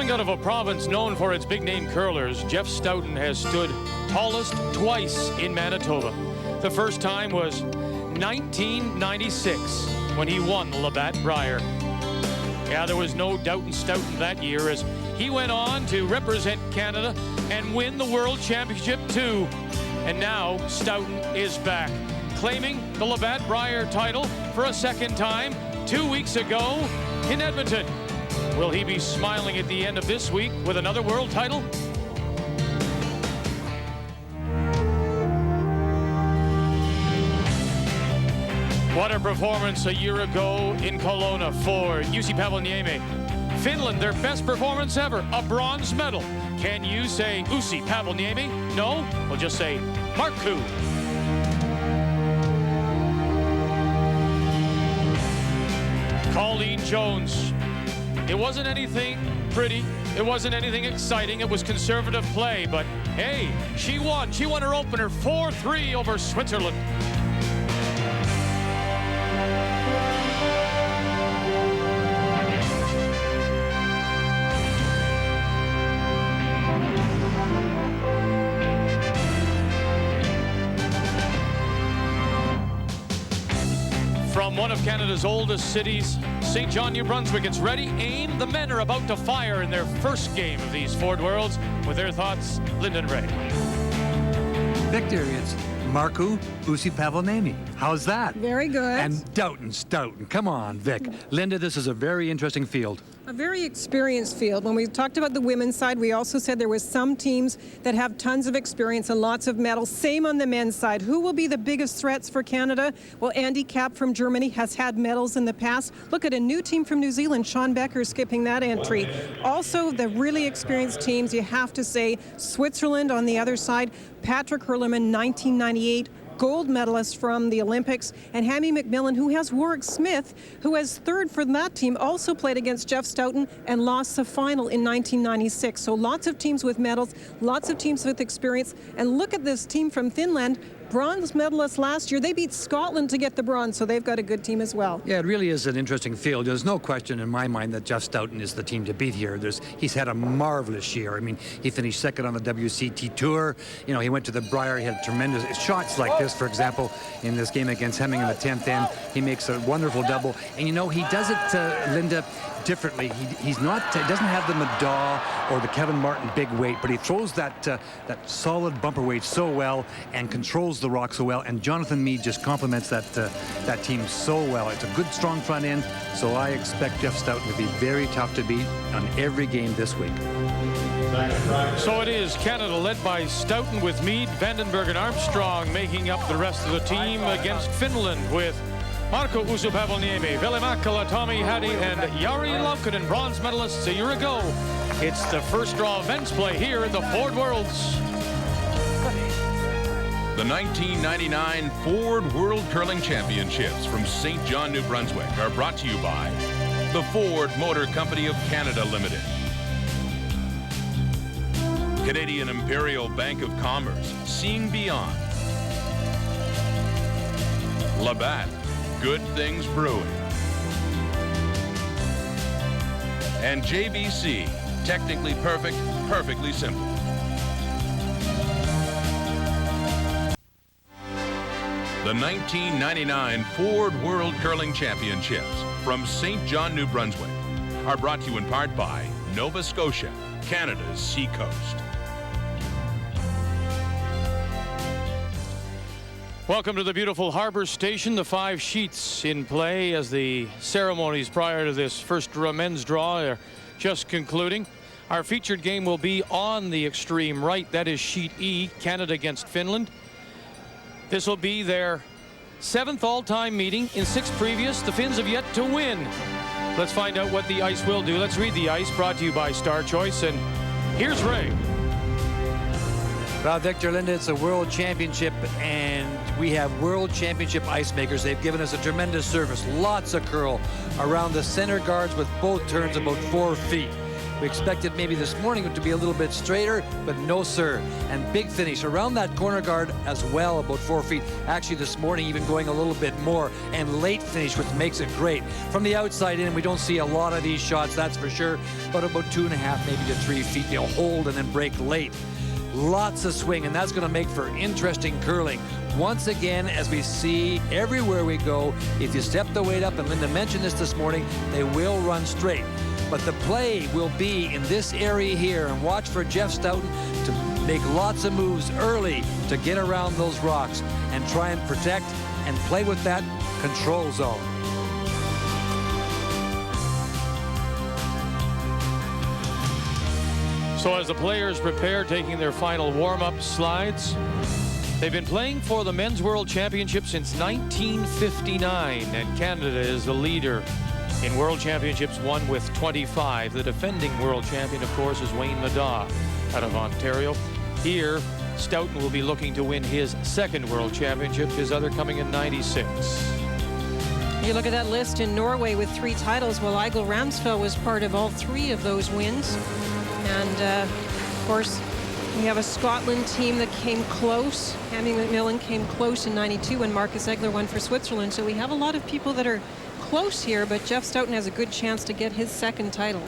Coming out of a province known for its big-name curlers, Jeff Stoughton has stood tallest twice in Manitoba. The first time was 1996 when he won the Labatt Brier. Yeah, there was no doubt in Stoughton that year as he went on to represent Canada and win the World Championship too. And now Stoughton is back, claiming the Labatt Brier title for a second time 2 weeks ago in Edmonton. Will he be smiling at the end of this week with another world title? What a performance a year ago in Kelowna for Uusipaavalniemi. Finland, their best performance ever, a bronze medal. Can you say Uusipaavalniemi? No? We'll just say Markku. Colleen Jones. It wasn't anything pretty. It wasn't anything exciting. It was conservative play, but hey, she won. She won her opener 4-3 over Switzerland. From one of Canada's oldest cities, St. John, New Brunswick, it's ready, aim. The men are about to fire in their first game of these Ford Worlds. With their thoughts, Lyndon Ray. Victor, it's Markku Uusipaavalniemi. How's that? Very good. And Stoughton. Come on, Vic. Linda, this is a very interesting field. A very experienced field. When we talked about the women's side, we also said there was some teams that have tons of experience and lots of medals. Same on the men's side. Who will be the biggest threats for Canada? Well, Andy Capp from Germany has had medals in the past. Look at a new team from New Zealand, Sean Becker skipping that entry. Also, the really experienced teams, you have to say, Switzerland on the other side, Patrick Hurlerman, 1998, gold medalist from the Olympics, and Hammy McMillan, who has Warwick Smith, who has third for that team, also played against Jeff Stoughton and lost the final in 1996. So lots of teams with medals, lots of teams with experience. And look at this team from Finland, bronze medalist last year. They beat Scotland to get the bronze, so they've got a good team as well. Yeah, it really is an interesting field. There's no question in my mind that Jeff Stoughton is the team to beat here. He's had a marvelous year. I mean, he finished second on the WCT Tour. You know, he went to the Brier. He had tremendous shots like this, for example, in this game against Hemming in the 10th end. He makes a wonderful double. And, you know, he does it, Linda, differently. He doesn't have the Madaw or the Kevin Martin big weight, but he throws that solid bumper weight so well and controls the rock so well. And Jonathan Meade just complements that team so well. It's a good, strong front end, so I expect Jeff Stoughton to be very tough to beat on every game this week. So it is Canada led by Stoughton with Meade, Vandenberg and Armstrong making up the rest of the team against Finland with Markku Uusipaavalniemi, Veli-Mattila, Tommy Hattie, and Jari Laukkanen, bronze medalists a year ago. It's the first draw events play here in the Ford Worlds. The 1999 Ford World Curling Championships from St. John, New Brunswick are brought to you by the Ford Motor Company of Canada Limited, Canadian Imperial Bank of Commerce, seeing beyond, Labatt, Good Things Brewing, and JBC, technically perfect, perfectly simple. The 1999 Ford World Curling Championships from St. John, New Brunswick are brought to you in part by Nova Scotia, Canada's seacoast. Welcome to the beautiful Harbour Station. The 5 sheets in play as the ceremonies prior to this first men's draw are just concluding. Our featured game will be on the extreme right. That is sheet E, Canada against Finland. This will be their 7th all-time meeting. In 6 previous, the Finns have yet to win. Let's find out what the ice will do. Let's read the ice, brought to you by Star Choice. And here's Ray. Well, Victor, Linda, it's a World Championship, and we have World Championship ice makers. They've given us a tremendous service. Lots of curl around the center guards with both turns about 4 feet. We expected maybe this morning it to be a little bit straighter, but no, sir. And big finish around that corner guard as well, about 4 feet. Actually, this morning even going a little bit more, and late finish, which makes it great. From the outside in, we don't see a lot of these shots, that's for sure, but about 2.5, maybe to 3 feet. They'll hold and then break late. Lots of swing, and that's going to make for interesting curling. Once again, as we see everywhere we go, if you step the weight up, and Linda mentioned this morning, they will run straight. But the play will be in this area here, and watch for Jeff Stoughton to make lots of moves early to get around those rocks and try and protect and play with that control zone. So as the players prepare, taking their final warm-up slides, they've been playing for the Men's World Championship since 1959, and Canada is the leader in World Championships, won with 25. The defending world champion, of course, is Wayne Middaugh out of Ontario. Here, Stoughton will be looking to win his second World Championship, his other coming in 96. You look at that list in Norway with 3 titles. Well, Eigil Ramsfjell was part of all 3 of those wins. And, of course, we have a Scotland team that came close. Hammy McMillan came close in 92 when Marcus Egler won for Switzerland. So we have a lot of people that are close here, but Jeff Stoughton has a good chance to get his second title.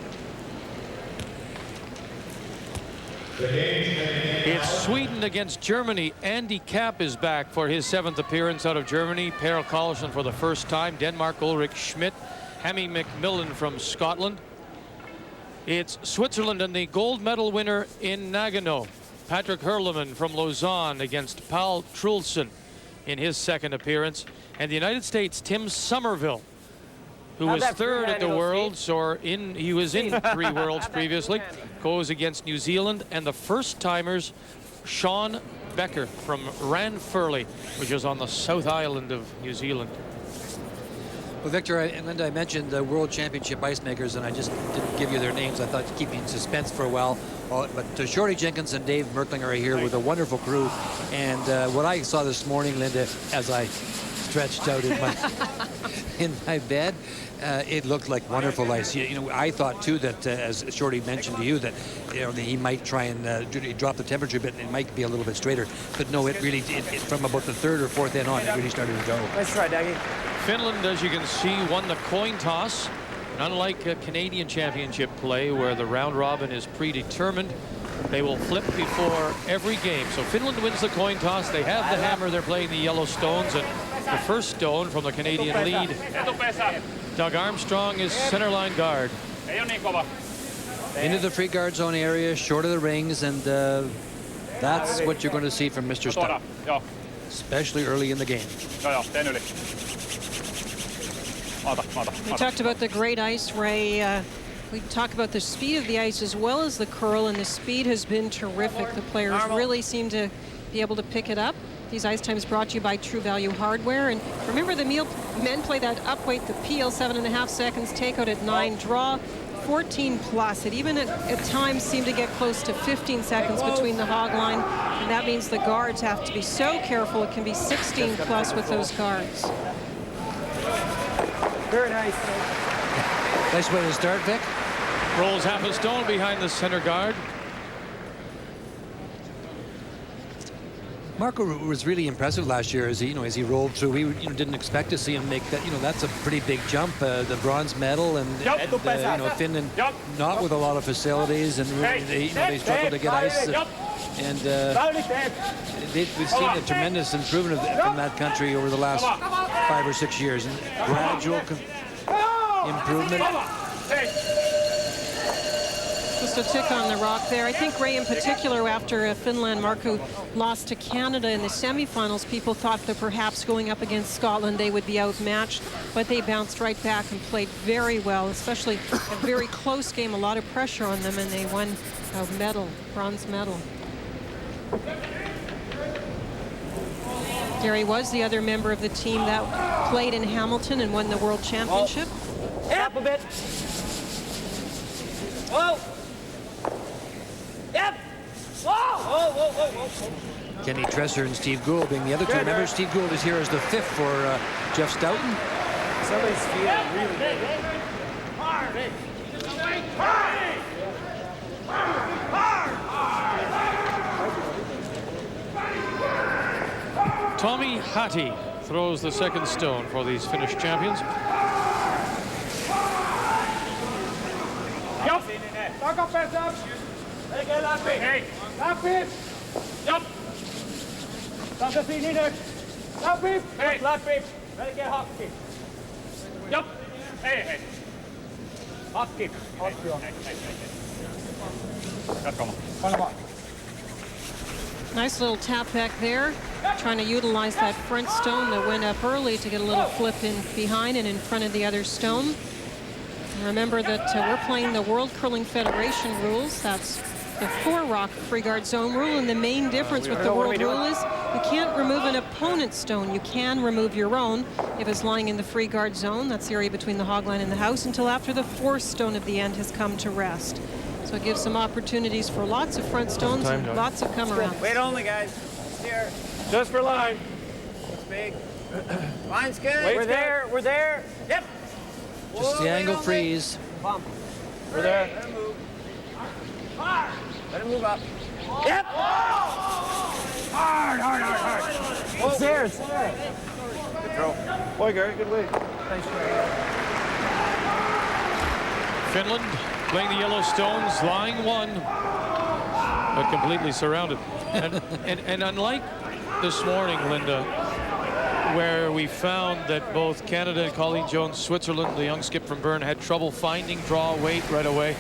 It's Sweden against Germany. Andy Kapp is back for his 7th appearance out of Germany. Per Carlson for the first time. Denmark, Ulrich Schmidt. Hammy McMillan from Scotland. It's Switzerland and the gold medal winner in Nagano, Patrick Hurleman from Lausanne, against Paul Trulsen in his 2nd appearance. And the United States, Tim Somerville, who was 3rd at the Worlds, he was in 3 Worlds previously, goes against New Zealand. And the first-timers, Sean Becker from Ranfurly, which is on the South Island of New Zealand. Well, Victor and Linda, I mentioned the World Championship ice makers, and I just didn't give you their names. I thought to keep you in suspense for a while. But Shorty Jenkins and Dave Merklinger are here with a wonderful crew. And what I saw this morning, Linda, as I stretched out in my bed, it looked like wonderful ice. You know, I thought too that, as Shorty mentioned to you, that he might try and drop the temperature a bit, and it might be a little bit straighter. But no, it really did. From about the 3rd or 4th end on, it really started to go. Nice try, Daggy. Finland, as you can see, won the coin toss. And unlike a Canadian championship play where the round robin is predetermined, they will flip before every game. So Finland wins the coin toss. They have the hammer. They're playing the yellow stones. And the first stone from the Canadian lead, Doug Armstrong, is centerline guard. Into the free guard zone area, short of the rings, and that's what you're going to see from Mr. Stoughton, especially early in the game. We talked about the great ice, Ray. We talk about the speed of the ice as well as the curl, and the speed has been terrific. The players really seem to be able to pick it up. These ice times brought to you by True Value Hardware. And remember, the men play that upweight, the PL, 7.5 seconds, takeout at 9, draw 14 plus. It even at times seemed to get close to 15 seconds between the hog line, and that means the guards have to be so careful. It can be 16 plus with those guards. Very nice. Nice way to start, Vic. Rolls half a stone behind the center guard. Marco was really impressive last year as he rolled through. We didn't expect to see him make that. That's a pretty big jump. The bronze medal, and Finland not with a lot of facilities, and really they struggled to get ice. And we've seen a tremendous improvement from that country over the last 5 or 6 years, and gradual improvement. Just a tick on the rock there. I think, Ray, in particular, after Finland, Marco lost to Canada in the semifinals, people thought that perhaps going up against Scotland they would be outmatched, but they bounced right back and played very well, especially a very close game, a lot of pressure on them, and they won a medal, bronze medal. Gary was the other member of the team that played in Hamilton and won the World Championship. Up a bit. Whoa. Yep. Whoa. Whoa, whoa, whoa, whoa. Kenny Tresser and Steve Gould being the other 2 members. Steve Gould is here as the 5th for Jeff Stoughton. Somebody's feeling really good. Tommy Hattie throws the second stone for these Finnish champions. Takapesä. Melkein läpi. Hei. Läpi. Jop. Tasasi sinne. Läpi. Hei. Läpi. Melkein hakki. Jop. Hei, hei. Hakki. Hakki on. Jatkamaan. Paina vaan. Nice little tap back there, trying to utilize that front stone that went up early to get a little flip in behind and in front of the other stone. And remember that we're playing the World Curling Federation rules. That's the 4-rock free guard zone rule, and the main difference with the world rule is you can't remove an opponent's stone. You can remove your own if it's lying in the free guard zone. That's the area between the hog line and the house until after the 4th stone of the end has come to rest. So it gives some opportunities for lots of front stones and lots of come around. Wait only, guys. Steer. Just for line. It's big. Line's good. We're there. We're there. Yep. Just the angle freeze. Bump. We're there. Let him move. Let him move up. Yep. Hard, hard, hard, hard. It's there. It's there. Good throw. Boy, Gary, good way. Thanks, Gary. Finland playing the Yellowstones, lying 1, but completely surrounded. And unlike this morning, Linda, where we found that both Canada and Colleen Jones, Switzerland, the young skip from Bern, had trouble finding draw weight right away.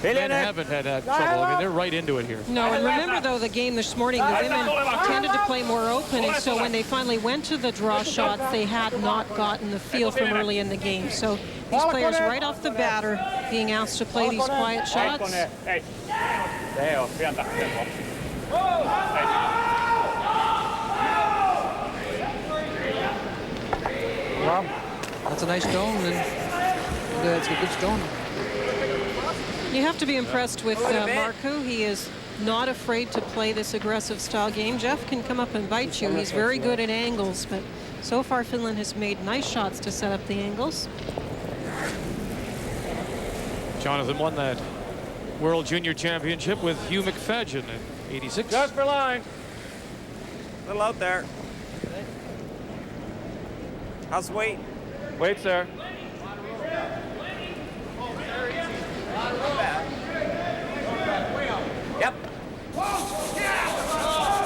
Men haven't had that trouble. I mean, they're right into it here. No, and remember, though, the game this morning, the women tended to play more open, and so when they finally went to the draw shots, they had not gotten the feel from early in the game. So these players right off the bat are being asked to play these quiet shots. Well, that's a nice stone, and that's a good stone. You have to be impressed with Markku. He is not afraid to play this aggressive style game. Jeff can come up and bite you. He's very good at angles, but so far Finland has made nice shots to set up the angles. Jonathan won that World Junior Championship with Hugh McFadgen in '86. Just for line. A little out there. How's the weight? Weight's there. Yep.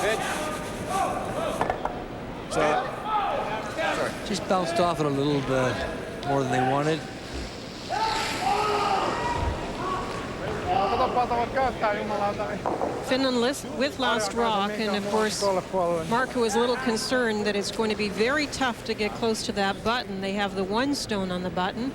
Good. So, just bounced off it a little bit more than they wanted. Finland with last rock, and of course Markku was a little concerned that it's going to be very tough to get close to that button. They have the 1 stone on the button.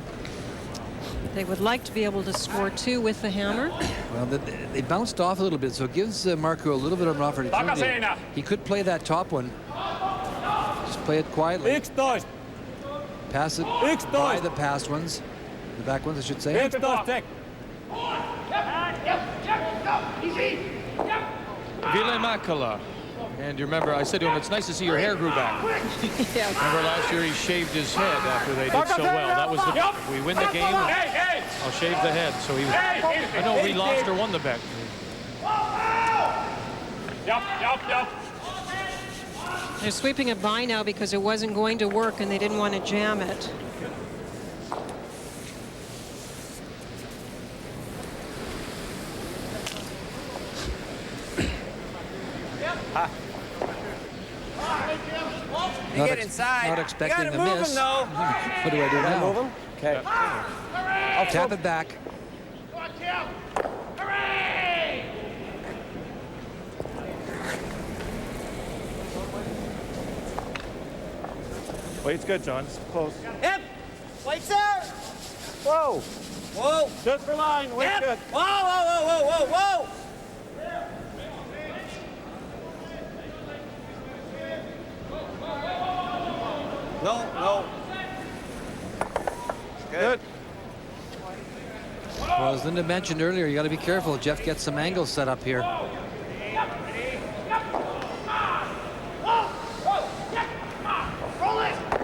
They would like to be able to score 2 with the hammer. Well, they bounced off a little bit, so it gives Markku a little bit of an opportunity. He could play that top one. Just play it quietly. 11. Pass it by the past ones. The back ones, I should say. 11. Ville Mäkelä. And you remember, I said to him, it's nice to see your hair grew back. Yeah. Remember last year he shaved his head after they did so well. That was the, we win the game, I'll shave the head. So he was, I know we lost or won the bet. They're sweeping it by now because it wasn't going to work and they didn't want to jam it. You get inside. Not expecting you a move miss. Him, though. What do I do now? Move him? Okay. I'll tap it back. Weight's good, John. It's close. Yep. Weight's there. Whoa. Whoa. Just for line. Weight's Yep. good. Whoa, whoa, whoa, whoa, whoa, whoa. No. Good. Well, as Linda mentioned earlier, you got to be careful. Jeff gets some angles set up here.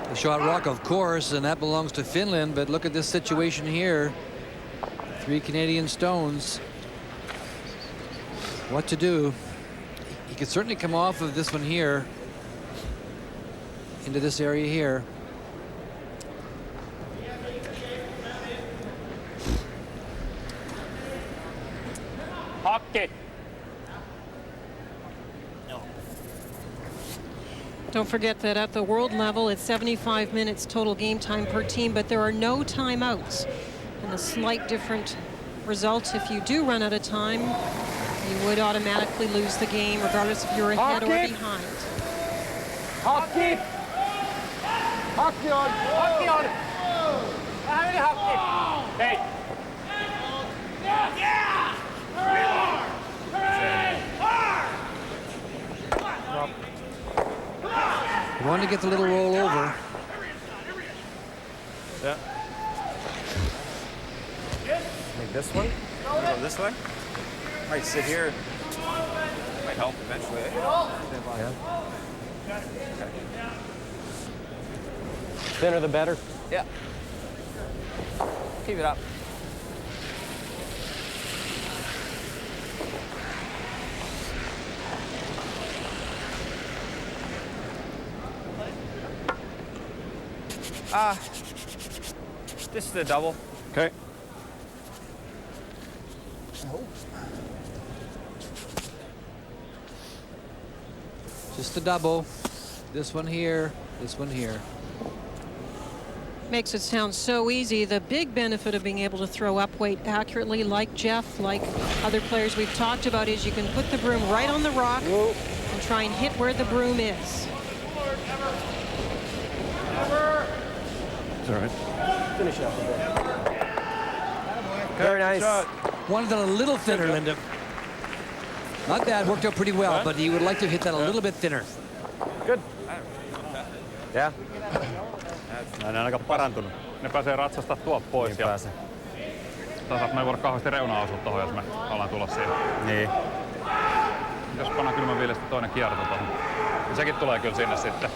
The shot rock, of course, and that belongs to Finland. But look at this situation here. 3 Canadian stones. What to do? He could certainly come off of this one here. into this area here. Hakki. Don't forget that at the world level, it's 75 minutes total game time per team, but there are no timeouts. And a slight different result if you do run out of time, you would automatically lose the game, regardless if you're ahead or behind. Hakki. Hakki on. Hakki on. How many hakki? Hey. You want to get the little roll over. Yeah. Maybe this one? Go this way? Might sit here. Might help eventually. Yeah. Thinner the better. Yeah. Keep it up. Just the double. Okay. Just the double. This one here, this one here. Makes it sound so easy. The big benefit of being able to throw up weight accurately, like Jeff, like other players we've talked about, is you can put the broom right on the rock and try and hit where the broom is. It's all right. Finish up a bit. Very nice. Shot. Wanted it a little thinner, Linda. Not bad, worked out pretty well, but he would like to hit that a little bit thinner. Good. Yeah. Näin aika parantunut. Ne pääsee ratsastaa tuolta pois. Niin ja pääsee. me ei voida kauheasti reunaa osua tohon, jos me ollaan tulossa siihen. Niin. Jos pannaan kylmän viilestä toinen kierto tohon. Niin sekin tulee kyllä sinne sitten.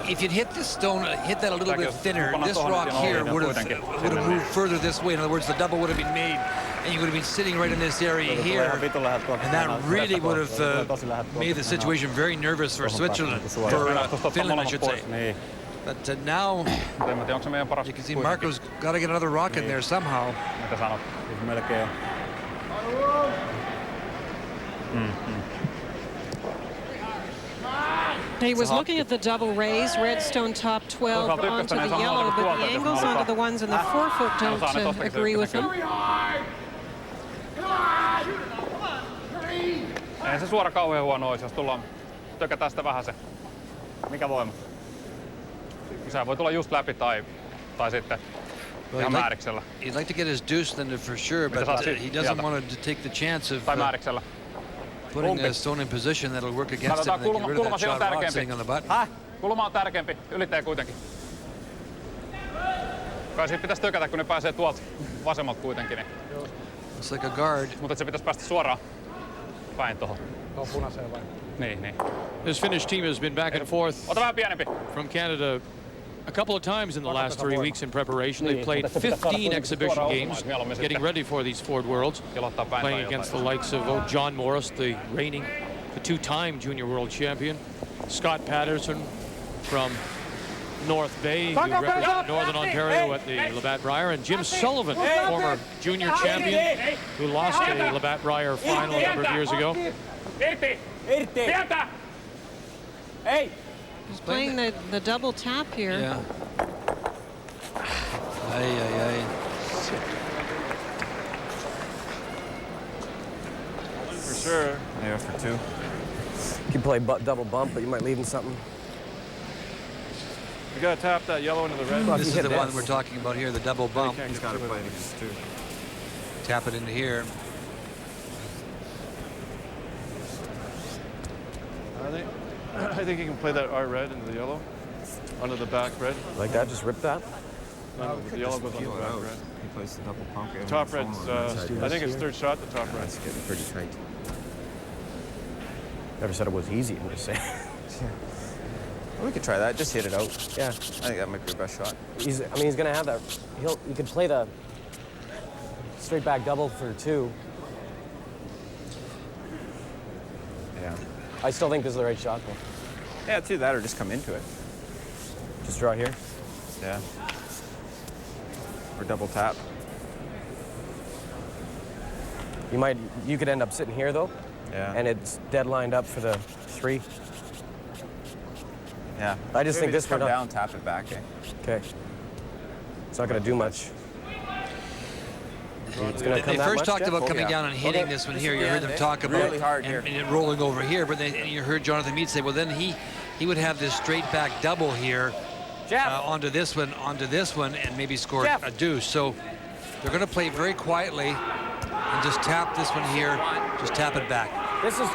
If you'd hit this stone, hit that a little bit thinner, this rock here would have moved further this way. In other words, the double would have been made, and you would have been sitting right in this area here. And that really would have made the situation very nervous for Switzerland, for Finland, I should say. But now, you can see Marco's got to get another rock in there somehow. Mitä sanot? Melkein. He was looking at the double raise, redstone top 12 onto the yellow, but the angles onto the ones in the forefoot don't agree with him. Ei se suora kauhean huono olisi, jos tullaan tökätään sitä vähän se. Mikä voima? Sehän voi tulla just läpi tai sitten ihan määriksellä. He'd like to get his deuce then for sure, but he doesn't want to take the chance of Tai määriksellä. putting the stone in position that'll work against him and get rid of that shot rock sitting on the butt. Kulma on tärkeämpi, ylittäjä kuitenkin. Kai siitä pitäisi tökätä, kun ne pääsee tuolta vasemmalta kuitenkin. Niin. It's like a guard. Mutta se pitäisi päästä suoraan päin tohon. Tuohon punaiseen vai? Niin. This Finnish team has been back and forth Ota vähän pienempi. from Canada a couple of times in the last 3 weeks in preparation. They've played 15 exhibition games, getting ready for these Ford Worlds, playing against the likes of John Morris, the two-time junior world champion, Scott Patterson from North Bay, who represented Northern Ontario at the Labatt Brier, and Jim Sullivan, former junior champion, who lost a Labatt Brier final a number of years ago. Hey! He's playing the double tap here. Yeah. Ay. For sure. Yeah, for two. You can play double bump, but you might leave him something. You gotta tap that yellow into the red. This is the one we're talking about here, the double bump. He's gotta play these two. Tap it into here. I think you can play that R red into the yellow, onto the back red. Like that, just rip that? No, the yellow goes on the back red. He plays the double pump. Top red's, I think it's third shot, the top red. That's getting pretty tight. Never said it was easy, I'm just saying. We could try that. Just hit it out. Yeah. I think that might be your best shot. He's gonna have that. You could play the straight back double for two. Yeah. I still think this is the right shot, though. Yeah, it's either that or just come into it. Just draw here. Yeah. Or double tap. You could end up sitting here though. Yeah. And it's dead lined up for the 3. Yeah. I just think this come one down, tap it back. Eh? Okay. It's not gonna do much. It's gonna come They that first much, talked Jeff? about coming yeah. down and hitting Okay. this one This here. is You the heard end, them eh? talk about Really hard here. and it rolling over here, but then you heard Jonathan Meade say, well, then he would have this straight back double here onto this one, and maybe score a deuce. So they're going to play very quietly and just tap this one here, just tap it back. This is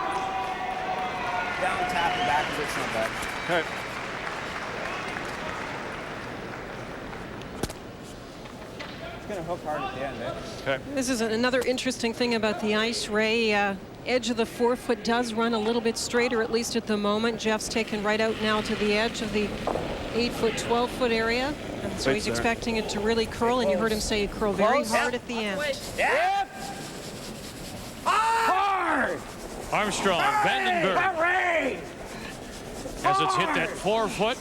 Down, tap it back, it's not bad. Okay. It's gonna hook hard at the end, eh? Okay. This is another interesting thing about the ice, Ray. Edge of the 4-foot does run a little bit straighter, at least at the moment. Jeff's taken right out now to the edge of the 8-foot, 12-foot area. And so he's expecting it to really curl, and you heard him say curl very hard at the end. Yeah. Hard! Armstrong, Vandenberg, as it's hit that 4-foot.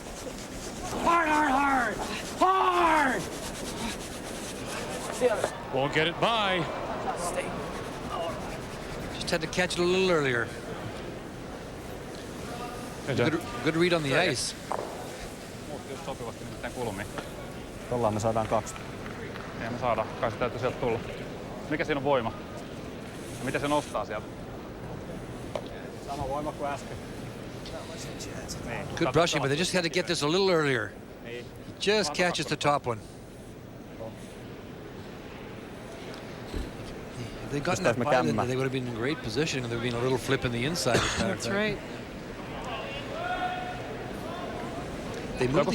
Hard, hard, hard! Hard! Won't get it by. Just had to catch it a little earlier. Good read on the ice. Muutti just sopivasti nimittäin kulmiin. Ollaan me saadaan 2. Ei me saada. Kai se täytyy sieltä tulla. Mikä siinä on voima? Ja miten se nostaa sieltä? Sama voima kuin äsken. Good brushing, but they just had to get this a little earlier. He just catches the top one. If they'd gotten that by, then they would have been in great position, and there would have been a little flip in the inside. That's right. They moved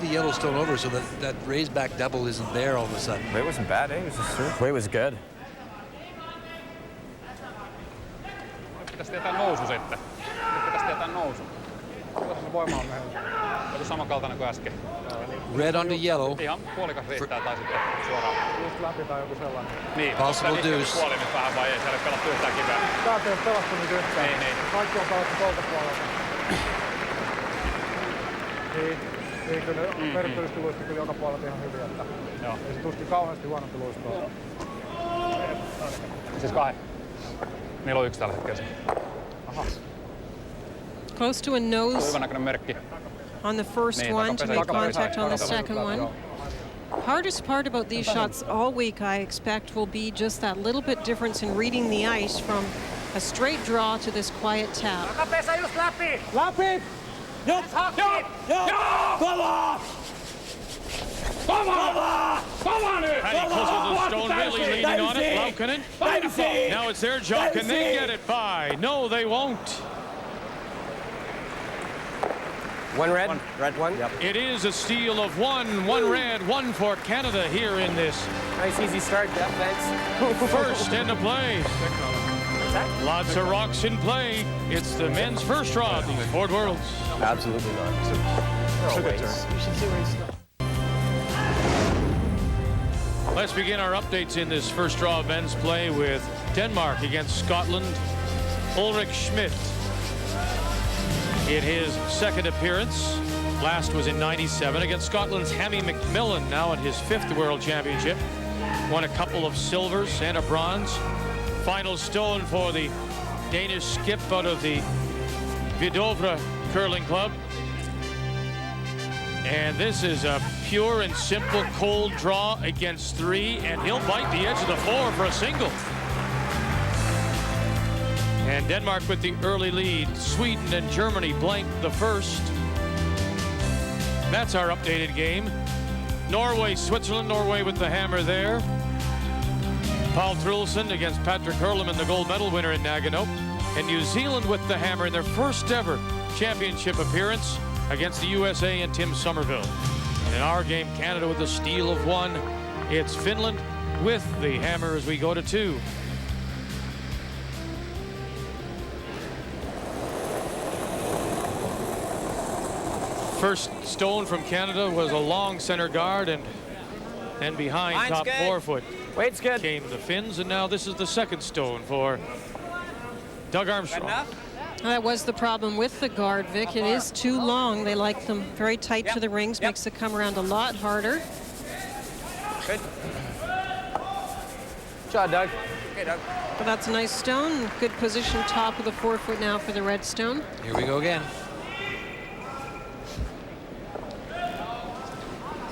the Yellowstone over so that raised back double isn't there all of a sudden. Weight wasn't bad, eh? It was just Weight was good. Pitäisi tietää nousu sitten. Pitäisi tietää nousu. Tuossa se voima on joku samankaltainen kuin äsken. Red onto yellow. Ihan puolikas riittää tai sitten suoraan. Just läpi tai joku sellainen. Niin. Possible deuce. Puoli nyt vähän vai ei siellä pelattu yhtään kiveä. Täältä ei ole pelattu nyt yhtään. Niin. Kaikki on pelattu tuolta puolelta. Niin kyllä ne periaatteellisesti luisti kyllä joka puolelta ihan hyvin, että ei se tuskin kauheasti huonompi luistoa. Siis 2. Niillä on 1 tällä hetkellä. Aha. Close to a nose Hyvän näköinen merkki. on the first one to make contact on the second one. Hardest part about these shots all week, I expect, will be just that little bit difference in reading the ice from a straight draw to this quiet tap. Takapesä just läpi! Läpi! Nyt hakki! Kova! Kova! Kova nyt! Heading closer to the stone, really leaning on it. Laukkanen. Now it's their job. Can they get it by? No, they won't. One red? One? Yep. It is a steal of 1 red, 1 for Canada here in this Nice easy start, Jeff, thanks. first end of play. Lots of rocks in play. It's the men's first draw of these Ford Worlds. Absolutely not. No ways. Let's begin our updates in this first draw of men's play with Denmark against Scotland. Ulrich Schmidt in his second appearance. Last was in '97 against Scotland's Hammy McMillan, now in his 5th World Championship. Won a couple of silvers and a bronze. Final stone for the Danish skip out of the Vidovre Curling Club. And this is a pure and simple cold draw against 3, and he'll bite the edge of the 4 for a single. And Denmark with the early lead. Sweden and Germany blanked the first. That's our updated game. Norway, Switzerland, Norway with the hammer there. Paul Trulson against Patrick Hurleman, the gold medal winner in Nagano. And New Zealand with the hammer in their first ever championship appearance against the USA and Tim Somerville. And in our game, Canada with a steal of 1. It's Finland with the hammer as we go to 2. First stone from Canada was a long center guard, and then behind Mine's top good. 4 foot Weight's good. came the Finns, and now this is the second stone for Doug Armstrong. That was the problem with the guard, Vic. It is too long. They like them very tight to the rings, makes it come around a lot harder. Good. Shot, Doug. Okay, Doug. But that's a nice stone. Good position, top of the forefoot now for the red stone. Here we go again.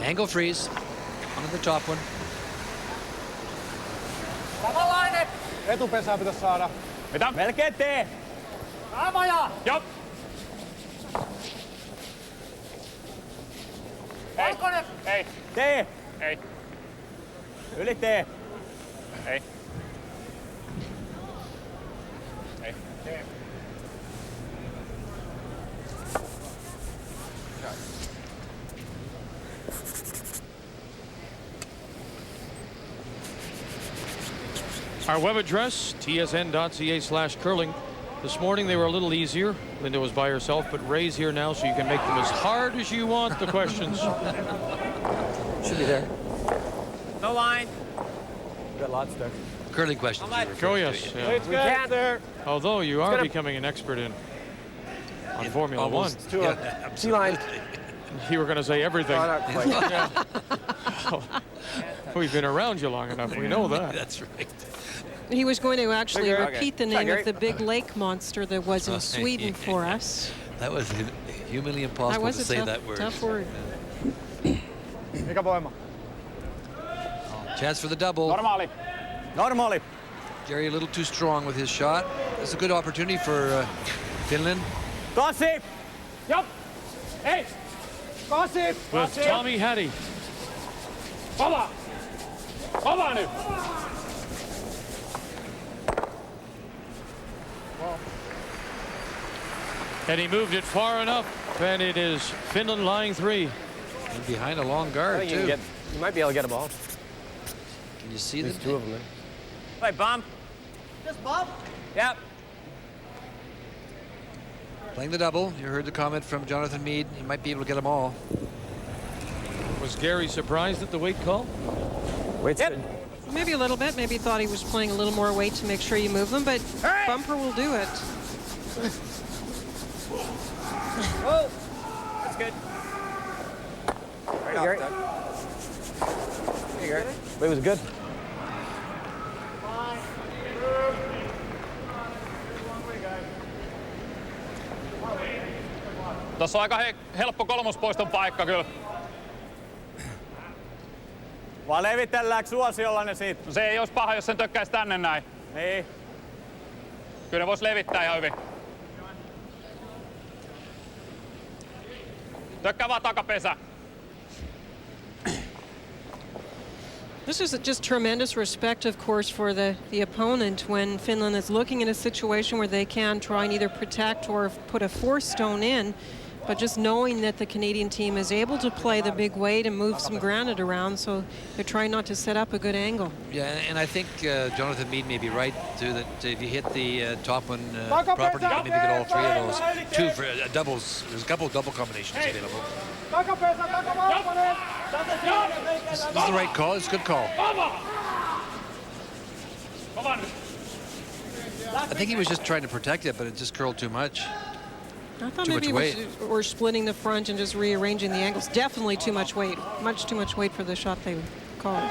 Angle freeze. On the top one. Samanlainen! Etupesää pitäisi saada. Mitä? Melkein tee. Avaja! Joo. Ei. Valkoinen! Ei. Tee. Ei. Yli tee. Ei. Ei. Our web address, tsn.ca/curling. This morning they were a little easier. Linda was by herself, but Ray's here now, so you can make them as hard as you want, the questions. Should be there. No line. We got lots there. Curling questions. Oh, yes. Yeah. We can't there. Although you are becoming an expert on Formula One. T-line. You were going to say everything. No, not quite. Yeah. We've been around you long enough. We know that. That's right. He was going to actually repeat the name Gary. of the big lake monster that was in Sweden for us. That was humanly impossible That was to a say tough, that word. tough word. Mikä voima? Chance for the double. Normaali. Normaali. Jerry a little too strong with his shot. It's a good opportunity for Finland. Kasi. Joo. Ei. Kasi! With Tommy Hattie. Kova. Kova nyt. And he moved it far enough, and it is Finland lying 3. And behind a long guard, too. You might be able to get a ball. Can you see There's the two of them. Wait, bump. Just bump? Yep. Playing the double. You heard the comment from Jonathan Meade. He might be able to get them all. Was Gary surprised at the weight call? Wait's good. Maybe a little bit. Maybe thought he was playing a little more weight to make sure you move them, but bumper will do it. Whoa. That's good. Right off, Doug. Hey, Gary. It was good. Tuossa on aika helppo kolmospoiston paikka kyllä. Vaan levitelläänkö suosiolla ne siitä? No se ei olisi paha, jos sen tökkäisi tänne näin. Niin. Kyllä ne vois levittää ihan hyvin. Tökkää vaan takapesä. This is just tremendous respect, of course, for the opponent when Finland is looking in a situation where they can try and either protect or put a force stone in. But just knowing that the Canadian team is able to play the big weight and move some granite around, so they're trying not to set up a good angle. Yeah, and I think Jonathan Meade may be right, too, that if you hit the top one properly, you can maybe get all 3 of those. 2 for doubles. There's a couple of double combinations available. This is the right call. It's a good call. I think he was just trying to protect it, but it just curled too much. I thought Too maybe much we're splitting the front and just rearranging the angles. Definitely too much weight. Much too much weight for the shot they called.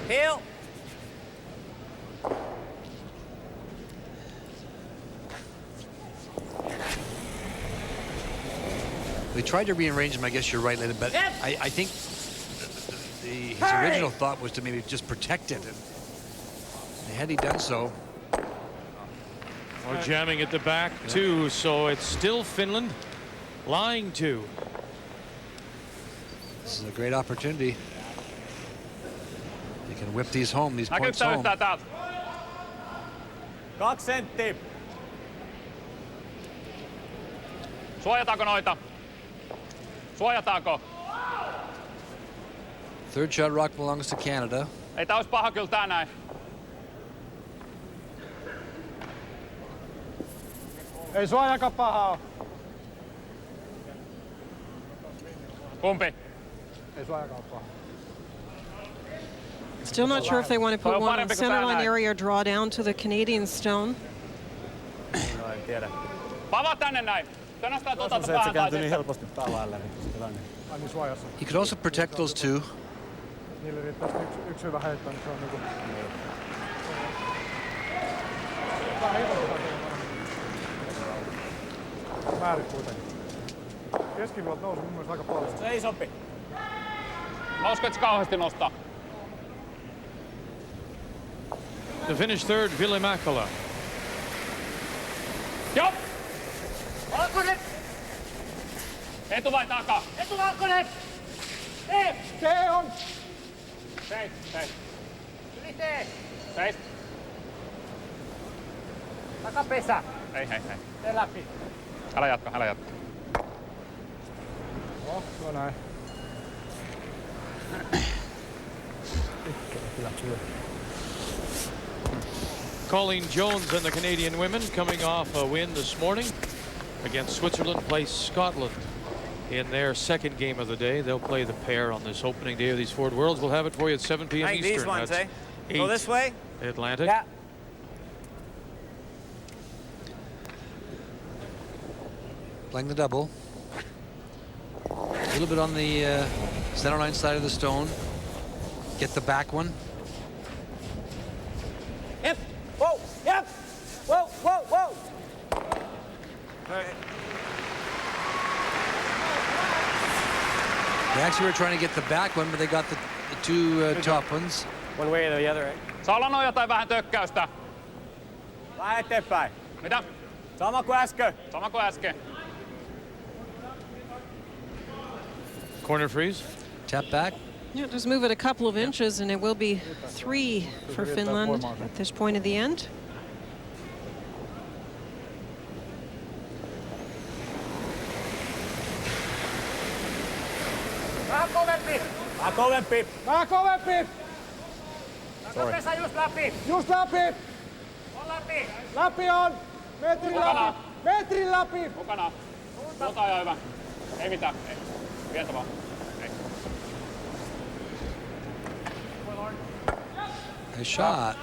Heel. We tried to rearrange him, I guess you're right, Lennon, but I think his original thought was to maybe just protect it. And had he done so. Or jamming at the back, too, so it's still Finland lying 2. This is a great opportunity. They can whip these home, these points Näkyykö home. yhtään täältä? 2 senttiä. Suojataanko noita? Suojataanko? Third shot rock belongs to Canada. Ei tää ois paha kyllä tää näin. Ei sua aika pahaa. Kumpi? Ei se ajakauppaa. Still not sure if they want to put Toi on one on parempi kuin center tää line näin. area or draw down to the Canadian stone. No en tiedä. Pava tänne näin. Tänästään Se on tuota se, että se päähän tai kääntyy niin sitten. helposti taalaille. Niin tilanne. Ai niin suojassa. He could also protect those two. Niille riittäisi yksi hyvä heitto, niin se on niinku... Vähän isompi määrit kuitenkin. Keskivuot nousi mun mielestä aika paljon. Se ei sopi. Mä uskon, että se kauheasti nostaa. To finish third, Ville Mäkelä. Joo! Valkonen! Etu vai takaa? Etu Valkonen! Se on! Seis, seis. Yli tee! Seis. Takapesä! Hei, hei, hei. Tee läpi! Älä jatka, älä jatka. No, se on näin. Colleen Jones and the Canadian women coming off a win this morning against Switzerland, play Scotland in their second game of the day. They'll play the pair on this opening day of these Ford Worlds. We'll have it for you at 7 p.m. Like Eastern. these ones, That's eh? Go 8 this way? Atlantic. Yeah. Playing the double. A little bit on the center line side of the stone. Get the back one. Yep. Whoa. Yep. Whoa. Whoa. Whoa. All right. They actually were trying to get the back one, but they got the two top ones. One way or the other, right? Saa olla noin jotain vähän tökkäystä. Vähän eteenpäin. Mitä? Sama kuin äsken. Sama kuin äsken. Corner freeze. Tap back. Yeah, just move it a couple of inches and it will be 3 for Finland at this point of the end. Vähän kovempi! Vähän kovempi. Vähän kovempi! Takapesä just läpi. Just läpi! On läpi. Läpi on! Metrin Mukana. läpi! Metrin läpi! Mukana. Ota jo hyvä. Ei mitään. Ei. Pientä vaan. Ei. A shot.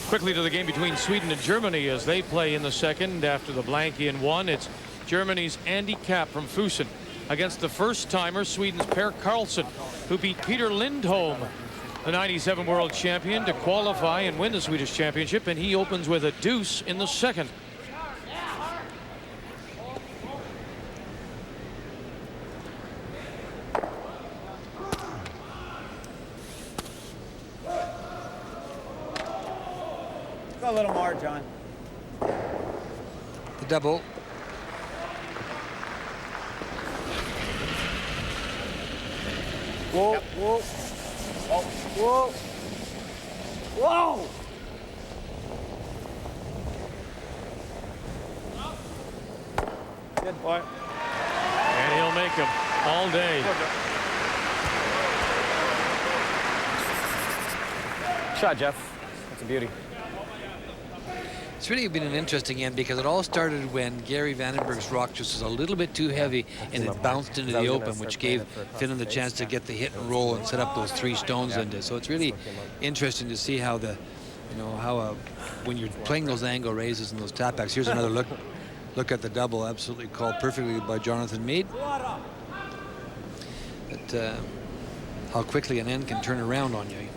Quickly to the game between Sweden and Germany as they play in the second after the blank in one. It's Germany's Andy Kapp from Fusen against the first-timer, Sweden's Per Karlsson, who beat Peter Lindholm, the 97 world champion, to qualify and win the Swedish championship, and he opens with a deuce in the second. Go a little more, John. The double. Whoa. Yep. Whoa. Oh. Whoa. Whoa. Good boy. And he'll make them all day. Shot, Jeff. That's a beauty. It's really been an interesting end because it all started when Gary Vandenberg's rock just was a little bit too heavy and it bounced into the open, which gave Finland the chance to get the hit and roll and set up those 3 stones into. So it's really interesting to see how the, you know, how when you're playing those angle raises and those tap backs. Here's another look at the double, absolutely called perfectly by Jonathan Meade. But how quickly an end can turn around on you.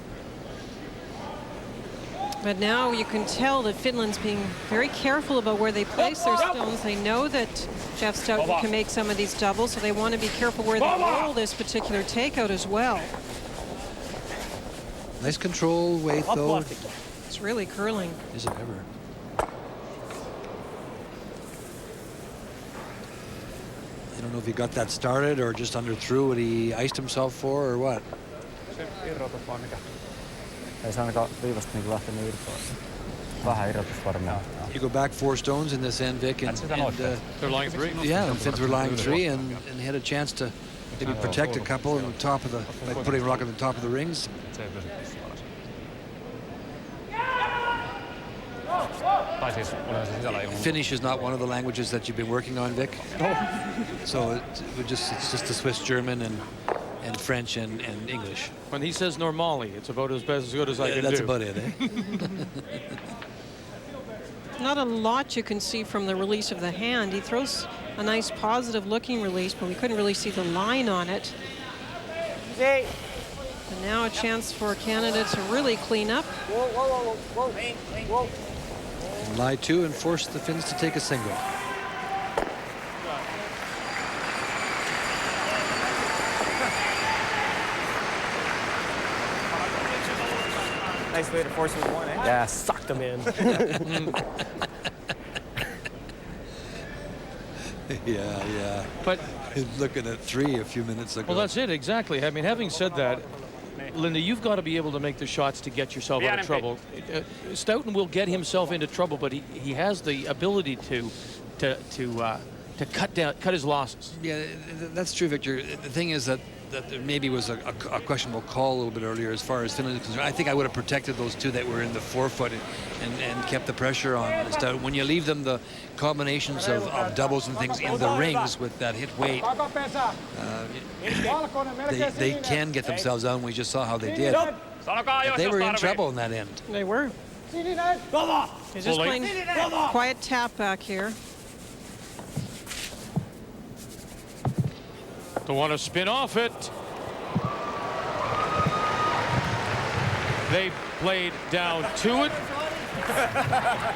But now you can tell that Finland's being very careful about where they place their stones. They know that Jeff Stoughton can make some of these doubles, so they want to be careful where they roll this particular takeout as well. Nice control weight though. It's really curling. Is it ever? I don't know if he got that started or just underthrew what he iced himself for or what. Se irrotus vaan mikä. Ei se ainakaan viivasta niin lähtenyt irtoa. Vähän irrotus varmaan. You go back 4 stones in this end, Vic, and They're lying 3. yeah, and Finns were lying 3 and had a chance to maybe protect a couple on the top of the, like putting a rock on the top of the rings. Tai siis olihan se sisällä ilman. Finnish is not one of the languages that you've been working on, Vic. No. So it's just the Swiss German and French and English. When he says normally, it's about as good as I can do. That's about it, eh? Not a lot you can see from the release of the hand. He throws a nice positive looking release, but we couldn't really see the line on it. And now a chance for Canada to really clean up. Lie to and force the Finns to take a single. Nice way to force him one, eh? Yeah, sucked him in. Yeah. But he's looking at 3 a few minutes ago. well, that's it exactly. I mean, having said that, Linda, you've got to be able to make the shots to get yourself out of trouble. Stoughton will get himself into trouble, but he has the ability to cut his losses. Yeah, that's true, Victor. The thing is that there maybe was a questionable call a little bit earlier as far as Finland is concerned. I think I would have protected those two that were in the forefoot and kept the pressure on Stoughton. When you leave them the combinations of doubles and things in the rings with that hit weight, they can get themselves out, and we just saw how they did. But they were in trouble in that end. They were. He's just playing quiet tap back here. Don't want to spin off it. They played down to it.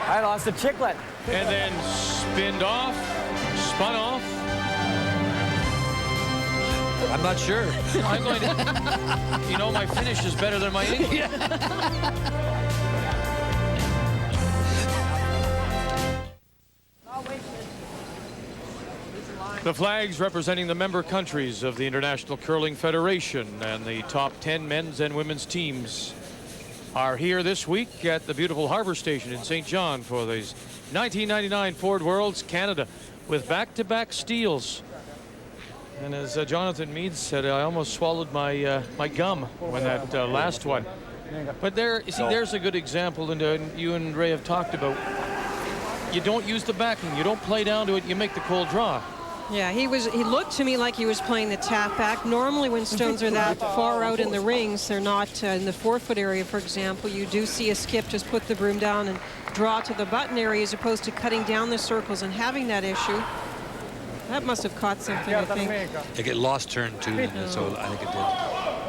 I lost a chiclet. And then spun off. I'm not sure. I'm going to, you know, my Finnish is better than my English. The flags representing the member countries of the International Curling Federation and the top 10 men's and women's teams are here this week at the beautiful Harbor Station in St. John for these 1999 Ford Worlds. Canada with back-to-back steals. And as Jonathan Meade said, I almost swallowed my my gum when that last one. But there, you see, there's a good example, and you and Ray have talked about. You don't use the backing. You don't play down to it. You make the cold draw. Yeah, he looked to me like he was playing the tap back. Normally when stones are that far out in the rings, they're not in the forefoot area, for example. You do see a skip just put the broom down and draw to the button area as opposed to cutting down the circles and having that issue. That must have caught something, I think. They get lost turn too, so I think it did.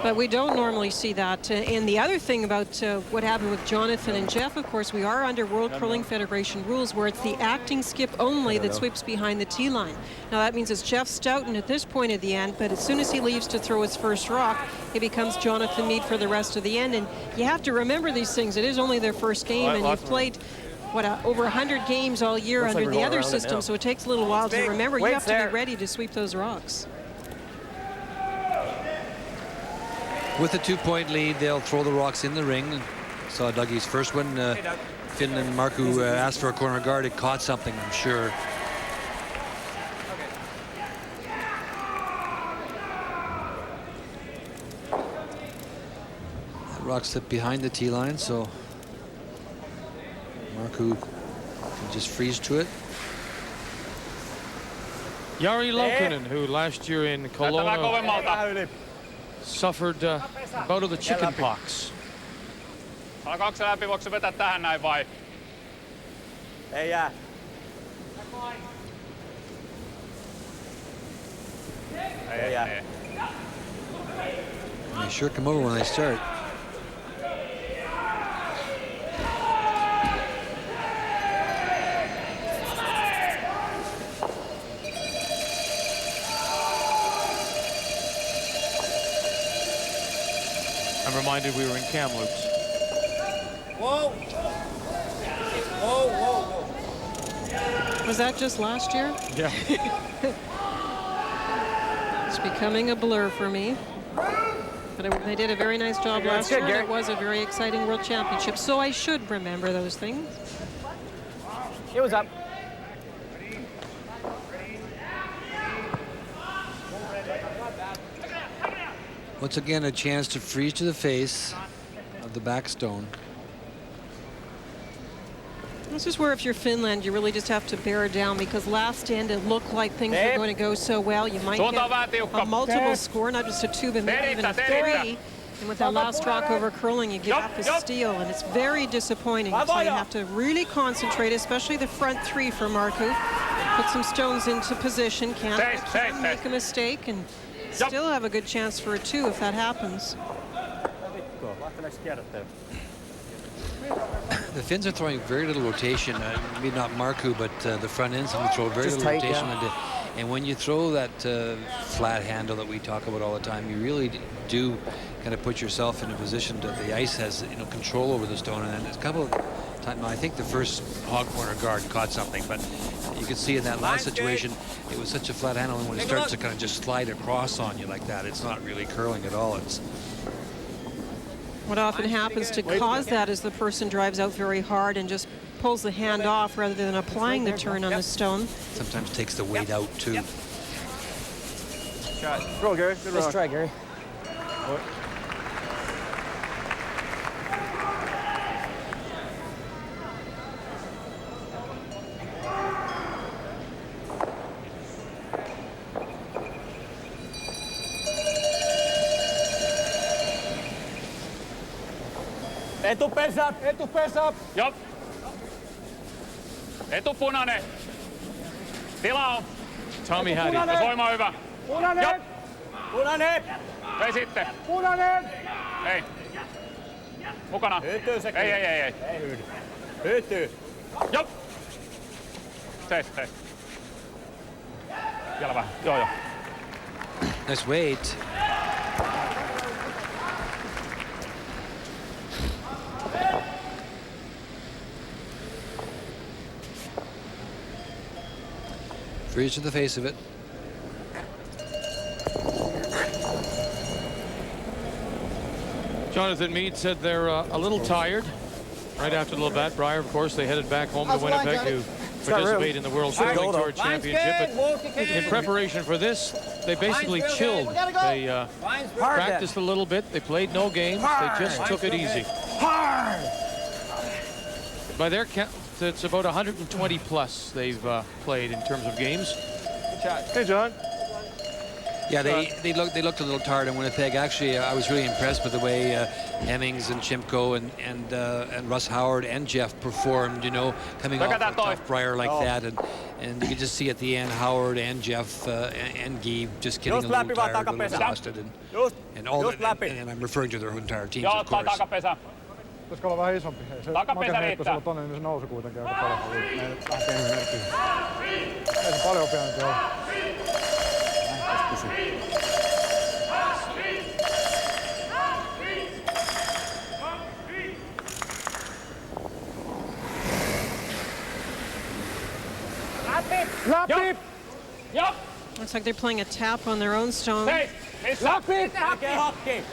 But we don't normally see that. And the other thing about what happened with Jonathan and Jeff, of course, we are under World Curling Federation rules where it's the acting skip only that sweeps behind the tee line. Now that means it's Jeff Stoughton at this point at the end, but as soon as he leaves to throw his first rock, it becomes Jonathan Meade for the rest of the end. And you have to remember these things. It is only their first game, and you've played over 100 games all year under the other system, so it takes a little while to remember. You have to be ready to sweep those rocks. With a 2-point lead, they'll throw the rocks in the ring. Saw Dougie's first one. Finn and Markku asked for a corner guard. It caught something, I'm sure. That rock slipped behind the tee line, so Markku can just freeze to it. Jari Laukkanen, who last year in Kelowna suffered a bout of the chicken pox. Alkaako se läpi, voiko se vetää tähän näin vai? Ei jää. Ei jää. They sure come over when they start. I'm reminded we were in Kamloops. Whoa! Whoa, whoa, whoa. Was that just last year? Yeah. It's becoming a blur for me. But they did a very nice job last year. It was a very exciting World Championship, so I should remember those things. It was up. Once again, a chance to freeze to the face of the back stone. This is where if you're Finland, you really just have to bear down because last end it looked like things were going to go so well. You might get a multiple score, not just a 2, but maybe even a 3. And with that last rock over curling, you give up a steal, and it's very disappointing. So you have to really concentrate, especially the front 3 for Markku. Put some stones into position, can't make a mistake, and still have a good chance for a 2 if that happens. The Finns are throwing very little rotation. Maybe not Markku, but the front ends will throw very little rotation. And when you throw that flat handle that we talk about all the time, you really do kind of put yourself in a position that the ice has, control over the stone. And there's a couple of times, I think the first hog corner guard caught something, but you can see in that last situation, it was such a flat handle, and when it starts to kind of just slide across on you like that, it's not really curling at all. What often happens to cause that is the person drives out very hard and just pulls the hand off rather than applying the turn on the stone. Sometimes takes the weight out too. Shot. Roll, Gary. Good roll. Let's try, Gary. Etupesä! Etupesä! Jop. Etupunainen. Tila on. Tommy Hattie. Jos voima on hyvä. Punainen! Jop. Punainen! Vei sitten. Punainen! Ei. Mukana. Hytyy se. Ei. Hytyy. Jop. Seis. Vielä vähän. Joo. Nice weight. Freeze to the face of it. Jonathan Meade said they're a little tired. Right after the Labatt Brier, of course, they headed back home to Winnipeg to participate in the World Curling Tour Championship. But in preparation for this, they basically chilled. They practiced a little bit. They played no games. They just took it easy. By their count, it's about 120 plus they've played in terms of games. Hey, John. Yeah, they looked a little tired in Winnipeg. Actually, I was really impressed with the way Hemmings and Chimko and Russ Howard and Jeff performed. Coming off a tough Brier like that, and you could just see at the end Howard and Jeff and Guy just getting a little tired, a little exhausted, and I'm referring to their entire teams, of course. Pitäisikö olla vähän isompi? Se makeneetto sulla tonne, niin se nousi kuitenkin aika paljon. Ei se paljon pienempi ole. Läpi! Jop. Looks like they're playing a tap on their own stone. Seis. Missä? Läpi! Mäkeä hakki!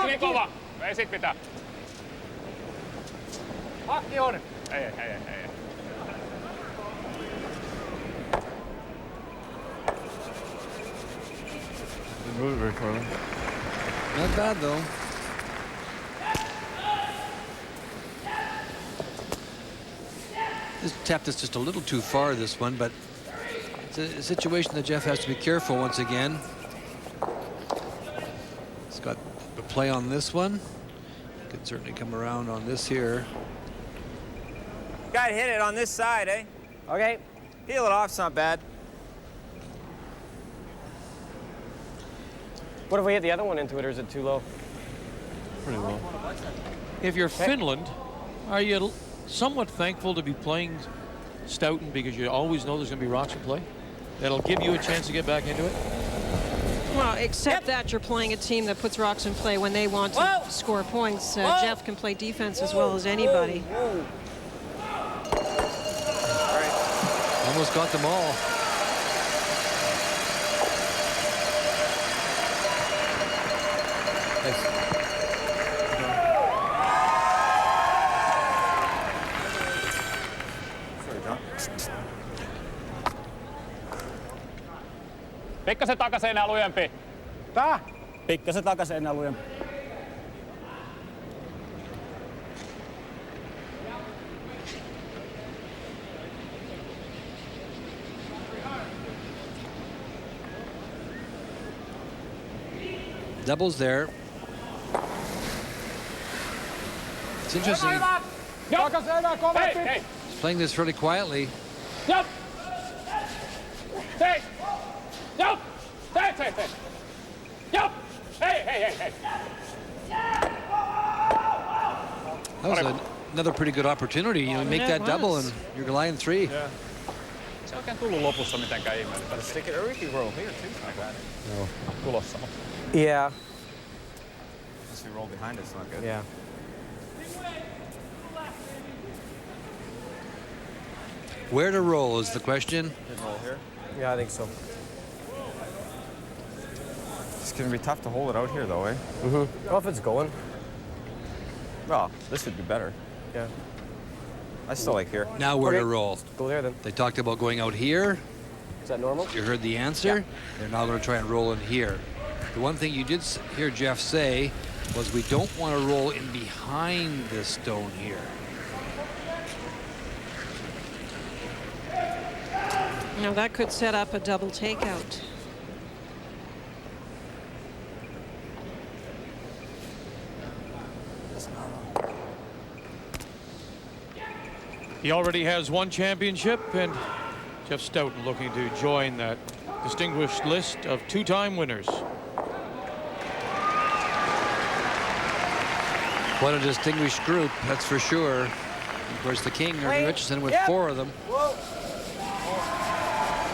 Niin kova. Ei sit mitään. Hakki on! Ei. Not bad though. This tapped us just a little too far, this one, but it's a situation that Jeff has to be careful once again. He's got the play on this one. Could certainly come around on this here. Got to hit it on this side, eh? Okay. Peel it off, it's not bad. What if we hit the other one into it, or is it too low? Pretty low. If you're Finland, are you somewhat thankful to be playing Stoughton because you always know there's going to be rocks in play? That'll give you a chance to get back into it? Well, except that you're playing a team that puts rocks in play when they want to score points. Jeff can play defense as well as anybody. Almost got them all. Pikkasen takaseinää lujempi. Tää? Pikkasen takaseinää lujempi. Doubles there. It's interesting. He's playing this fairly quietly. Yep. Hey. Yep. Hey. Yep. Hey. That was another pretty good opportunity. You know, make that double and you're relying 3. Yeah. Se oikein tullut lopussa mitenkään ihmeellistä. Stick it, or we can roll here too. It's not bad. Joo. Tulossa. Yeah. Unless we roll behind, it's not good. Yeah. Where to roll is the question. Good roll here. Yeah, I think so. It's gonna be tough to hold it out here, though, eh? Mm-hmm. Well, if it's going. Well, this would be better. Yeah. I still like here. Now where to roll. Go there then. They talked about going out here. Is that normal? You heard the answer. Yeah. They're now going to try and roll in here. The one thing you did hear Jeff say was we don't want to roll in behind this stone here. Now that could set up a double takeout. He already has 1 championship, and Jeff Stoughton looking to join that distinguished list of 2-time winners. What a distinguished group, that's for sure. Of course, the king, Ernie Richardson, with 4 of them. Whoa.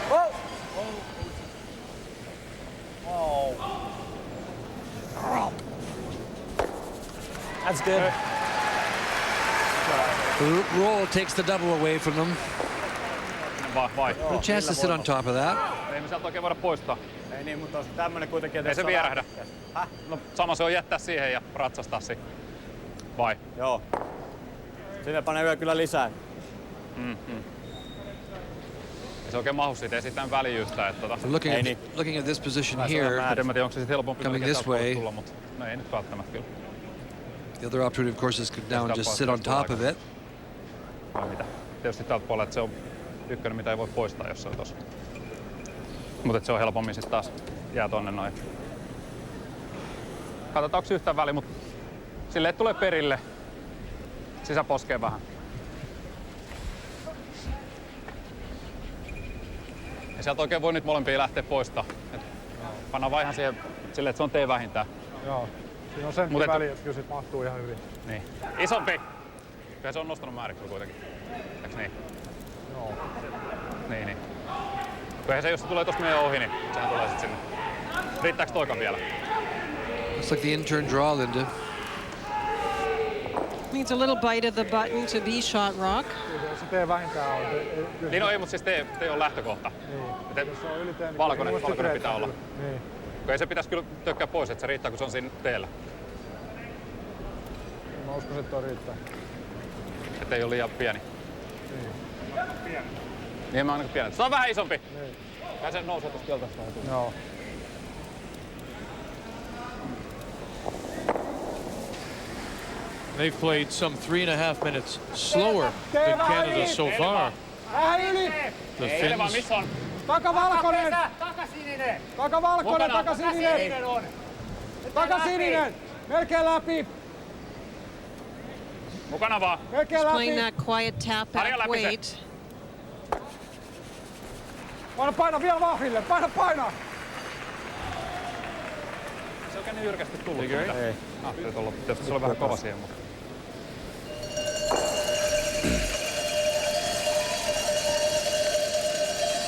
Whoa. Oh. That's good. The roll takes the double away from them. Vai. A chance to sit on top of that. Ei me sieltä oikein voida poistaa. Ei niin, mutta tämmönen kuitenkin, että Ei se vierähdä. No sama se on jättää siihen ja ratsastaa siihen. Vai? Joo. Sinne panee vielä kyllä lisää. Ei se oikein mahu siitä, ei siitä väljyyttä. Että Looking at this position here, en tiedä, onko se sitten helpompi coming this way. tulla, mutta no ei nyt välttämättä kyllä. The other opportunity, of course, is to down and just sit on top of it. Vai mitä? Tietysti tältä puolella, että se on ykkönen, mitä ei voi poistaa, jos se on tossa. Mutta se on helpommin sitten taas jää tonne noin. Katsotaan, onko yhtään väliä, mutta silleen tulee perille. Sisäposkeen vähän. Ja sieltä oikein voi nyt molempia lähteä poistaa. Pannaan vaan ihan siihen silleen, että se on tee vähintään. Joo. Siinä on sentti väli, että kyllä sit mahtuu ihan hyvin. Niin. Isompi! Kyllä se on nostanut määriksi kuitenkin. Eiks niin? Joo. Niin. Kyllähän se, jos se tulee tosta meidän ohi, niin sehän tulee sit sinne. Riittääks toikaan vielä? Looks like the in-turn draw, Linda. Needs a little bite of the button to be shot rock. Kyllä se tee vähintään on. Niin ei, mutta siis tee on lähtökohta. Niin. Jos se on yli teen, niin Valkoinen pitää olla. Niin. Ei se pitäisi kyllä tökkää pois, että se riittää, kun se on siinä teellä. Mä uskon, että toi riittää. Että ei ole liian pieni. Niin. Niin mä ainakin pieni. Se on vähän isompi. Niin. Vähän se nousee tosta keltaista vähän. Joo. They've played some 3.5 minutes slower than Canada so far. Vähän yli! The Finns Takavalkoinen! Takavalkoinen, takasininen! Takasininen! Melkein läpi! Mukana vaan! Melkein Playing läpi! that quiet tap back weight. Paina vielä vahville! Paina! Se oikein niin jyrkästi tullut. Ei. Tietysti se oli vähän kova siihen, mutta...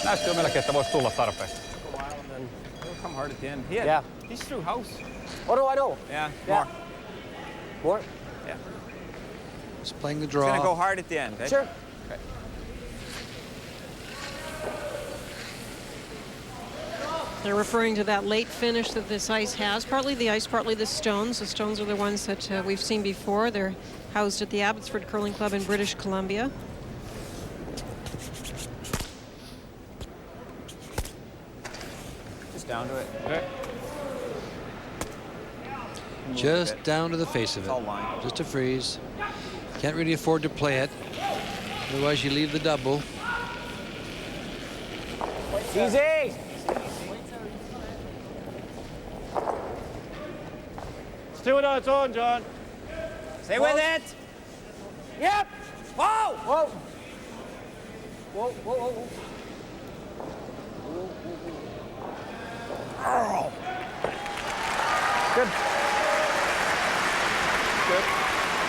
Näytti jo melkein, että voisi tulla tarpeeksi. He'll come hard at the end. He's through house. What do I know? Yeah. More? Yeah. Just playing the He's draw. gonna go hard at the end. Eh? Sure. Okay. They're referring to that late finish that this ice has. Partly the ice, partly the stones. The stones are the ones that we've seen before. They're housed at the Abbotsford Curling Club in British Columbia. Just down to it. Okay. Just down to the face of It's all it. line. Just a freeze. Can't really afford to play it. Otherwise, you leave the double. Easy! Still on its own, John. Stay with it. Yep. Whoa. Whoa. Whoa, whoa, whoa, whoa. Oh. Good. Good.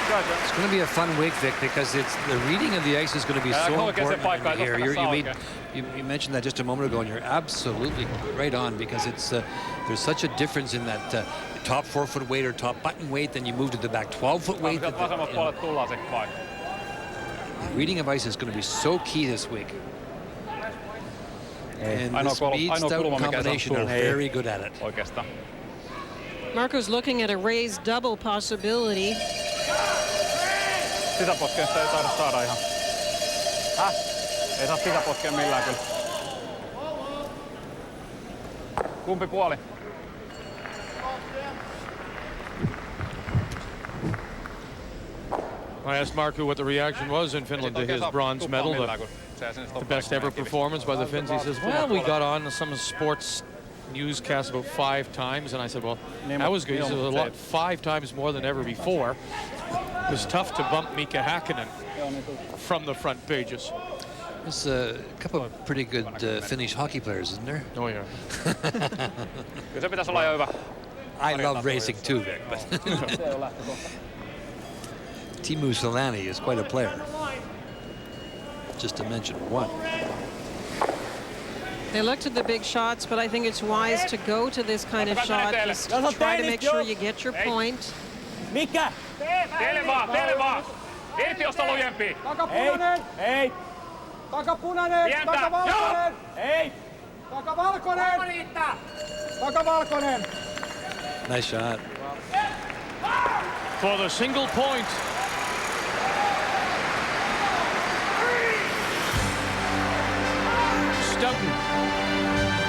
Gotcha. It's going to be a fun week, Vic, because the reading of the ice is going to be so important here. You mentioned that just a moment ago, and you're absolutely right on, because it's there's such a difference in that top 4-foot weight or top button weight, then you move to the back 12-foot weight. Reading of ice is going to be so key this week. And the speed Stoughton combination are very good at it. Marco's looking at a raised double possibility. Sisäpotkeen ei taida saada ihan. Häh? Ei saa sisäpotkeen millään kyllä. Kumpi puoli? I asked Marco what the reaction was in Finland to his bronze medal, the best ever performance by the Finns. He says, well, we got on some sports newscast about 5 times, and I said, well, that was good. He said, a lot, 5 times more than ever before. It was tough to bump Mika Häkkinen from the front pages. There's a couple of pretty good Finnish hockey players, isn't there? Oh, yeah. I love racing too, Vic, but Teemu Selanne is quite a player. Just to mention one. They looked at the big shots, but I think it's wise to go to this kind of shot. Just try to make sure you get your point. Mika! Teille vaan! Irti, jos on lujempi! Takapunainen! Ei! Takapunainen! Takavalkoinen! Ei! Takavalkoinen! Takavalkoinen! Nice shot. For the single point. Stoughton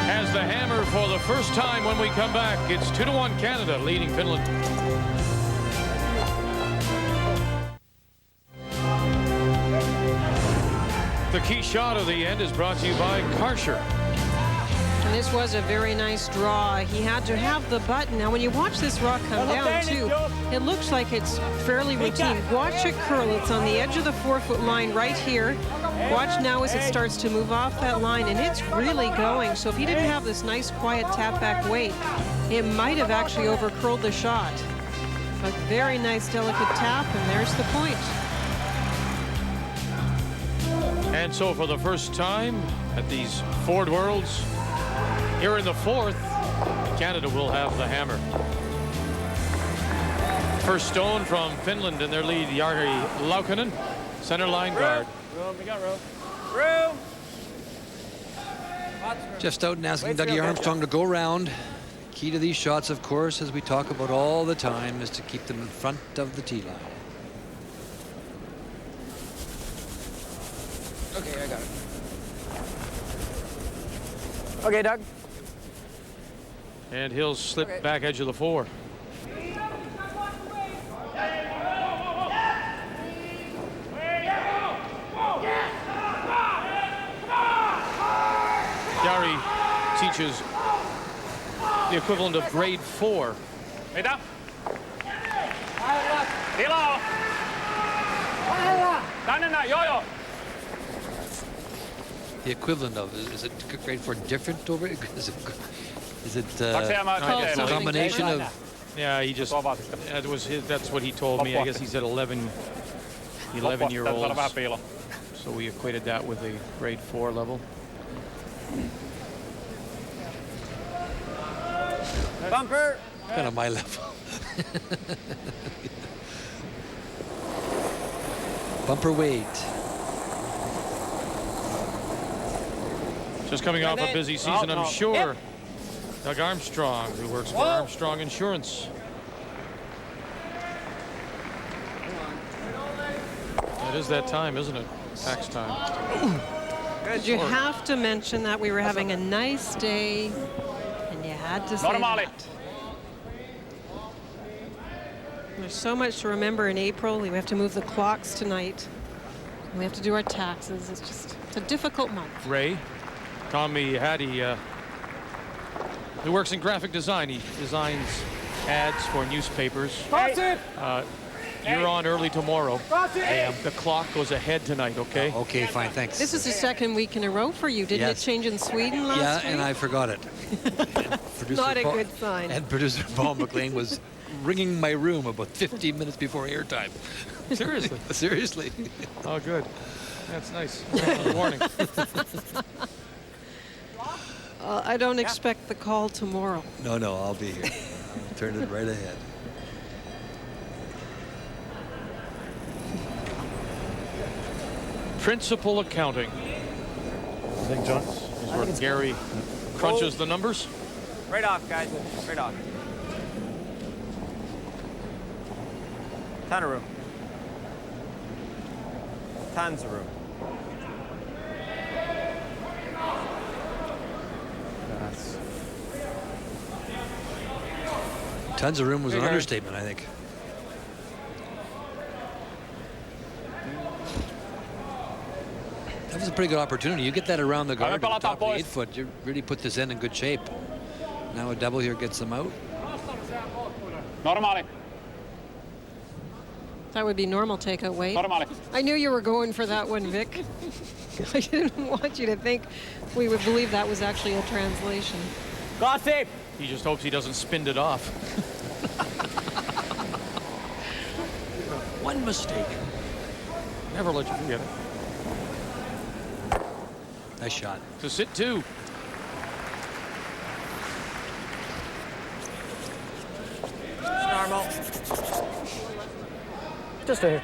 has the hammer for the first time when we come back. It's 2-1 Canada leading Finland. The key shot of the end is brought to you by Karcher. And this was a very nice draw. He had to have the button. Now, when you watch this rock come down, too, it looks like it's fairly routine. Watch it curl. It's on the edge of the 4-foot line right here. Watch now as it starts to move off that line, and it's really going. So if he didn't have this nice, quiet tap-back weight, it might have actually over-curled the shot. A very nice, delicate tap, and there's the point. And so for the first time at these Ford Worlds, here in the 4th, Canada will have the hammer. First stone from Finland in their lead, Jari Laukkanen, center line guard. Room, we got room. Room! Jeff Stoughton asking Dougie Armstrong to go around. Key to these shots, of course, as we talk about all the time, is to keep them in front of the tee line. Okay, I got it. Okay, Doug. And he'll slip back edge of the 4. Jari teaches the equivalent of grade 4. Mitä? Tilaa! Tänne näin, joo. The equivalent of, is it grade 4 different over? Is it a combination of? Yeah, he just, that was his, that's what he told me. I guess he's at 11-year-olds. So we equated that with a grade 4 level. Bumper! Kind of my level. Bumper weight. Just coming off a busy season, I'm sure. Doug Armstrong, who works for Armstrong Insurance. It is that time, isn't it? Tax time. Did you have to mention that we were having a nice day, and you had to say that? There's so much to remember in April. We have to move the clocks tonight. We have to do our taxes. It's a difficult month. Ray, Tommy Hattie, who works in graphic design. He designs ads for newspapers. That's it! You're on early tomorrow. The clock goes ahead tonight, okay? Okay, fine, thanks. This is the second week in a row for you. Didn't Yes. it change in Sweden last Yeah, week? and I forgot it. Not a good sign. And producer Paul McLean was ringing my room about 15 minutes before airtime. Seriously? Seriously. Oh, good. That's nice. Good morning. I don't expect the call tomorrow. No, I'll be here. I'll turn it right ahead. Principal accounting. I think John. Is where Gary crunches the numbers. Right off, guys. Right off. Ton of room. Tons of room. Tons of room was an understatement, I think. That was a pretty good opportunity. You get that around the guard, top of the 8 foot, you really put this in good shape. Now a double here gets them out. Normaali. That would be normal takeout weight. Normaali. I knew you were going for that one, Vic. I didn't want you to think we would believe that was actually a translation. Gossip! He just hopes he doesn't spin it off. One mistake. Never let you forget it. Nice shot. To sit two. Normal. Just a hit.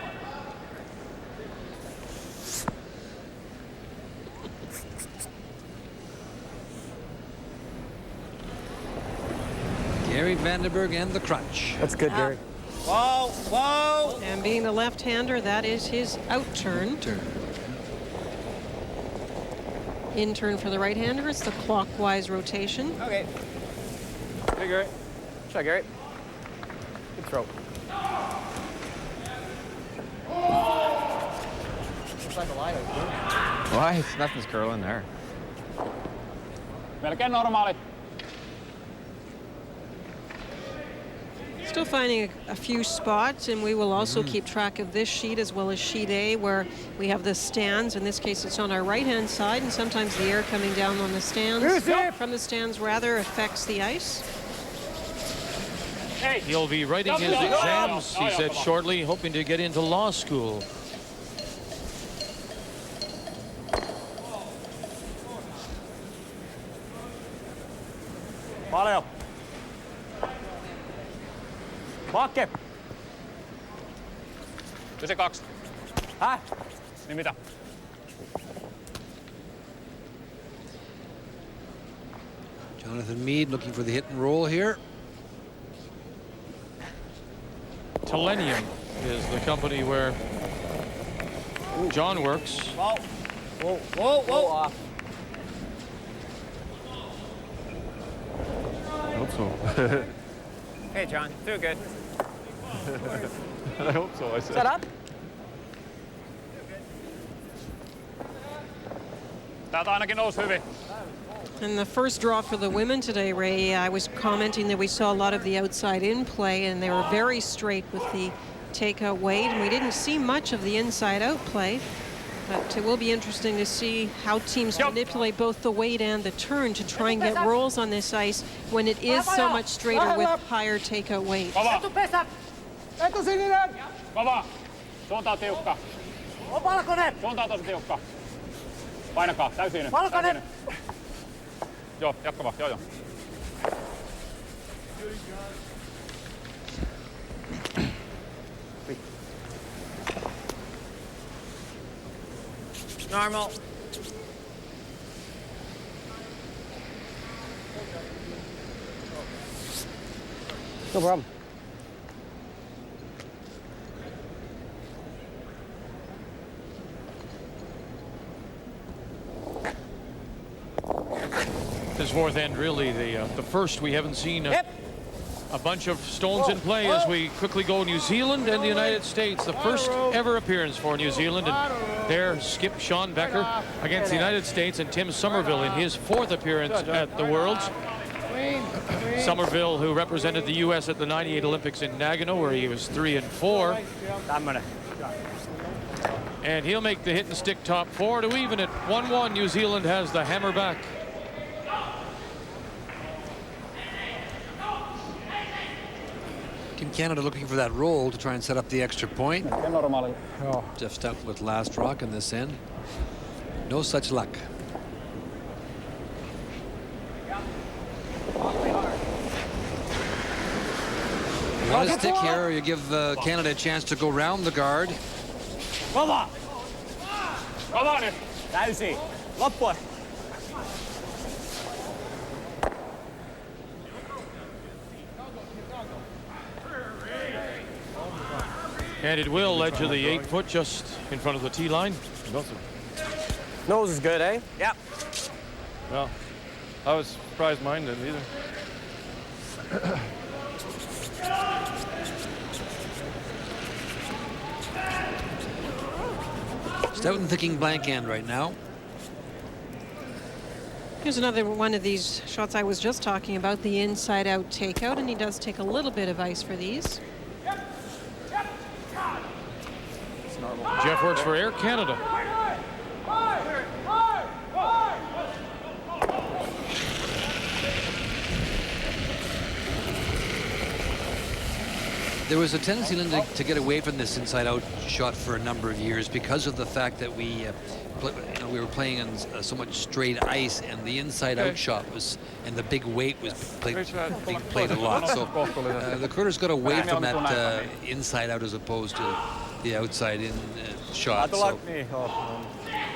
Gary Vandenberg and the crunch. That's good, Gary. Whoa, whoa! And being the left-hander, that is his out turn. In turn for the right-hander, it's the clockwise rotation. Okay. Hey, Gary. Shot, Gary. Good throw. Looks like a line of blue. Why? Nothing's curling there. Melkein normaali. Still finding a few spots, and we will also keep track of this sheet as well as sheet A, where we have the stands. In this case, it's on our right-hand side, and sometimes the air coming down on the stands from the stands rather affects the ice. He'll be writing his exams, he said shortly, hoping to get into law school. Paljon. Pakke. 92. Häh? Niin mitä? Jonathan Meade looking for the hit and roll here. Telenium is the company where John works. Whoa. Whoa, whoa, whoa. Off. I hope so. Hey, John. Doing good. I hope so, I said. Set up. Täältä ainakin nousi hyvin. In the first draw for the women today, Ray, I was commenting that we saw a lot of the outside in play, and they were very straight with the takeout weight, and we didn't see much of the inside out play. But it will be interesting to see how teams manipulate both the weight and the turn to try and get rolls on this ice when it is so much straighter with higher takeout weight. Kova. Etusininen! Kova. Suunta on tiukka. On valkoinen! Suunta on tosi tiukka. Painakaa. Täysin. Valkoinen! Joo, jatka vaan. Joo. Normal. No problem. His fourth end, really the first we haven't seen a bunch of stones in play as we quickly go New Zealand and the United States. The first ever appearance for New Zealand, and there skip Sean Becker against the United States, and Tim Somerville in his fourth appearance at the Worlds. Somerville, who represented the U.S. at the '98 Olympics in Nagano, where he was 3 and 4. And he'll make the hit and stick top 4 to even it. 1-1. New Zealand has the hammer back. Team Canada looking for that roll to try and set up the extra point. Jeff Stoughton with last rock in this end. No such luck. You want to stick here, or you give Canada a chance to go round the guard. Täysi. Loppua. And it will edge of the 8-foot just in front of the tee line. Nose is good, eh? Yep. Well, I was surprised mine didn't either. Stoughton thinking blank end right now. Here's another one of these shots I was just talking about, the inside-out takeout, and he does take a little bit of ice for these. Jeff works for Air Canada. There was a tendency, Linda, to get away from this inside-out shot for a number of years because of the fact that we were playing on so much straight ice, and the inside-out shot was, and the big weight was being played a lot. So the curlers got away from that inside-out as opposed to the outside-in shot. So,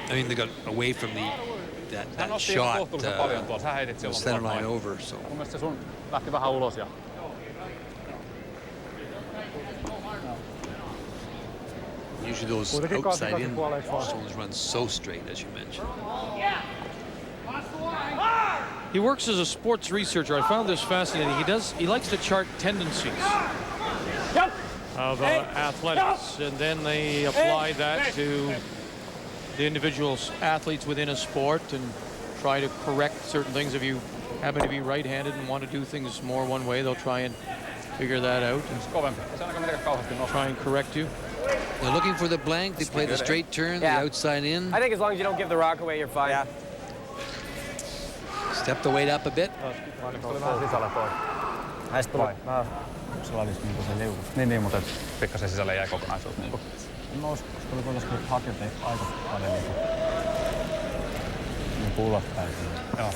I mean, they got away from that shot center line over. So. Mun mielestä se sun lähti vähän ulos ja Usually those outside-in zones run so straight, as you mentioned. He works as a sports researcher. I found this fascinating. He likes to chart tendencies of athletics, and then they apply that to the individual athletes within a sport and try to correct certain things. If you happen to be right-handed and want to do things more one way, they'll try and figure that out and try and correct you. They're looking for the blank. They play the straight turn, the outside in. I think as long as you don't give the rock away, you're fine. Yeah. Step the weight up a bit. Niin, mutta pikkasen sisälle jäi kokonaisuus. Niin mä uskon, että voitaisiin hakea aika paljon niin ulospäin. Joo.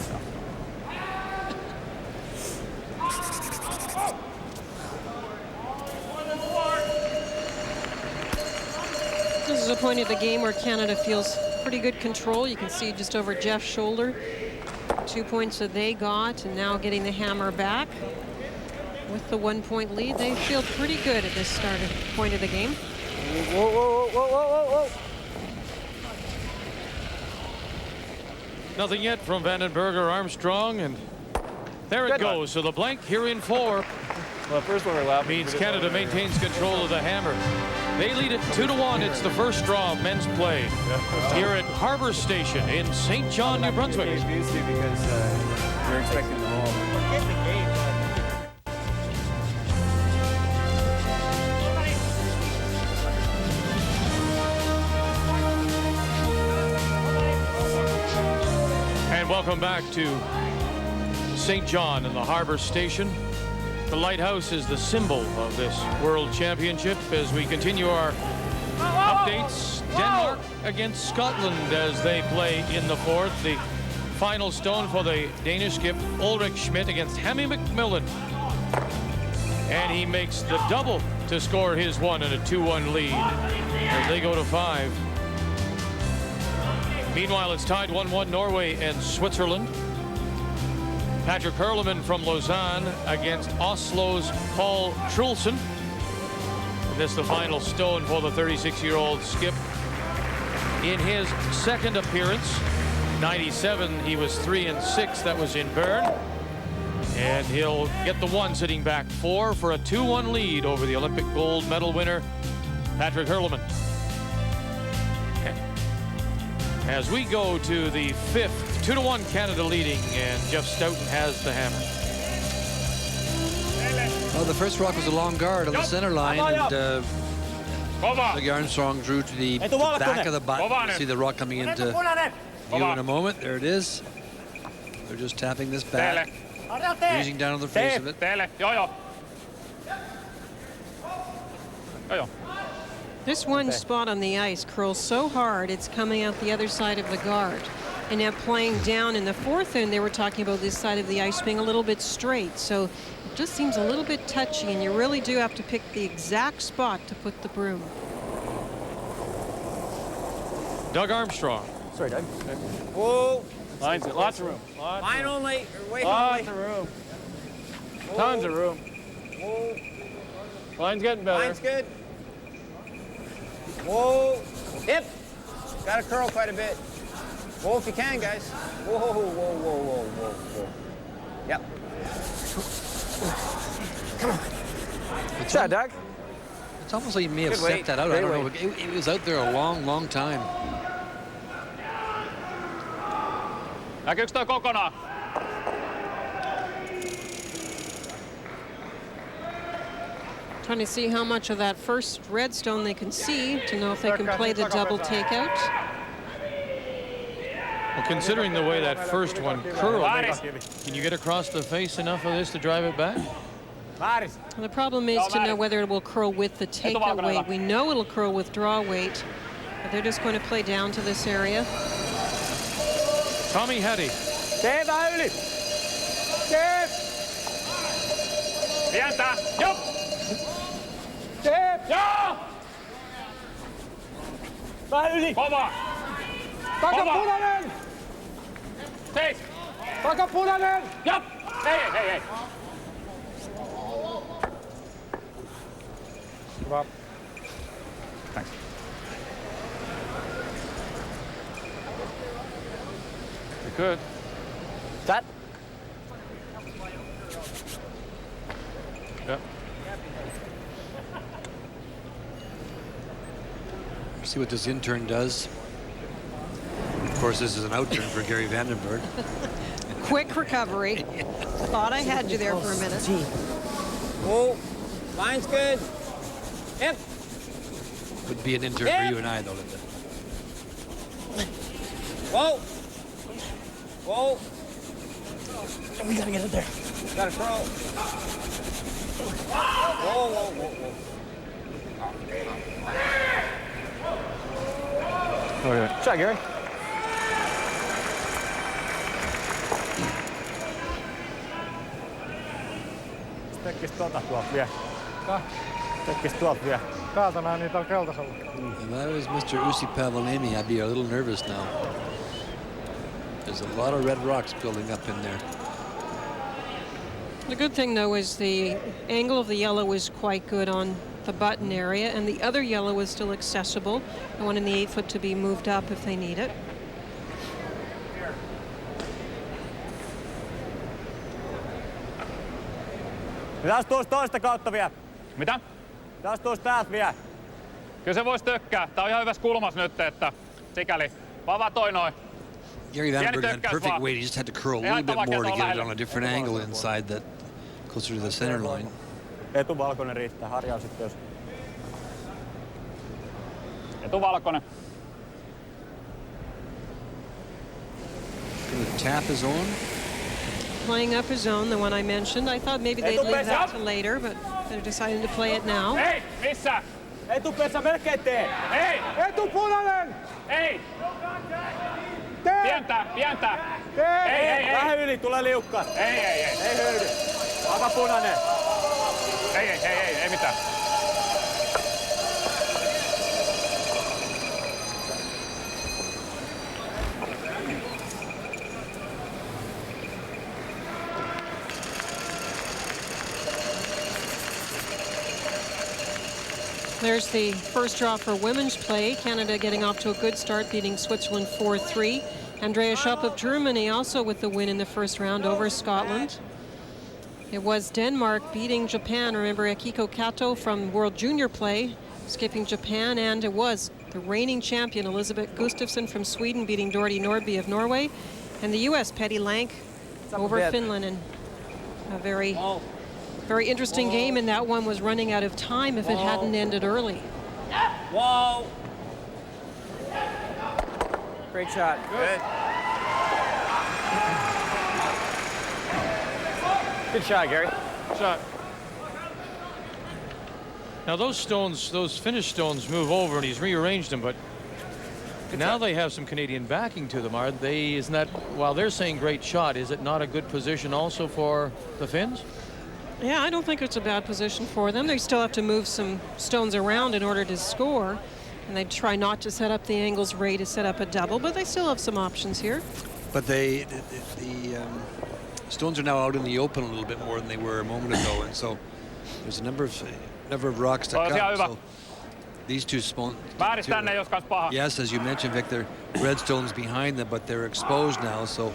This is a point of the game where Canada feels pretty good control. You can see just over Jeff's shoulder, 2 points that they got, and now getting the hammer back. With the 1-point lead, they feel pretty good at this point of the game. Whoa, whoa, whoa, whoa, whoa, whoa. Nothing yet from Vandenberg, Armstrong, and there it goes. So the blank here in 4. Well, first one we're means Canada maintains control of the hammer. They lead it 2-1. It's the first draw of men's play here at Harbor Station in St. John, New Brunswick. Because you're expecting the roll. Forget the game. And welcome back to St. John and the Harbor Station. The lighthouse is the symbol of this World Championship as we continue our updates. Denmark against Scotland as they play in the 4th. The final stone for the Danish skip, Ulrik Schmidt against Hammy McMillan. And he makes the double to score his one in a 2-1 lead as they go to 5. Meanwhile, it's tied 1-1 Norway and Switzerland. Patrick Hurleman from Lausanne against Oslo's Paul Trulsen. And this the final stone for the 36-year-old skip. In his second appearance, 97, he was 3-6. That was in Bern. And he'll get the 1 sitting back 4 for a 2-1 lead over the Olympic gold medal winner, Patrick Hurleman. As we go to the 5th, 2-1 Canada leading, and Jeff Stoughton has the hammer. Oh, the first rock was a long guard on the center line, and Dougie Armstrong drew to the back of the butt. See the rock coming into view in a moment. There it is. They're just tapping this back, using down on the face of it. This one spot on the ice curls so hard it's coming out the other side of the guard. And now playing down in the fourth end, they were talking about this side of the ice being a little bit straight. So it just seems a little bit touchy, and you really do have to pick the exact spot to put the broom. Doug Armstrong. Sorry, Doug. Whoa. Lots of room. Line only. Way Lots only. of room. Tons of room. Whoa. Line's getting better. Line's good. Whoa. Hip. Got to curl quite a bit. Whoa, if you can, guys. Whoa, whoa, whoa, whoa, whoa, whoa, whoa. Yep. Come on. What's that, Doug? It's almost like you may have Good set weight. that out. Great I don't know. weight. It was out there a long, long time. Näkyykö toi kokonaan? Trying to see how much of that first redstone they can see to know if they can play the double takeout. Well, considering the way that first one curled, can you get across the face enough of this to drive it back? And the problem is to know whether it will curl with the takeout weight. We know it'll curl with draw weight, but they're just going to play down to this area. Tommy Hetty. Tee vähän yli. Tee. Pientä. Jop. Tee. Joo. Vähän yli. Kova. Takapunainen. Seis. Takapunainen. Jop. Hei. Hyvä. Thanks. You're good. That. Yep. See what this intern does. Of course, this is an outturn for Gary Vandenberg. Quick recovery. Thought I had you there for a minute. Whoa. Line's good. Hip. Would be an intern for you and I, though, Linda. Whoa. Whoa. We gotta get it there. Got to curl. Whoa, whoa, whoa, whoa. Okay. Shot, Gary. Tekkis tuolta vielä. Tekkis tuolta vielä. Täältä näen niitä on keltaisella. If I was Mr. Uusipaavalniemi, I'd be a little nervous now. There's a lot of red rocks building up in there. The good thing, though, is the angle of the yellow is quite good on the button area, and the other yellow is still accessible. The one in the 8 foot to be moved up if they need it. Mitäs tuosta toista kautta vielä? Mitä? Mitäs tuosta täältä vielä? Kyllä se voisi tökkää. Tää on ihan hyvässä kulmassa nyt, että sikäli. Vaan toi noin. Gary Vandenberg had perfect weight. He just had to curl a little bit more to get it on a different angle inside that, closer to the center line. Etuvalkoinen riittää. Harjaa sitten jos. Etuvalkoinen. The tap is on. Playing up his own, the one I mentioned. I thought maybe they'd leave that to later, but they're deciding to play it now. Hei, missä? Etupesä melkein tee. Hei! Etupunainen! Hei! Tee! Pientä! Tee! Ei. Vähän yli, tulee liukkaasti. Ei. Ei höydy. Takapunainen. Ei mitään. There's the first draw for women's play. Canada getting off to a good start, beating Switzerland 4-3. Andrea Schopp of Germany also with the win in the first round over Scotland. It was Denmark beating Japan. Remember Akiko Kato from World Junior Play skipping Japan, and it was the reigning champion Elisabeth Gustafsson from Sweden beating Dorothy Nordby of Norway, and the U.S. Petty Lank over Finland in a very Very interesting game, and that one was running out of time if it hadn't ended early. Whoa! Great shot. Good. Good shot, Gary. Shot. Now those stones, those finished stones move over and he's rearranged them, but now they have some Canadian backing to them. Are they, isn't that, while they're saying great shot, is it not a good position also for the Finns? Yeah, I don't think it's a bad position for them. They still have to move some stones around in order to score. And they try not to set up the angles Ray to set up a double, but they still have some options here. But the stones are now out in the open a little bit more than they were a moment ago, and so there's a number of rocks to come. So these two stones. Yes, as you mentioned, Victor, red stones behind them, but they're exposed now. So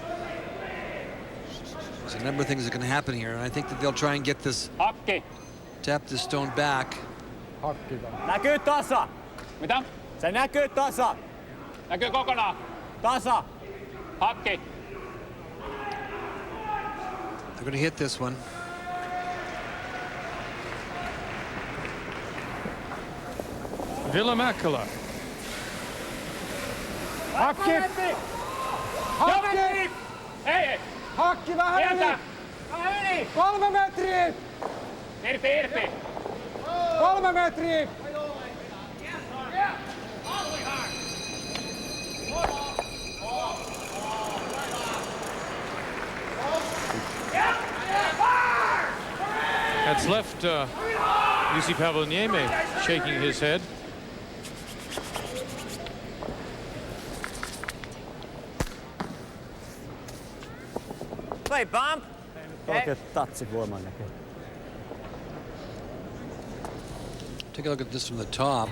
there's a number of things that can happen here, and I think that they'll try and get this, tap this stone back. Näkyy tasa. Mitä? Se näkyy tasa. Näkyy kokonaan. Tasa. Hakki. They're going to hit this one. Villamäkelä. Hakki! Hakki! Ei! Hakki vähän yli! 3 metriä! Irti! 3 metriä! That's left Uusipaavalniemi shaking his head. Play bump. Oikein tatsi voiman näkyy. Take a look at this from the top.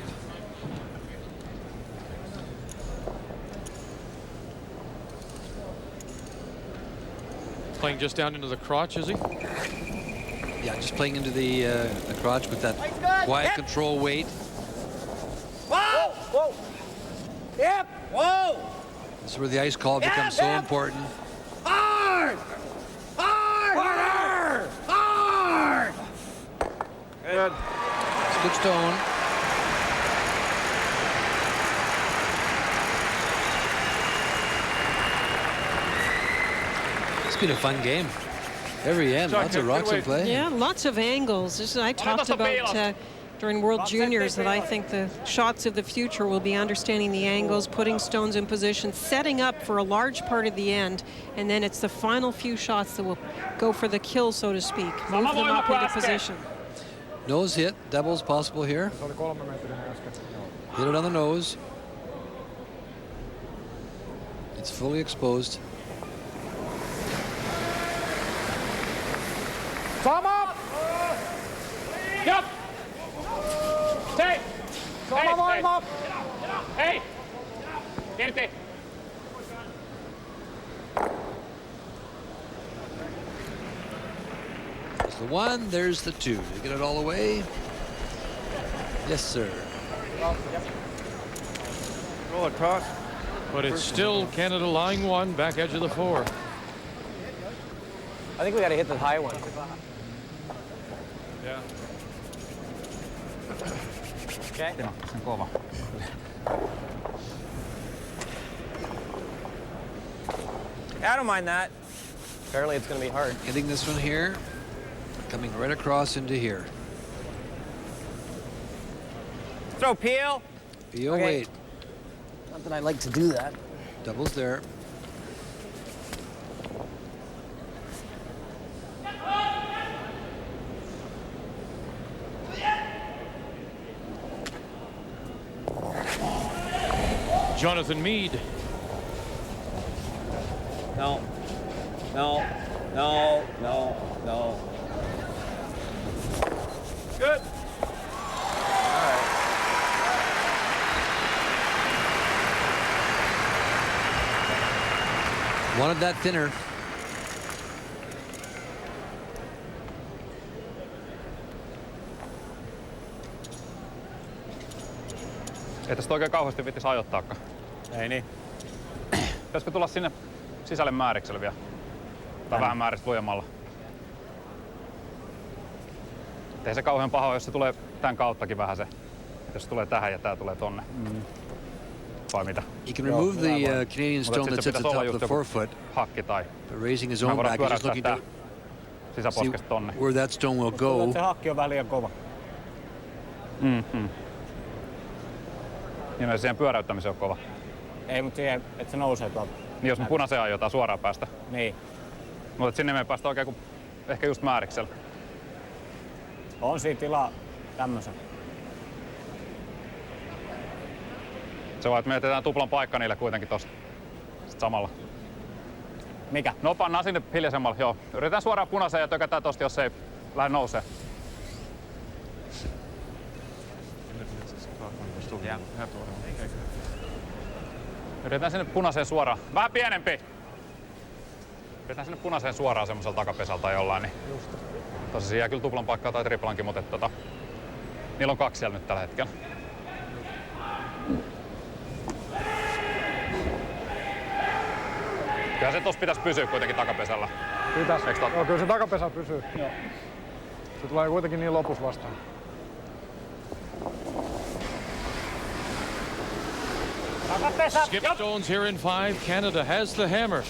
Playing just down into the crotch, is he? Yeah, just playing into the crotch with that quiet control weight. Whoa! Whoa! Yep! Whoa! This is where the ice call becomes so important. Hard! Hard! Harder! Hard! Good. It's a good stone. It's been a fun game. Every end, lots of rocks in play. Yeah, lots of angles. This is, I talked about during World Juniors that I think the shots of the future will be understanding the angles, putting stones in position, setting up for a large part of the end, and then it's the final few shots that will go for the kill, so to speak. Move them up into position. Nose hit, doubles possible here. Se oli 3 metrinen äsken. Hit it on the nose. It's fully exposed. Sama! Jop! Hei! Sama voima! Hei! Irti! There's the one, there's the two. They get it all away. Yes, sir. Roll across. But it's still Canada line one, back edge of the four. I think we got to hit the high one. Yeah. Okay. Sen kova. I don't mind that. Apparently it's going to be hard. Hitting this one here, coming right across into here. Throw peel. Peel Okay. weight. Not that I like to do that. Doubles there. Jonathan Meade. No. No. No. No. No. Good. Wanted that thinner. Ei tästä oikein kauheasti viittis ajoittaakaan. Ei niin. Pitäisikö tulla sinne sisälle määrikselle vielä? Tai vähän määristä lujemmalla. Ei se kauhean paha, jos se tulee tän kauttakin vähän se. Jos se tulee tähän ja tää tulee tonne. Vai mitä? He can remove the Canadian stone that's at the top of the forefoot. Hakki tai. But raising his own back, he's just looking to sisäposkesta tonne. where that stone will go. Se hakki on vähän liian kova. Niin no, siihen pyöräyttämiseen on kova. Ei, mutta siihen, että se nousee tuolta. Niin jos me punaiseen ajotaan suoraan päästä. Niin. Mutta sinne me ei päästä oikein kuin ehkä just määriksellä. On siinä tilaa tämmösen. Se vaan, että me jätetään tuplan paikka niille kuitenkin tosta. Sitten samalla. Mikä? No pannaan sinne hiljaisemmalle, joo. Yritetään suoraan punaiseen ja tökätään tosta, jos ei lähde nousee. Yritetään sinne punaiseen suoraan. Vähän pienempi! Yritetään sinne punaiseen suoraan semmosella takapesalta jollain. Niin. Tosi siinä jää kyllä tuplan paikkaa tai triplankin, mutta niillä on 2 siellä nyt tällä hetkellä. Kyllä se tossa pitäisi pysyä kuitenkin takapesällä. Pitäis. Joo, kyllä se takapesä pysyy. Joo. Se tulee kuitenkin niin lopussa vastaan. Skip stones here in 5. Canada has the hammer.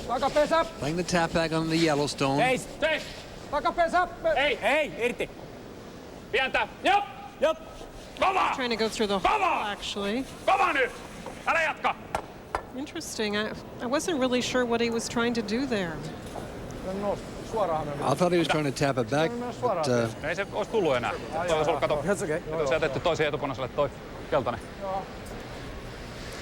Takapesä! Playing the tap back on the Yellowstone. Seis! Takapesä! Ei, irti! Pientä! Jop! Jop! Kova! Trying to go through the hole, actually. Kova nyt! Älä jatka! Interesting. I wasn't really sure what he was trying to do there. I thought he was trying to tap it back, but Ei se olisi tullut enää. Toi olisi ollut, kato. Se jätetty toisiin etupunaiselle toi keltainen.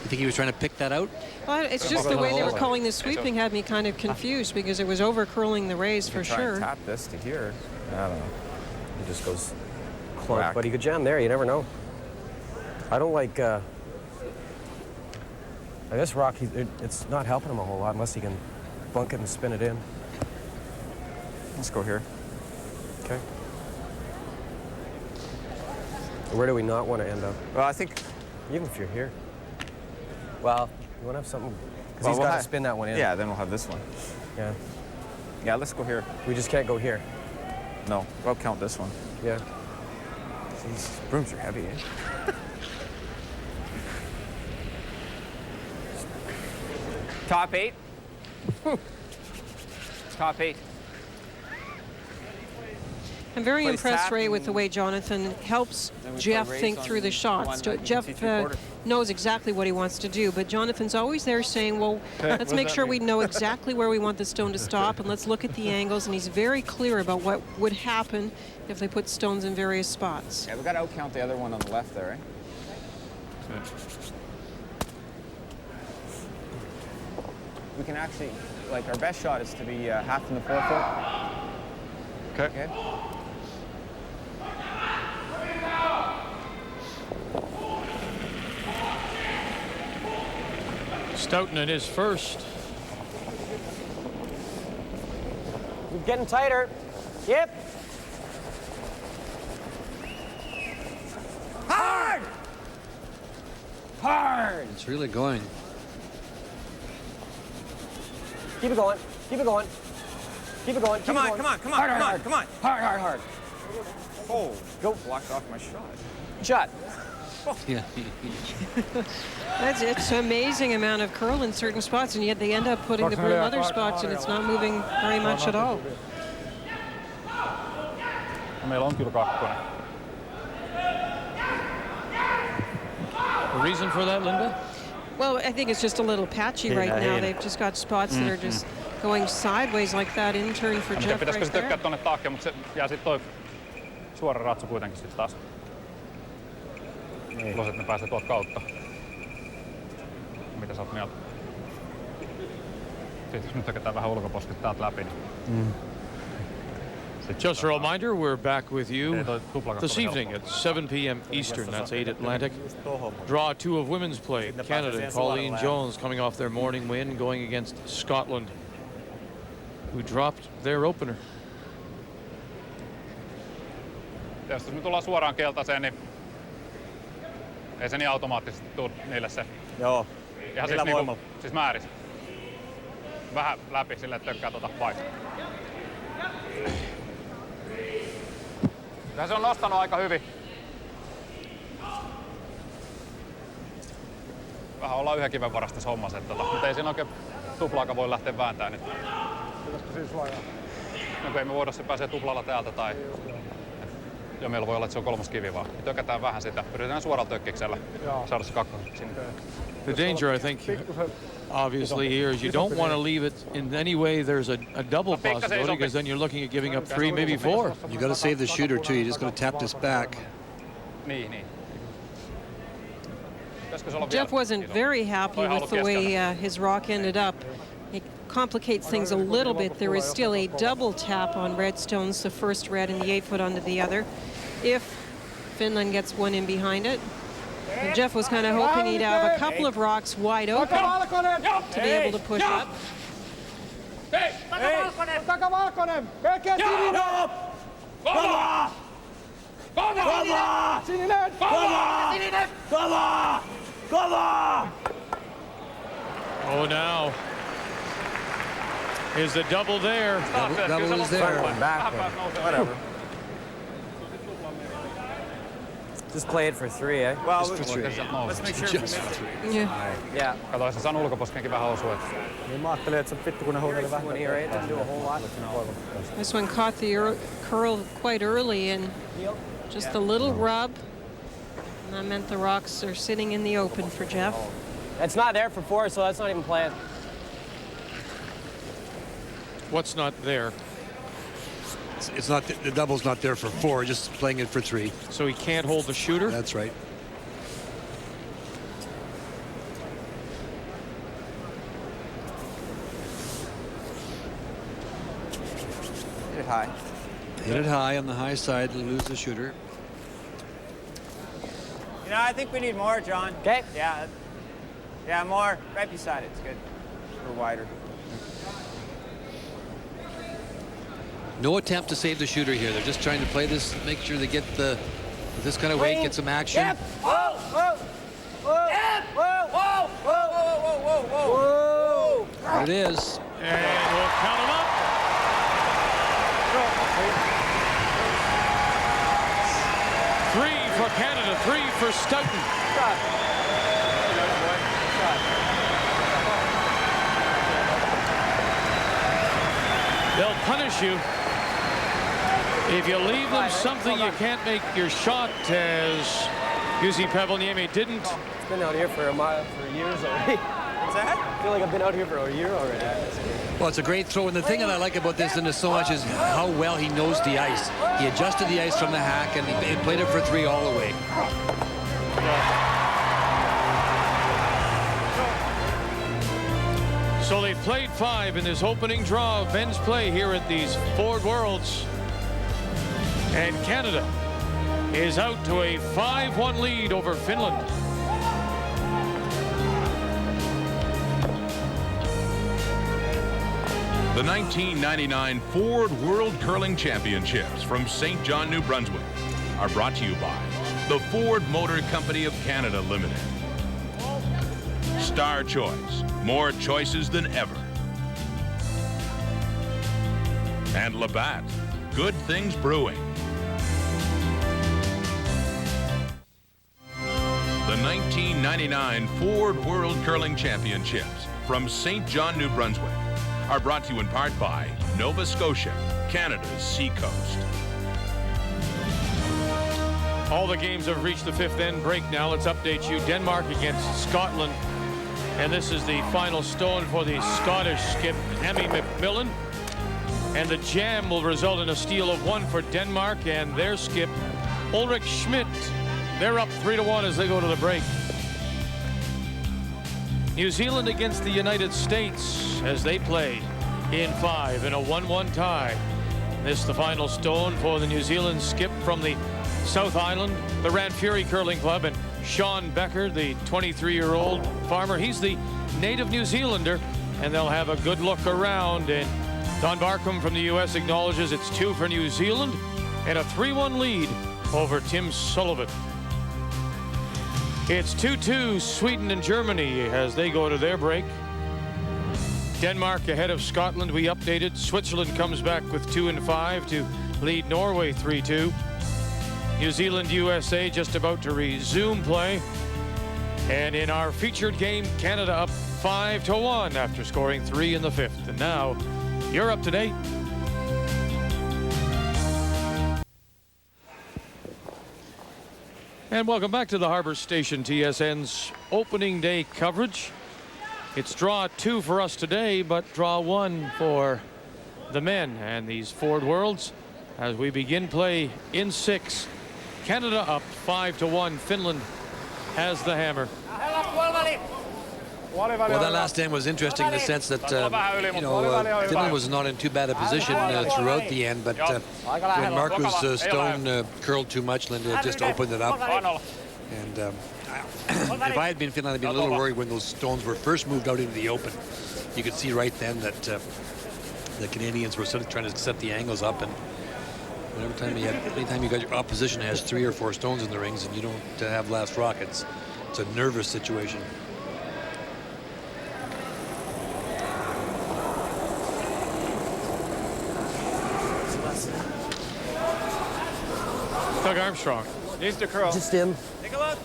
you think he was trying to pick that out? Well, it's just the way they were calling the sweeping had me kind of confused because it was over curling the rays for Try sure. and tap this to here. I don't know. It just goes Close, whack. but he could jam there. You never know. I don't like this rock. It's not helping him a whole lot unless he can bunk it and spin it in. Let's go here. Okay. Where do we not want to end up? Well, I think. Even if you're here. Well, you want to have something because Well, he's we'll got to have- spin that one in. Yeah, then we'll have this one. Yeah. Yeah, let's go here. We just can't go here. No, we'll count this one. Yeah. These brooms are heavy, eh? Top 8. Top 8. I'm very Plays impressed, tap Ray, with the and- way Jonathan helps Then we Jeff play think race through the on shots. one, Jeff 3/4. knows exactly what he wants to do, but Jonathan's always there saying, well, let's make sure we know exactly where we want the stone to stop, and let's look at the angles, and he's very clear about what would happen if they put stones in various spots. Yeah, we got to outcount the other one on the left there, right? We can actually, like, our best shot is to be half in the forefoot. Okay. Stoughton in his first. You're getting tighter. Yep. Hard! Hard! it's really going. Keep it going. Keep it going. Keep it going. Keep Come it on, going. come on, come on, Hard, come on, hard, come on. Hard, hard, hard. Oh, go blocked off my shot. Shot. Yeah. It's an amazing amount of curl in certain spots, and yet they end up putting the broom in other spots, and it's not moving very much at all. No, meillä on kyllä kakkonen. The reason for that, Linda? Well, I think it's just a little patchy right now. They've just got spots that are just going sideways like that in turn for Miten Jeff pitäisikö right se tökkää there. tonne taakse, mutta se jää sit toi suora ratsu kuitenkin sit taas. Plus, että ne pääsee tuolta kautta. Mitä sä oot mieltä? Sitten jos nyt tökätään vähän ulkoposket täältä läpi, niin... Just a reminder, we're back with you Ei toi tuplakatto this ole evening helppo. at 7 p.m. Eastern. That's 8 Atlantic. Draw 2 of women's play. Canada and Pauline Jones coming off their morning win, going against Scotland, who dropped their opener. Jos me tullaan suoraan keltaiseen, niin ei se niin automaattisesti tuu niille se. Joo. Ihan siis, niinku, siis määris. Vähän läpi silleen, että tökkää tuota paikkaa. Kyllä se on nostanut aika hyvin. Vähän ollaan yhden kiven varassa tässä hommassa, mutta ei siinä oikein tuplaakaan voi lähteä vääntämään nyt. Pitäisikö siinä suojaa? No kun ei me voida se pääsee tuplalla täältä tai... Jo meillä voi olla, että se on 3. kivi vaan. Tökätään vähän sitä. Yritetään suoralla tökkiksellä saada se 2 sinne. The danger, I think, obviously here is you don't want to leave it in any way. There's a double possibility because then you're looking at giving up 3, maybe 4. You got to save the shooter too. You just got to tap this back. Niin. Jeff wasn't very happy with the way his rock ended up. It complicates things a little bit. There is still a double tap on red stones, the first red and the 8-foot onto the other. If Finland gets one in behind it. And Jeff was kind of hoping he'd have a couple of rocks wide open to be able to push up. Takavalkonen! Melkein sininen! Kova! Kova! Sininen! Kova! Sininen! Kova! Kova! Oh, now. Is the double there? Double is there. Whatever. Just play it for 3, eh? Well, Let's make sure. Just for 3. Yeah. Kato, se San ulkoposkenkin vähän osuu. Niin mä ajattelin, että se vittu kun ne hoideli vähän. One here, right? Doesn't do a whole lot. This one caught the curl quite early and just a little rub. And that meant the rocks are sitting in the open for Jeff. It's not there for 4, so that's not even playing. What's not there? It's not the double's not there for 4, just playing it for 3. So he can't hold the shooter? That's right. Hit it high. Hit it high on the high side to lose the shooter. You know, I think we need more, John. Okay. Yeah. Yeah, more. Right beside it. It's good. Or wider. No attempt to save the shooter here. They're just trying to play this, make sure they get the, with this kind of weight, get some action. Whoa! Whoa! Whoa! Whoa! Whoa! Whoa! Whoa! Whoa! There it is. And we'll count him up. Three for Canada, 3 for Stoughton. They'll punish you if you leave them something you can't make your shot, as Uusipaavalniemi didn't. It's been out here for years already. What's that? I feel like I've been out here for a year already. Well, it's a great throw, and the thing that I like about this so much is how well he knows the ice. He adjusted the ice from the hack, and he played it for 3 all the way. So they've played 5 in this opening draw of men's play here at these Ford Worlds. And Canada is out to a 5-1 lead over Finland. The 1999 Ford World Curling Championships from St. John, New Brunswick are brought to you by the Ford Motor Company of Canada Limited. Star Choice, more choices than ever. And Labatt, good things brewing. The 1999 Ford World Curling Championships from St. John, New Brunswick are brought to you in part by Nova Scotia, Canada's seacoast. All the games have reached the 5th end break now. Let's update you. Denmark against Scotland. And this is the final stone for the Scottish skip, Emmy McMillan. And the jam will result in a steal of 1 for Denmark and their skip, Ulrich Schmidt. They're up 3-1 as they go to the break. New Zealand against the United States as they play in 5 in a 1-1 tie. This is the final stone for the New Zealand skip from the South Island, the Ranfurly Curling Club, and Sean Becker, the 23-year-old farmer. He's the native New Zealander, and they'll have a good look around. And Don Barkham from the U.S. acknowledges it's 2 for New Zealand and a 3-1 lead over Tim Sullivan. It's 2-2 Sweden and Germany as they go to their break. Denmark ahead of Scotland, we updated. Switzerland comes back with 2 and 5 to lead Norway 3-2. New Zealand, USA just about to resume play. And in our featured game, Canada up 5-1 after scoring 3 in the 5th. And now, you're up to date. And welcome back to the Harbor Station TSN's opening day coverage. It's draw 2 for us today, but draw 1 for the men and these Ford Worlds as we begin play in 6. Canada up 5-1. Finland has the hammer. Well, that last end was interesting in the sense that, Finland was not in too bad a position throughout the end, but when Marcus Stone curled too much, Linda just opened it up. And if I had been Finland, I'd been a little worried when those stones were first moved out into the open. You could see right then that the Canadians were sort of trying to set the angles up, and anytime you got your opposition has 3 or 4 stones in the rings and you don't have last rockets, it's a nervous situation. Doug Armstrong. Needs to curl. Just him. Take a look.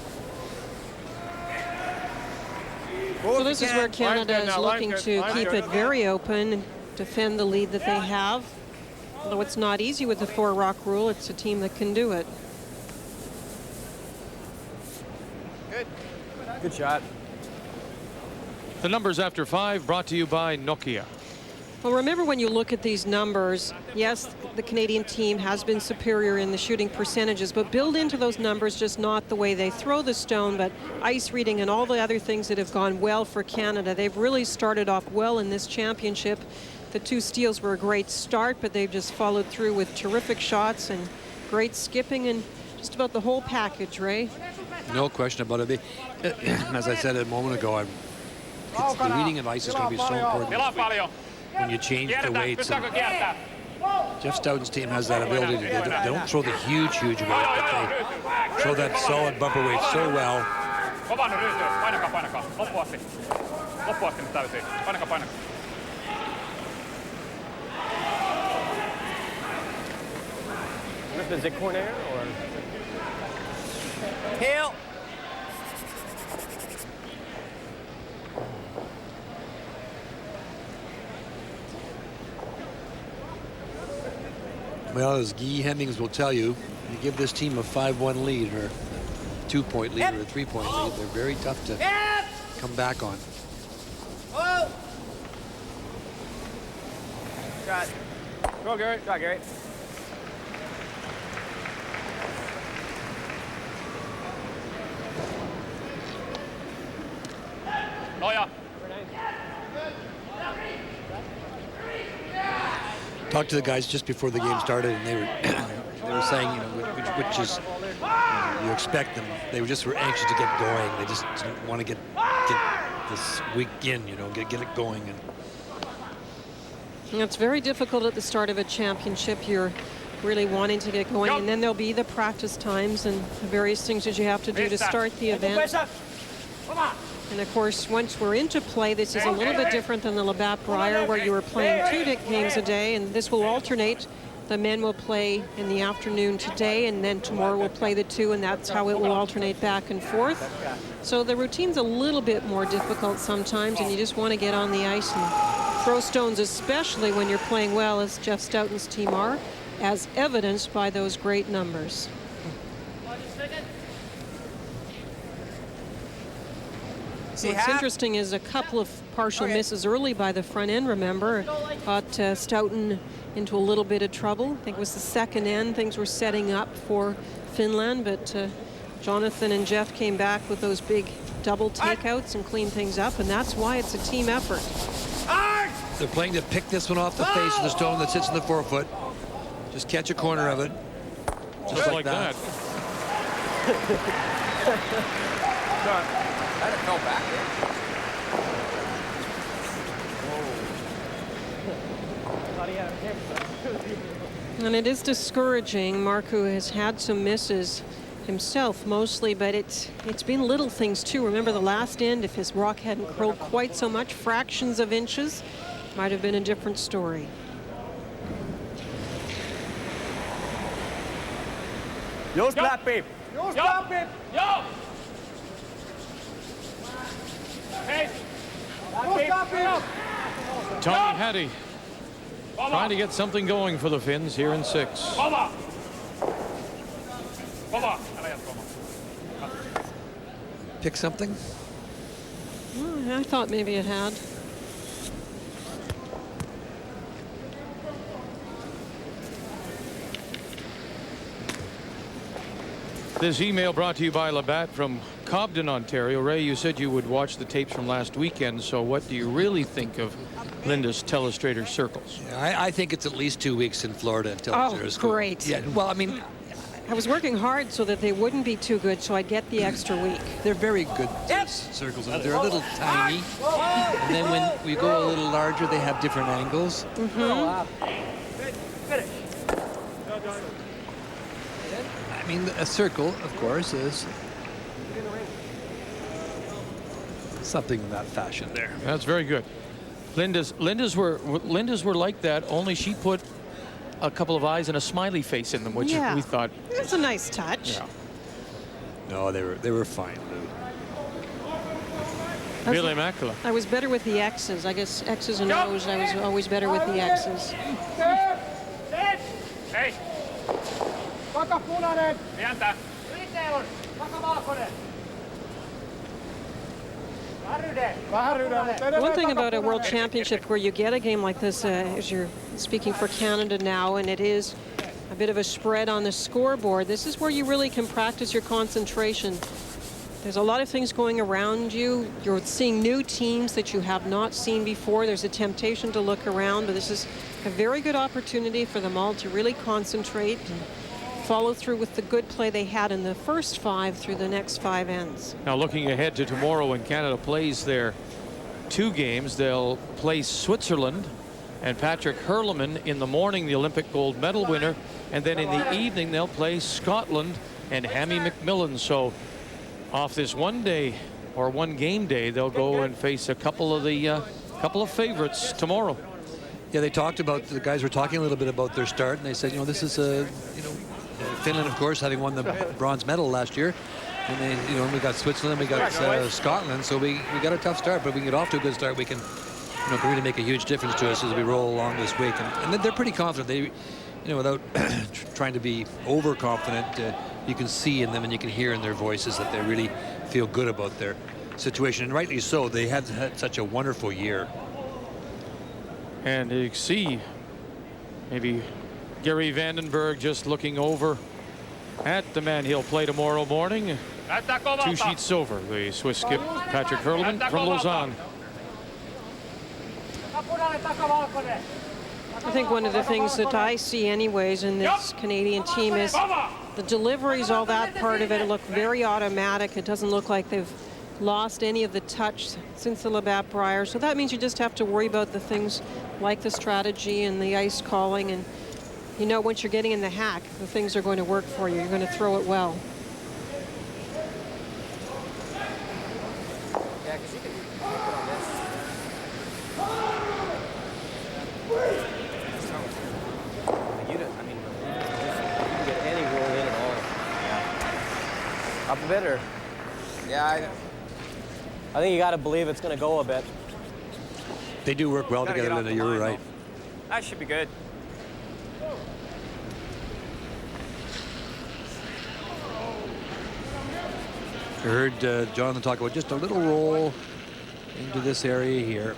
So this is where Canada is looking to keep it very open and defend the lead that they have. Although it's not easy with the 4-rock rule, it's a team that can do it. Good. Good shot. The numbers after 5 brought to you by Nokia. Well, remember when you look at these numbers, yes, the Canadian team has been superior in the shooting percentages, but build into those numbers just not the way they throw the stone, but ice reading and all the other things that have gone well for Canada. They've really started off well in this championship. The 2 steals were a great start, but they've just followed through with terrific shots and great skipping and just about the whole package, Ray. No question about it. As I said a moment ago, the reading of ice is going to be so important when you change the weights. Jeff Stoughton's team has that ability. They don't throw the huge weight, but they throw that solid bumper weight so well. Is it corner or? Heel. Well, as Guy Hemmings will tell you, you give this team a 5-1 lead or 2-point lead or a 3-point lead, they're very tough to come back on. Whoa. Shot. Go, Gary. Shot, Gary. Oh, yeah. Talked to the guys just before the game started, and they were saying, which is you expect them. They were anxious to get going. They just didn't want to get this week in, get it going. And it's very difficult at the start of a championship. You're really wanting to get going, and then there'll be the practice times and the various things that you have to do to start the event. And of course, once we're into play, this is a little bit different than the Labatt Brier, where you were playing 2 games a day, and this will alternate. The men will play in the afternoon today, and then tomorrow we'll play the 2, and that's how it will alternate back and forth. So the routine's a little bit more difficult sometimes, and you just want to get on the ice and throw stones, especially when you're playing well, as Jeff Stoughton's team are, as evidenced by those great numbers. What's interesting is a couple of partial misses early by the front end, remember. Got Stoughton into a little bit of trouble. I think it was the second end. Things were setting up for Finland, but Jonathan and Jeff came back with those big double takeouts and cleaned things up, and that's why it's a team effort. They're playing to pick this one off the face of the stone that sits in the 4-foot. Just catch a corner of it. Just like that. That it fell back there. And it is discouraging. Marco has had some misses himself mostly, but it's been little things too. Remember the last end, if his rock hadn't curled quite so much, fractions of inches, might have been a different story. Just läpi. Just läpi. Joo! Hei! Just läpi. Tommy Hattie trying to get something going for the Finns here in 6. Kova! Kova! Älä jatko omaa. Pick something? I thought maybe it had. This email brought to you by Labatt from Cobden, Ontario. Ray, you said you would watch the tapes from last weekend, so what do you really think of Linda's telestrator circles? I think it's at least 2 weeks in Florida until Oh, great. Yeah, well, I mean, I was working hard so that they wouldn't be too good, so I'd get the extra week. they're very good circles. They're a little tiny, and then when we go a little larger, they have different angles. I mean, a circle, of course, is something in that fashion there. That's very good. Linda's were like that, only she put a couple of eyes and a smiley face in them, which we thought. It's a nice touch. Yeah. No, they were fine. Ville Mäkelä. I was better with the X's. I guess X's and O's. I was always better with the X's. Hei! Takapunainen. Pientä! Takavalkoinen. Vähän rydä, mutta edelleen One thing about a takapunainen. World Championship where you get a game like this, as you're speaking for Canada now, and it is a bit of a spread on the scoreboard, this is where you really can practice your concentration. There's a lot of things going around you. You're seeing new teams that you have not seen before. There's a temptation to look around, but this is a very good opportunity for them all to really concentrate and follow through with the good play they had in the first 5 through the next 5 ends. Now looking ahead to tomorrow when Canada plays their 2 games, they'll play Switzerland and Patrick Hurleman in the morning, the Olympic gold medal winner, and then in the evening they'll play Scotland and Hammy McMillan. So off this one game day, they'll go and face a couple of favorites tomorrow. Yeah, they talked about, the guys were talking a little bit about their start, and they said, this is Finland, of course, having won the bronze medal last year. And they, we got Switzerland, we got Scotland, so we got a tough start, but we can get off to a good start. We can, can really make a huge difference to us as we roll along this week. And they're pretty confident. They, without trying to be overconfident, you can see in them and you can hear in their voices that they really feel good about their situation, and rightly so. They had such a wonderful year. And you see maybe Gary Vandenberg just looking over at the man he'll play tomorrow morning. 2 sheets over, the Swiss skip Patrick Hurleman from Lausanne. I think one of the things that I see anyways in this Canadian team is the deliveries, all that part of it look very automatic. It doesn't look like they've lost any of the touch since the Labatt Brier. So that means you just have to worry about the things like the strategy and the ice calling, and once you're getting in the hack, the things are going to work for you. You're going to throw it well. Yeah, because you can put on this. You can get any roll in at all. Yeah. Up a bit, or? Yeah, I think you got to believe it's going to go a bit. They do work well together, Linda. You're right. That should be good. I heard Jonathan talk about just a little roll into this area here.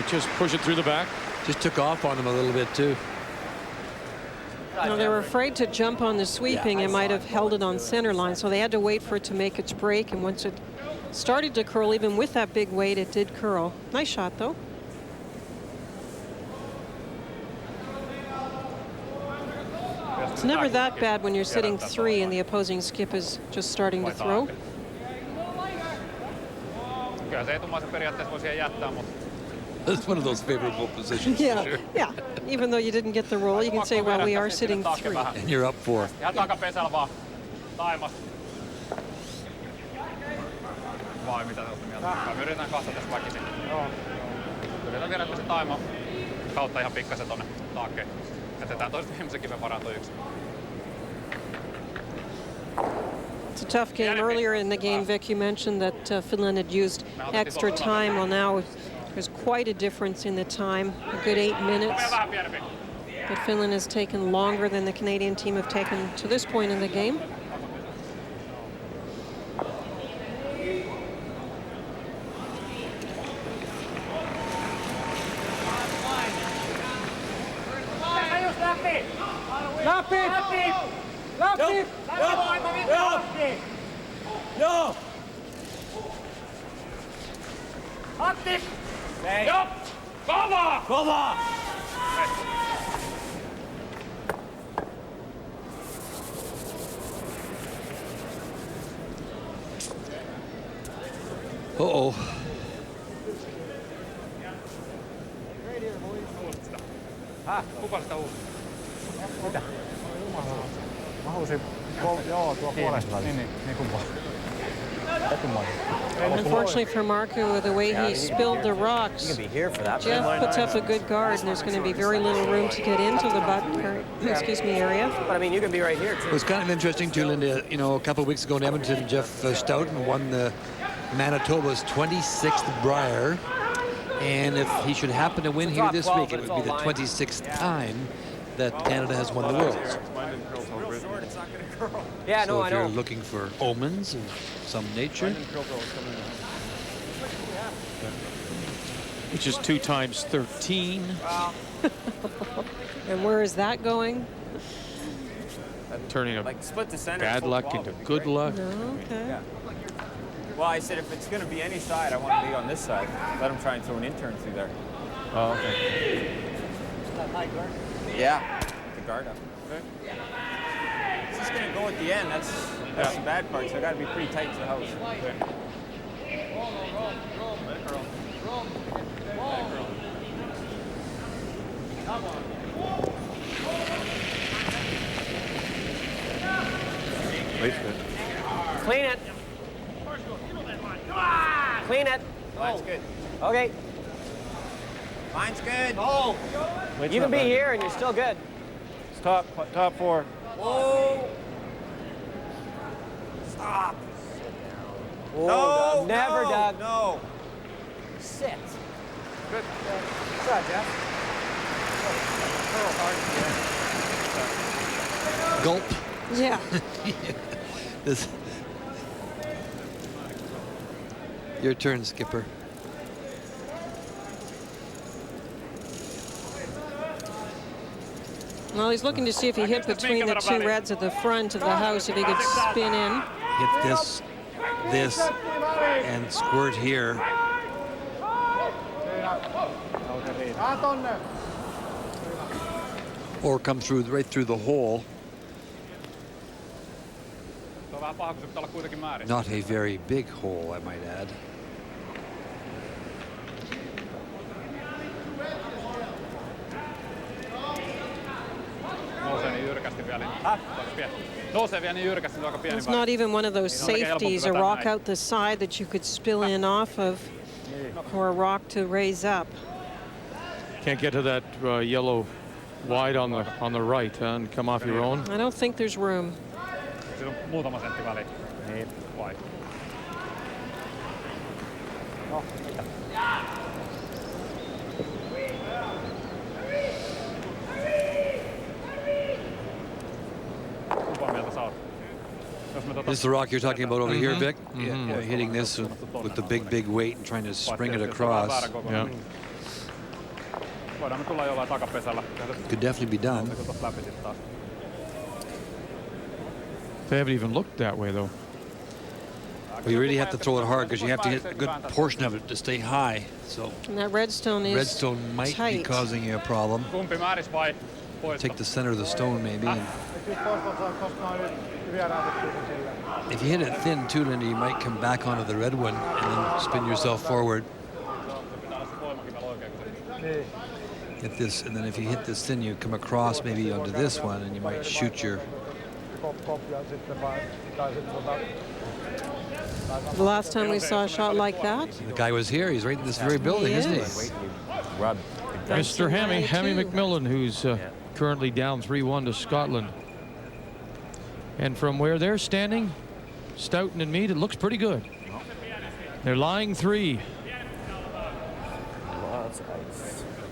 Just push it through the back. Just took off on them a little bit too. They were afraid to jump on the sweeping and might have held it on center line, so they had to wait for it to make its break, and once it started to curl. Even with that big weight, it did curl. Nice shot, though. It's never that bad when you're sitting 3 and the opposing skip is just starting to throw. Kyllä se etumaisen periaatteessa voi siihen jättää, mutta That's one of those favorable positions. Yeah, for sure. yeah. Even though you didn't get the roll, you can say, well, we are sitting 3. And you're up 4. ihan takapesällä vaan taimas. Vai mitä te olette mieltä? Me yritetään kahta tässä väkisin. Yritetään viedä se taima kautta ihan pikkasen tonne taakkeen. Jätetään toiset viimeisen kiven varaan toi yksi. It's a tough game. Earlier in the game, Vic, you mentioned that Finland had used extra time. Well, now there's quite a difference in the time, a good 8 minutes. But Finland has taken longer than the Canadian team have taken to this point in the game. No! Aktiv! Joo! Kovaa! Kovaa! Uh-oh. Kuka sitä uusi? Mitä? Mä halusin... Joo, tuo puolesta välissä. Niin kuin vaan. Unfortunately for Marco, the way he spilled the rocks, Jeff puts up a good guard, and there's going to be very little room to get into the area. But I mean, you can be right here too. It was kind of interesting too, Linda. You know, a couple of weeks ago in Edmonton, Jeff Stoughton won the Manitoba's 26th Brier. And if he should happen to win here this week, it would be the 26th time that Canada has won the Worlds. Yeah, So no, I if know. you're looking for omens of some nature, Which is 2 times 13. And where is that going? Turning a Like split the center. bad full luck ball, into right? good luck. Okay. Yeah. Well, I said if it's going to be any side, I want to be on this side. Let him try and throw an intern through there. Oh, okay. Yeah. The guard up. Okay. It's just going to go at the end. That's the bad part. So I got to be pretty tight to the house. Clean it. Clean it. Mine's good. Okay. Mine's good. Oh. You can be here and you're still good. It's top 4. Whoa. Stop. Oh, No, Doug. Never, no, Doug. No. Sit. Good. What's that, Jeff? gulp. Yeah. This. Your turn, skipper. Well, he's looking to see if he hit between the 2 reds at the front of the house, if he could spin in. Hit this, and squirt here. Or come through right through the hole. Not a very big hole, I might add. It's not even one of those safeties, a rock out the side that you could spill in off of, or a rock to raise up. Can't get to that yellow wide on the right, huh, and come off your own. I don't think there's room. Muutama sentti väliin. Niin, vai. No, mitä? Kupaa mieltä sä oot? This is the rock you're talking about over here, Vic? Yeah, hitting this with the big weight and trying to spring it across. Yeah. Voidaan me tulla jollain takapesällä. Could definitely be done. They haven't even looked that way, though. Well, you really have to throw it hard because you have to hit a good portion of it to stay high. So And that redstone is redstone might tight. be causing you a problem. Kumpi määris vai poisto? Take the center of the stone maybe. And if you hit it thin too, Lindy, you might come back onto the red one and then spin yourself forward. Hit this, and then if you hit this thin, you come across maybe onto this one, and you might shoot your. The last time we saw a shot like that. The guy was here. He's right in this very building, isn't he? Mr. Hammy McMillan, who's currently down 3-1 to Scotland. And from where they're standing, Stoughton and Mead, it looks pretty good. They're lying 3.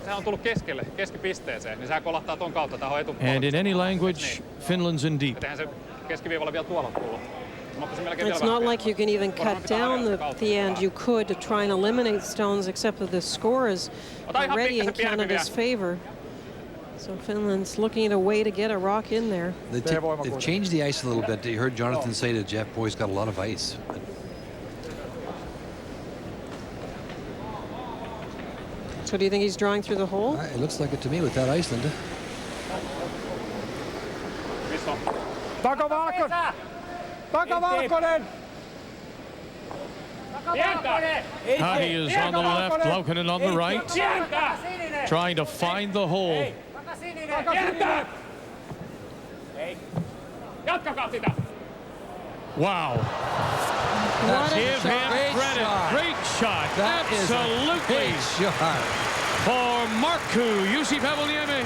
Sehän on tullut keskelle, keskipisteeseen, niin sehän kolahtaa ton kautta tähän etupuolelle. And in any language, Finland's in deep. Eihän se keskiviivalla vielä tuolla tullut. It's not like you can even cut down the end. You could to try and eliminate stones, except that the score is already in Canada's favor. So Finland's looking at a way to get a rock in there. They've changed the ice a little bit. You heard Jonathan say to Jeff, boy's got a lot of ice. So do you think he's drawing through the hole? It looks like it to me with that ice, Linda. Takavalkonen! Takavalkonen! Hagi is on the left, Laukkanen on the right, trying to find the hole. Wow. Give him credit. Great shot. That Absolutely. Is a great shot. For Markku Uusipaavalniemi.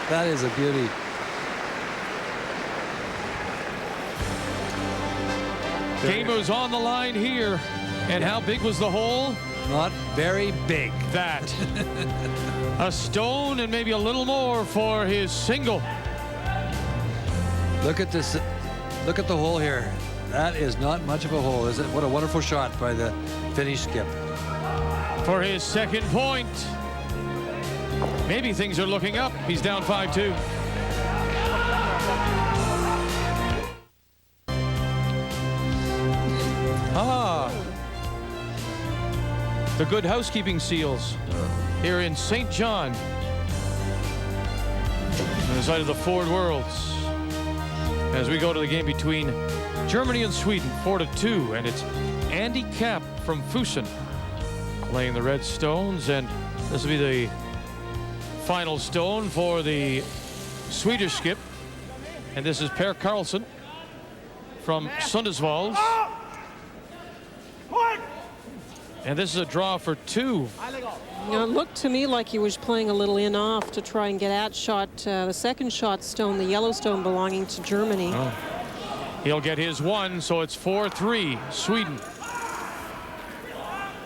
That is a beauty. Game was on the line here. And how big was the hole? Not very big. That. A stone and maybe a little more for his single. Look at this. Look at the hole here. That is not much of a hole, is it? What a wonderful shot by the Finnish skip. For his second point. Maybe things are looking up. He's down 5-2. The Good Housekeeping Seals here in St. John, on the side of the Ford Worlds, as we go to the game between Germany and Sweden, 4-2, and it's Andy Kapp from Fusen playing the Red Stones, and this will be the final stone for the Swedish skip, and this is Per Karlsson from Sundsvall. And this is a draw for 2. You know, it looked to me like he was playing a little in off to try and get at shot, the second shot stone, the yellow stone belonging to Germany. Oh. He'll get his 1, so it's 4-3 Sweden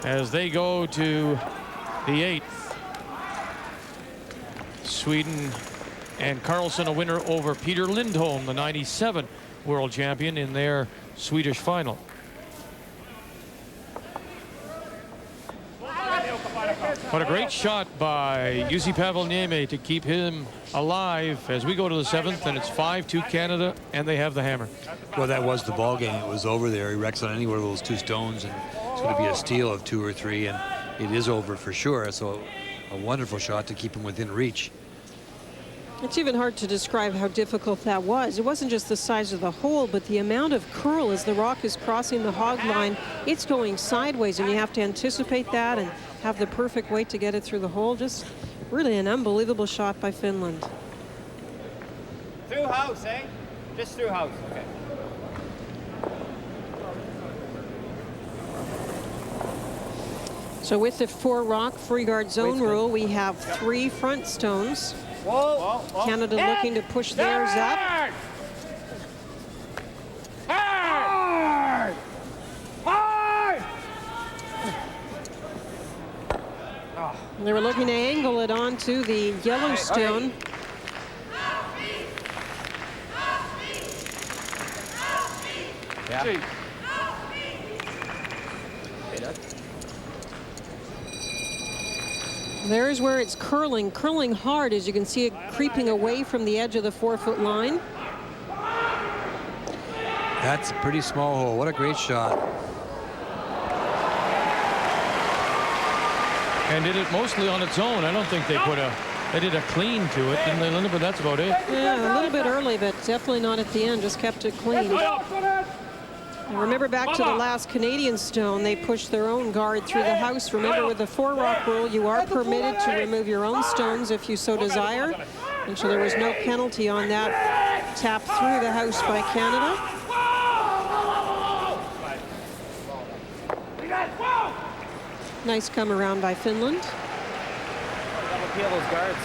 as they go to the 8th. Sweden and Karlsson a winner over Peter Lindholm, the 97 world champion, in their Swedish final. What a great shot by Uusipaavalniemi to keep him alive as we go to the 7th, and it's 5-2 Canada, and they have the hammer. Well, that was the ball game. It was over there. He wrecks on any one of those 2 stones, and it's going to be a steal of 2 or 3, and it is over for sure. So a wonderful shot to keep him within reach. It's even hard to describe how difficult that was. It wasn't just the size of the hole, but the amount of curl as the rock is crossing the hog line. It's going sideways, and you have to anticipate that and have the perfect weight to get it through the hole. Just really an unbelievable shot by Finland. Through house, eh? Just through house, okay. So with the 4-rock free guard zone rule, we have 3 front stones. Whoa. Canada looking to push theirs up. Hard! Hard! They were looking to angle it onto the yellow stone. Yeah. There's where it's curling hard, as you can see it creeping away from the edge of the 4-foot line. That's a pretty small hole. What a great shot. And did it mostly on its own. I don't think they did a clean to it, didn't they, Linda? But that's about it. Yeah, a little bit early, but definitely not at the end. Just kept it clean. And remember back to the last Canadian stone, they pushed their own guard through the house. Remember, with the 4-rock rule, you are permitted to remove your own stones if you so desire. And so there was no penalty on that tap through the house by Canada. Nice come around by Finland. Double peel those guards.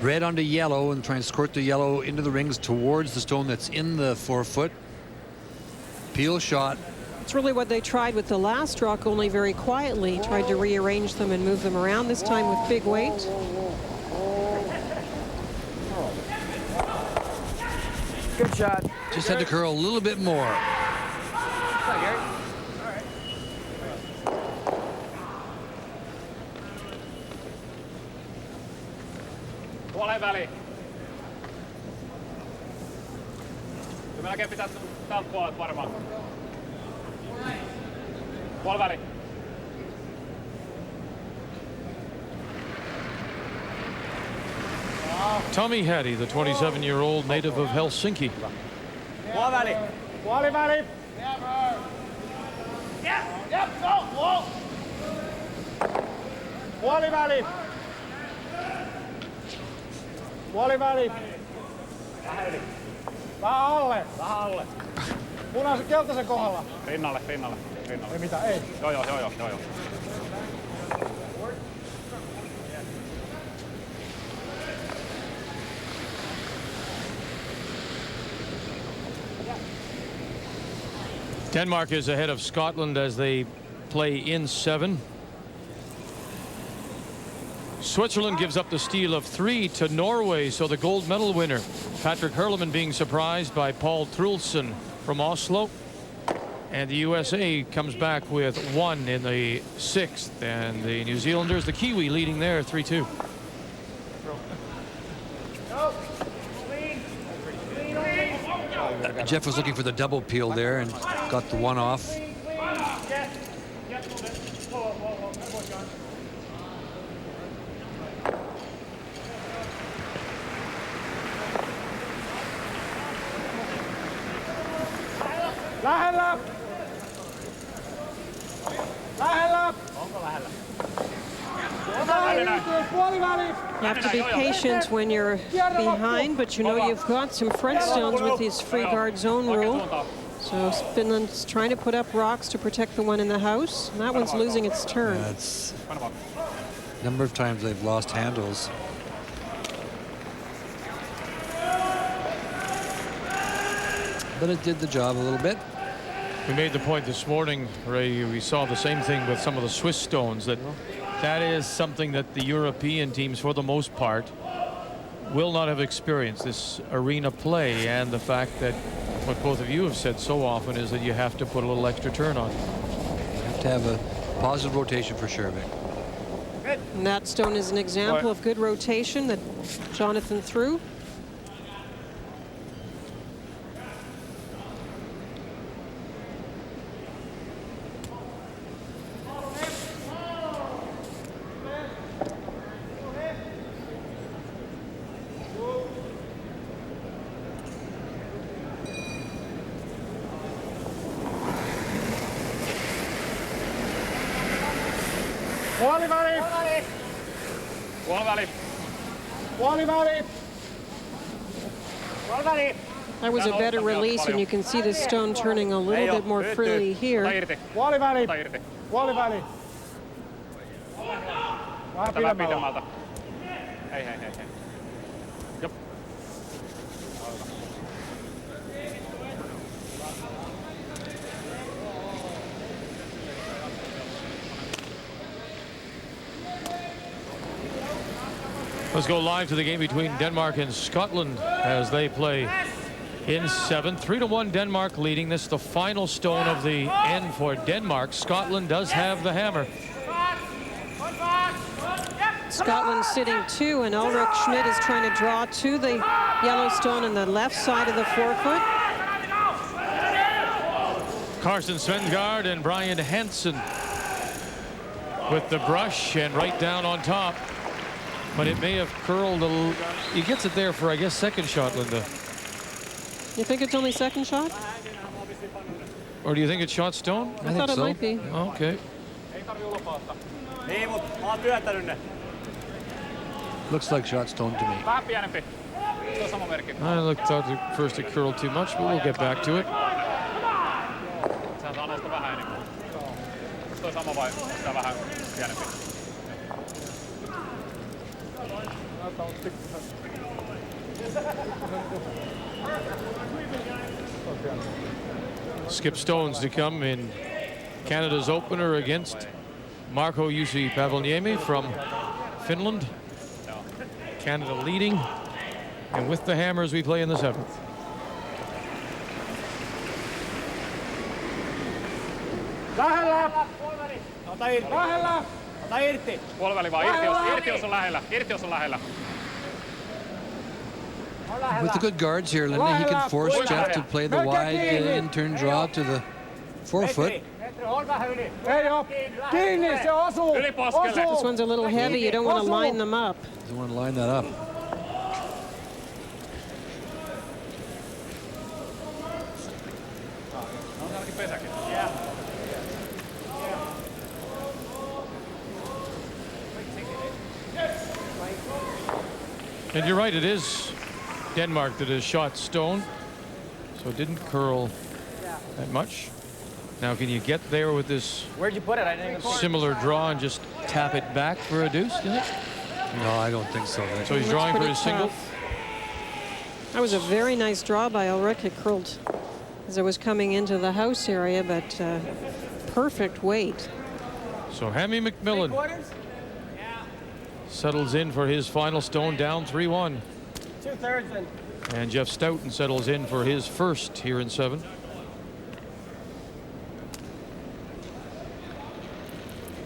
Red onto yellow and try and squirt the yellow into the rings towards the stone that's in the 4-foot. Peel shot. It's really what they tried with the last rock, only very quietly. Tried to rearrange them and move them around, this time with big weight. Good shot. Just had to curl a little bit more. Puoleen väliin. Kyllä melkein pitää tältä puolelta varmaan. Puoli väliin. Tommy Hattie, the 27-year-old native of Helsinki. Puoli väliin. Puoli väliin. Puoli väliin. Puoli väliin. Vähän alle. Vähän alle. Punaisen keltaisen kohdalla. Rinnalle. Ei mitä, ei. Joo. Denmark is ahead of Scotland as they play in 7. Switzerland gives up the steal of 3 to Norway, so the gold medal winner, Patrick Hurleman, being surprised by Paul Trulsen from Oslo. And the USA comes back with 1 in the 6th, and the New Zealanders, the Kiwi, leading there 3-2. Jeff was looking for the double peel there and got the one off. Lähellä! Lähellä! Onko lähellä? You have to be patient when you're behind, but you know you've got some front stones with this free guard zone rule. So Finland's trying to put up rocks to protect the one in the house. And that one's losing its turn. That's a number of times they've lost handles. But it did the job a little bit. We made the point this morning, Ray, we saw the same thing with some of the Swiss stones, that is something that the European teams, for the most part, will not have experienced, this arena play, and the fact that what both of you have said so often is that you have to put a little extra turn on. You have to have a positive rotation for sure, Vic. And that stone is an example of good rotation that Jonathan threw. That was a better release, and you can see the stone turning a little bit more freely here. Vähän pidemmältä. Hei. Jop. Let's go live to the game between Denmark and Scotland as they play in 7. 3-1 Denmark leading. This is the final stone of the end for Denmark. Scotland does have the hammer. Scotland sitting 2, and Ulrich Schmidt is trying to draw to the yellow stone on the left side of the forefoot. Carsten Svensgaard and Brian Hansen with the brush and right down on top. But it may have curled a little. He gets it there for, I guess, second shot, Linda. You think it's only second shot? Or do you think it's shot stone? I thought it might be. Okay. Looks like shot stone to me. I thought at first it curled too much, but we'll get back to it. Skip stones to come in Canada's opener against Marko Uusipaavalniemi from Finland. Canada leading, and with the hammers we play in the 7th. Lähellä! Lähellä! Ota irti! Puoliväli vaan, irti jos on lähellä. Irti jos on lähellä. With the good guards here, Linda, he can force Jeff to play the wide in-turn draw to the forefoot. This one's a little heavy. You don't want to line them up. Don't want to line that up. And you're right, it is Denmark that has shot stone, so it didn't curl that much. Now, can you get there with this Where'd you put it? I didn't even similar draw and just tap it back for a deuce, did it? No, I don't think so. So he's drawing for his single? That was a very nice draw by Ulrich. It curled as it was coming into the house area, but perfect weight. So Hammy McMillan settles in for his final stone, down 3-1. 2/3 then. And Jeff Stoughton settles in for his first here in 7.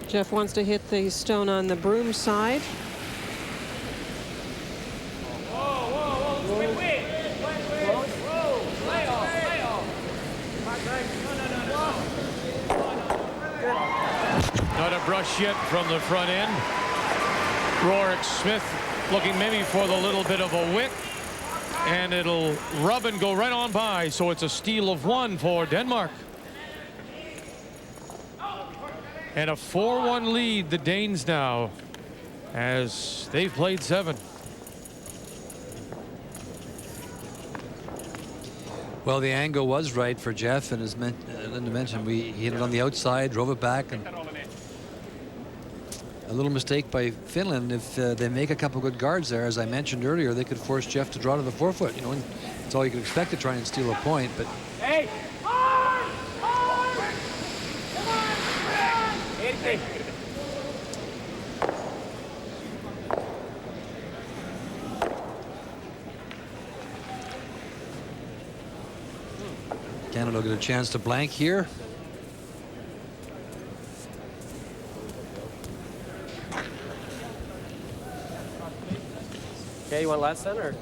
Jeff wants to hit the stone on the broom side. Not a brush yet from the front end. Rorik Smith looking maybe for the little bit of a wick, and it'll rub and go right on by, so it's a steal of 1 for Denmark. And a 4-1 lead, the Danes now, as they've played 7. Well, the angle was right for Jeff, and as Linda mentioned, he hit it on the outside, drove it back, and a little mistake by Finland. If they make a couple good guards there, as I mentioned earlier, they could force Jeff to draw to the forefoot. You know, and it's all you can expect to try and steal a point. But Hey! Canada will get a chance to blank here. Okay, you want last then, or?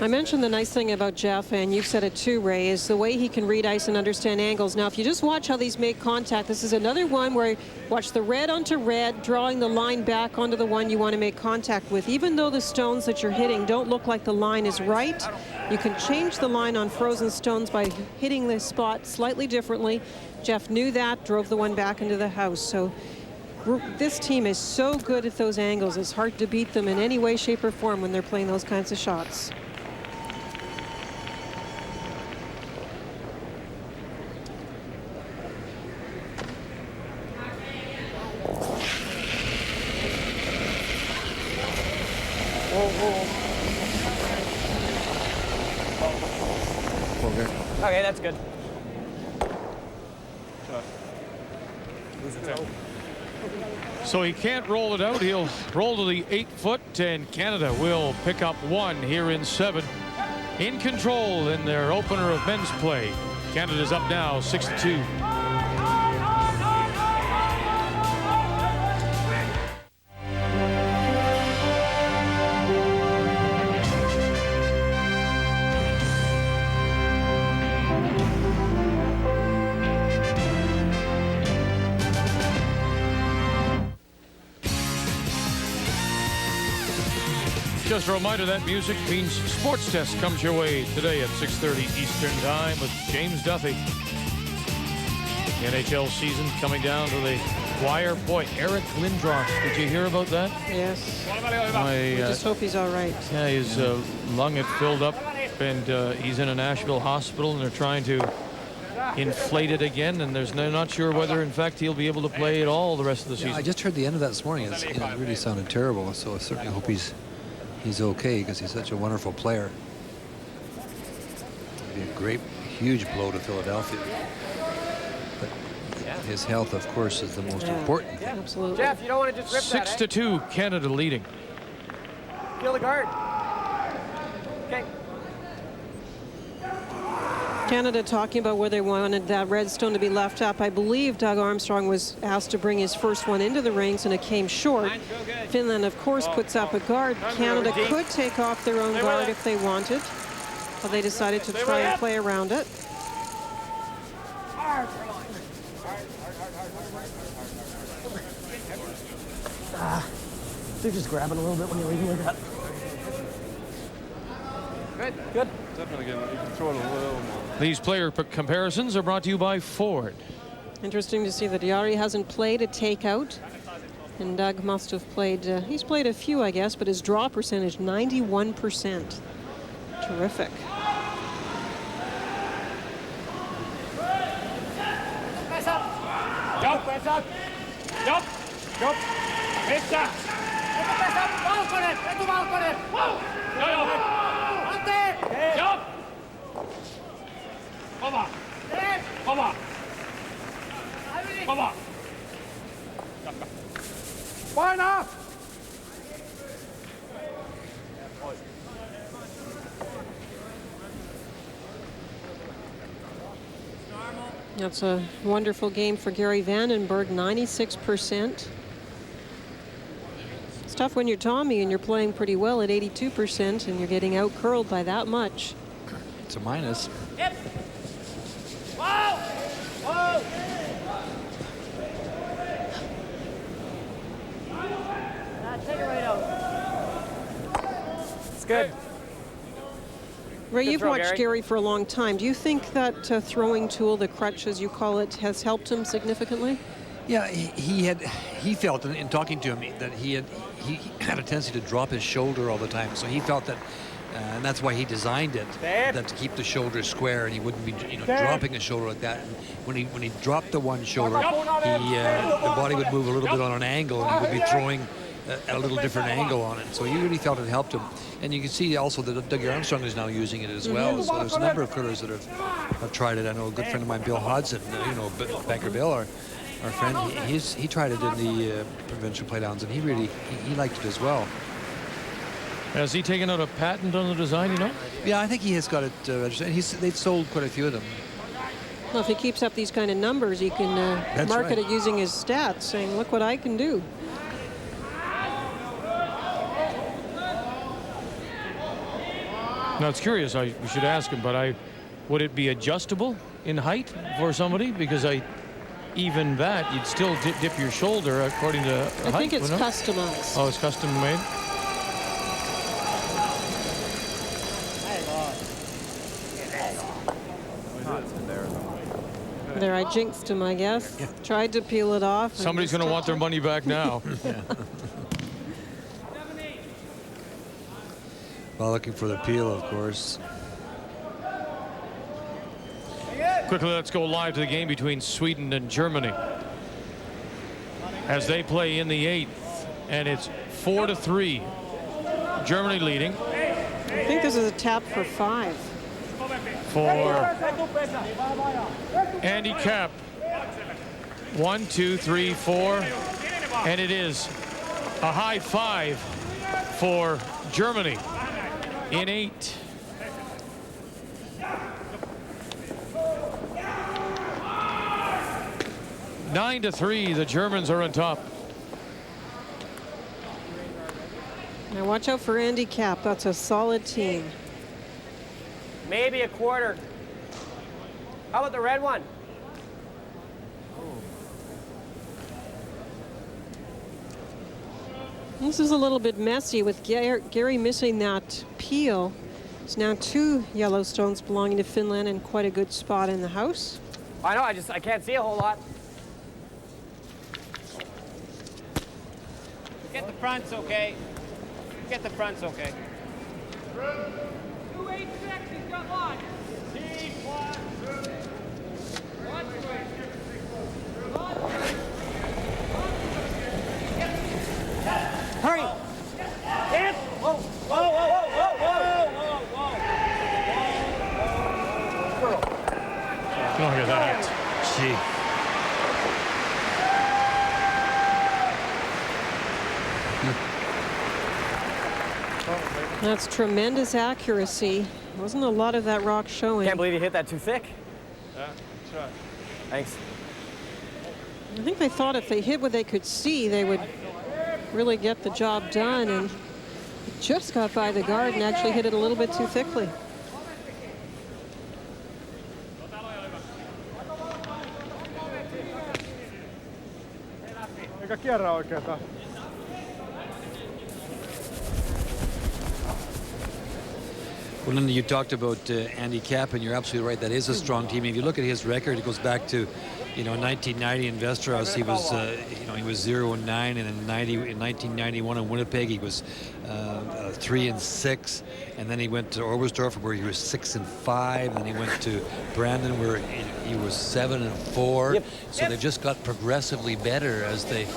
I mentioned the nice thing about Jeff, and you've said it too, Ray, is the way he can read ice and understand angles. Now, if you just watch how these make contact, this is another one where watch the red onto red, drawing the line back onto the one you want to make contact with. Even though the stones that you're hitting don't look like the line is right, you can change the line on frozen stones by hitting the spot slightly differently. Jeff knew that, drove the one back into the house. So this team is so good at those angles. It's hard to beat them in any way, shape, or form when they're playing those kinds of shots. Okay, that's good. So he can't roll it out. He'll roll to the 8 foot, and Canada will pick up 1 here in 7. In control in their opener of men's play. Canada's up now 6-2. Just a reminder that music means Sports Test comes your way today at 6:30 Eastern Time with James Duffy. The NHL season coming down to the wire. Boy, Eric Lindros, did you hear about that? Yes. I just hope he's all right. Yeah, his lung had filled up, and he's in a Nashville hospital, and they're trying to inflate it again, and they're not sure whether, in fact, he'll be able to play at all the rest of the season. I just heard the end of that this morning. It really sounded terrible, so I certainly hope he's okay, because he's such a wonderful player. It'd be a great, huge blow to Philadelphia. But his health, of course, is the most important thing. Absolutely. Jeff, you don't want to just rip 6-2, Canada leading. Feel the guard. Okay. Canada talking about where they wanted that Redstone to be left up. I believe Doug Armstrong was asked to bring his first one into the rings, and it came short. Finland, of course, puts up a guard. Canada could take off their own guard if they wanted, but they decided to try and play around it. They're just grabbing a little bit when you're leaving like that. Good, good. Definitely you can throw it a little more. These player comparisons are brought to you by Ford. Interesting to see that Jari hasn't played a takeout, and Doug must have played, he's played a few, I guess, but his draw percentage, 91%. Terrific. Press up. Jump, press up. Jump. Jump. Missä? Press up. Valkonen. Etu Valkonen. Joo. Ante. Jump. Kova. Kova. Kova. Paina. That's a wonderful game for Gary Vandenberg, 96%. It's tough when you're Tommy and you're playing pretty well at 82% and you're getting out curled by that much. It's a minus. Yep. Whoa. Whoa. Take it right out. It's good. Ray, Good you've throw, watched Gary. Gary for a long time. Do you think that throwing tool, the crutch as you call it, has helped him significantly? Yeah, he felt in talking to him that he had a tendency to drop his shoulder all the time. So he felt that, and that's why he designed it, that to keep the shoulder square, and he wouldn't be dropping his shoulder like that. And when he dropped the one shoulder, the body would move a little bit on an angle, and he would be throwing at a little different angle on it. So he really felt it helped him. And you can see also that Doug Armstrong is now using it as well. So there's a number of curlers that have tried it. I know a good friend of mine, Bill Hodson, Banker Bill, our friend, he tried it in the provincial playdowns, and he liked it as well. Has he taken out a patent on the design, you know? Yeah, I think he has got it registered. They've sold quite a few of them. Well, if he keeps up these kind of numbers, he can market it using his stats, saying, look what I can do. Now, it's curious. We should ask him, but would it be adjustable in height for somebody? Because even that, you'd still dip your shoulder according to height. I think it's customized. Oh, it's custom made? There, I jinxed him, I guess. Yeah. Tried to peel it off. Somebody's going to want their money back now. Well, looking for the peel, of course. Quickly, let's go live to the game between Sweden and Germany as they play in the 8th, and it's 4-3. Germany leading. I think this is a tap for 5. For Andy Capp. 1, 2, 3, 4. And it is a high five for Germany in 8. Nine to 3, the Germans are on top. Now watch out for Andy Capp. That's a solid team. Maybe a quarter. How about the red one? This is a little bit messy with Gary missing that peel. It's now 2 Yellowstones belonging to Finland and quite a good spot in the house. I know, I can't see a whole lot. Get the fronts, okay? Get the fronts, okay? 286, he's got line. Hurry! Get! Whoa! Whoa! Whoa! Whoa! Whoa! Whoa! Whoa! Look at that. Gee. That's tremendous accuracy. Wasn't a lot of that rock showing. Can't believe you hit that too thick. Yeah, sure. Thanks. I think they thought if they hit what they could see, they would really get the job done, and just got by the guard and actually hit it a little bit too thickly. Eikä kierrä oikeeta. Well, Linda, you talked about Andy Capp, and you're absolutely right. That is a strong team. If you look at his record, it goes back to, 1990 in Västerås. He was, he was 0-9, and in 1991 in Winnipeg, he was 3-6, and then he went to Oberstdorf where he was 6-5, and then he went to Brandon where he was 7-4. So they've just got progressively better as they,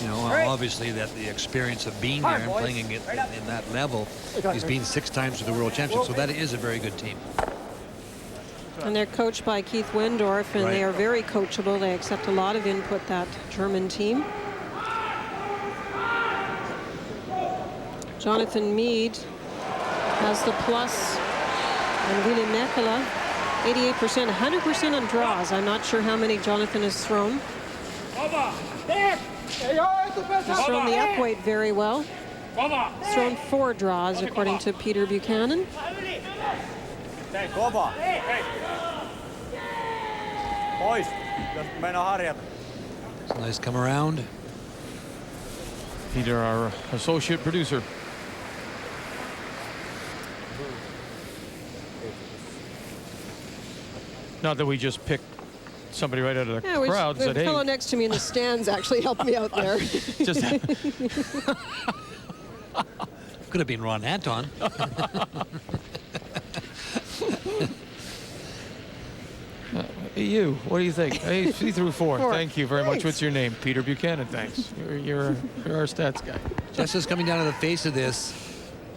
obviously that the experience of being there and playing it in that level. He's been 6 times to the World Championship, so that is a very good team. And they're coached by Keith Wendorf, and they are very coachable. They accept a lot of input, that German team. Jonathan Mead has the plus, and Willi Mekala, 88%, 100% on draws. I'm not sure how many Jonathan has thrown. He's thrown the upweight very well. He's thrown 4 draws, according to Peter Buchanan. It's a nice come around. Peter, our associate producer. Not that we just picked somebody right out of the crowd. The fellow next to me in the stands actually helped me out there. Just could have been Ron Anton. You, what do you think? He threw 4. 4. Thank you very much. What's your name? Peter Buchanan. Thanks. You're our stats guy. Just as coming down to the face of this,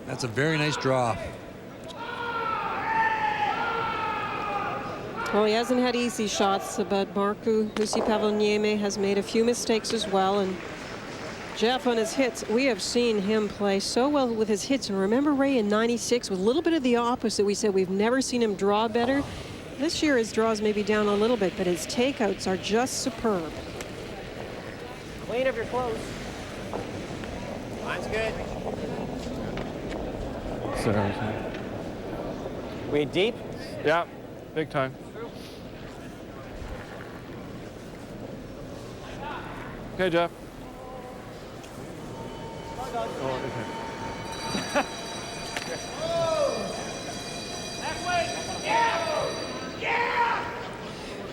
that's a very nice draw. Well, he hasn't had easy shots, but Uusipaavalniemi has made a few mistakes as well. And Jeff on his hits, we have seen him play so well with his hits. And remember Ray in '96 with a little bit of the opposite. We said we've never seen him draw better. This year his draws may be down a little bit, but his takeouts are just superb. Clean up your clothes. Mine's good. We deep? Yeah, big time. Okay, Jeff.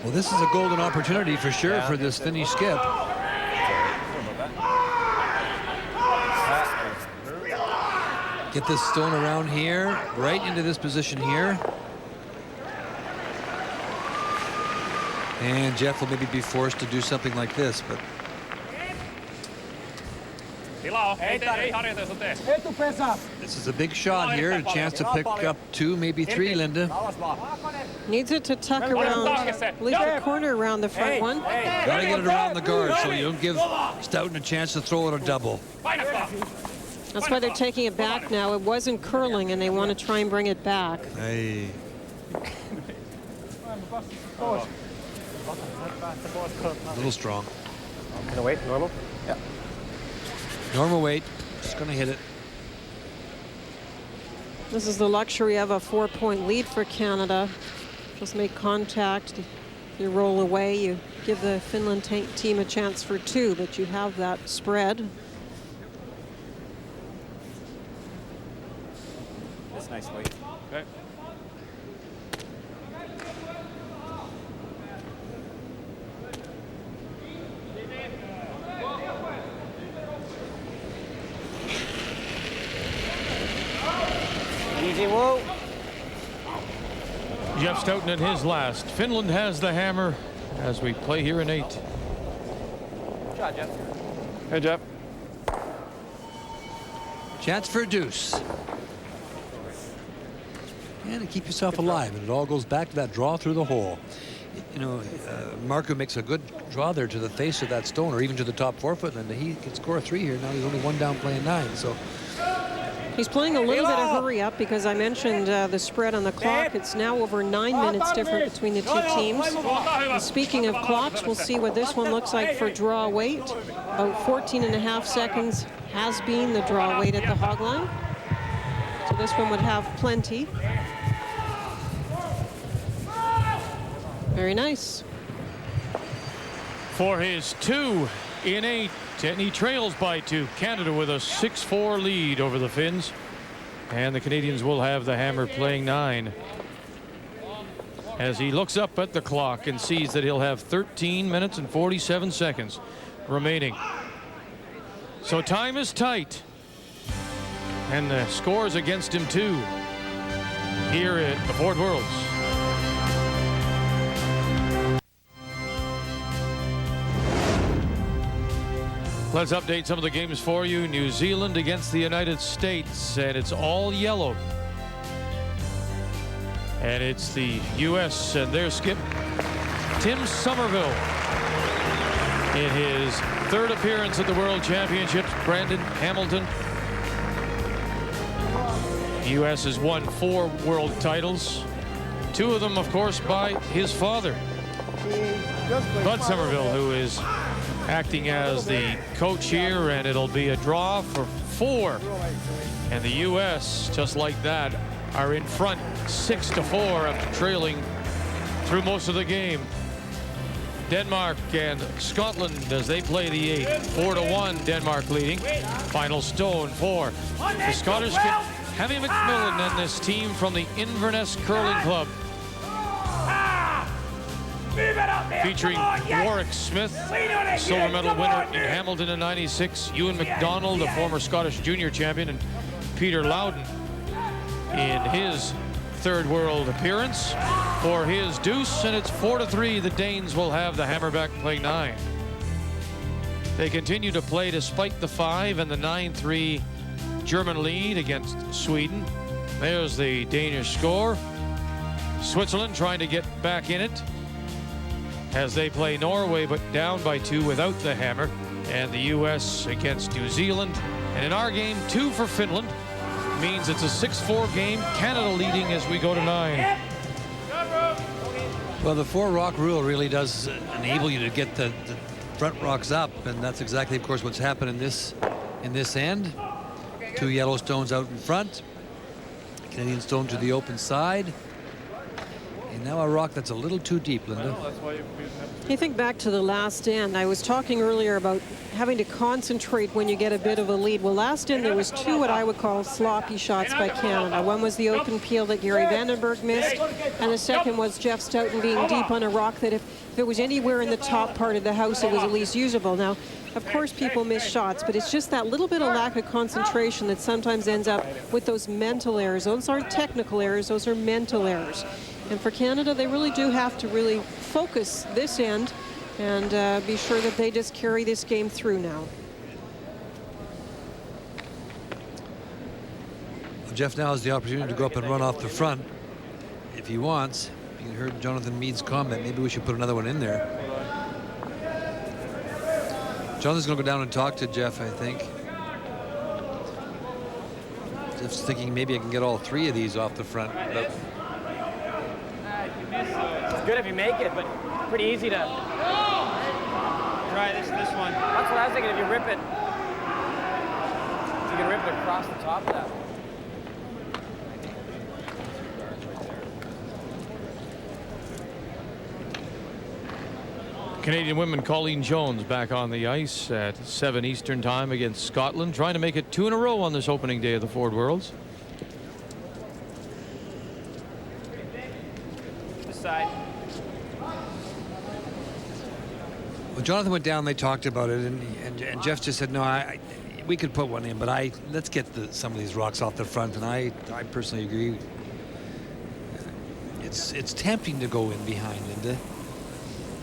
Well, this is a golden opportunity for sure for this Finnish skip. Get this stone around here, right into this position here. And Jeff will maybe be forced to do something like this, but Tilaa on. Ei harjoitusta tee. Etupesä. This is a big shot here, a chance to pick up 2, maybe 3, Linda. Needs it to tuck around, leave the corner around the front one. Got to get it around the guard so you don't give Stoughton a chance to throw it a double. That's why they're taking it back now. It wasn't curling, and they want to try and bring it back. Hey. A little strong. Gonna wait, normal? Yeah. Normal weight, just gonna hit it. This is the luxury of a 4-point lead for Canada. Just make contact. You roll away, you give the Finland team a chance for 2, but you have that spread. That's nice weight. Okay. Easy, whoa. Jeff Stoughton in his last. Finland has the hammer as we play here in 8. Good shot, Jeff. Hey, Jeff. Chance for a deuce. And to keep yourself alive, and it all goes back to that draw through the hole. You know, Marco makes a good draw there to the face of that stone, or even to the top 4 foot, and he can score 3 here. Now he's only 1 down playing 9, so. He's playing a little bit of hurry up because I mentioned the spread on the clock. It's now over 9 minutes different between the 2 teams. And speaking of clocks, we'll see what this one looks like for draw weight. About 14.5 seconds has been the draw weight at the hog line. So this one would have plenty. Very nice. For his 2 in 8, and he trails by 2. Canada with a 6-4 lead over the Finns, and the Canadians will have the hammer playing 9. As he looks up at the clock and sees that he'll have 13 minutes and 47 seconds remaining. So time is tight, and the scores against him too here at the Fort Worlds. Let's update some of the games for you. New Zealand against the United States, and it's all yellow. And it's the U.S. and their skip, Tim Somerville, in his 3rd appearance at the World Championships. Brandon Hamilton. The U.S. has won 4 world titles, 2 of them, of course, by his father, Bud Somerville, who is acting as the coach here, and it'll be a draw for 4. And the U.S., just like that, are in front 6-4 after trailing through most of the game. Denmark and Scotland as they play the 8. 4-1, Denmark leading. Final stone 4. The Scottish get Heavy McMillan and this team from the Inverness Curling Club, featuring Warwick Smith, silver medal winner in Hamilton in '96, Ewan McDonald, a former Scottish junior champion, and Peter Loudon in his 3rd world appearance for his deuce, and it's 4-3. The Danes will have the hammerback playing 9. They continue to play despite the 5 and the 9-3 German lead against Sweden. There's the Danish score. Switzerland trying to get back in it as they play Norway, but down by 2 without the hammer. And the U.S. against New Zealand. And in our game, 2 for Finland means it's a 6-4 game. Canada leading as we go to 9. Well, the 4-rock rule really does enable you to get the front rocks up, and that's exactly, of course, what's happened in this end. 2 yellow stones out in front. Canadian stone to the open side. And now a rock that's a little too deep, Linda. You think back to the last end. I was talking earlier about having to concentrate when you get a bit of a lead. Well, last end there was 2 what I would call sloppy shots by Canada. One was the open peel that Gary Vandenberg missed, and the second was Jeff Stoughton being deep on a rock that if it was anywhere in the top part of the house, it was at least usable. Now, of course, people miss shots, but it's just that little bit of lack of concentration that sometimes ends up with those mental errors. Those aren't technical errors, those are mental errors. And for Canada, they really do have to really focus this end and be sure that they just carry this game through now. Jeff now has the opportunity to go up and run off the front if he wants. You heard Jonathan Meade's comment. Maybe we should put another one in there. Jonathan's going to go down and talk to Jeff, I think. Jeff's thinking maybe I can get all 3 of these off the front. It's good if you make it, but pretty easy to... Try this one. That's what I was thinking, if you rip it. If you can rip it across the top of that. Canadian women Colleen Jones back on the ice at 7 Eastern time against Scotland, trying to make it 2 in a row on this opening day of the Ford Worlds. This side. Well, Jonathan went down. They talked about it, and Jeff just said, "No, we could put one in, but let's get some of these rocks off the front." And I personally agree. It's tempting to go in behind, Linda.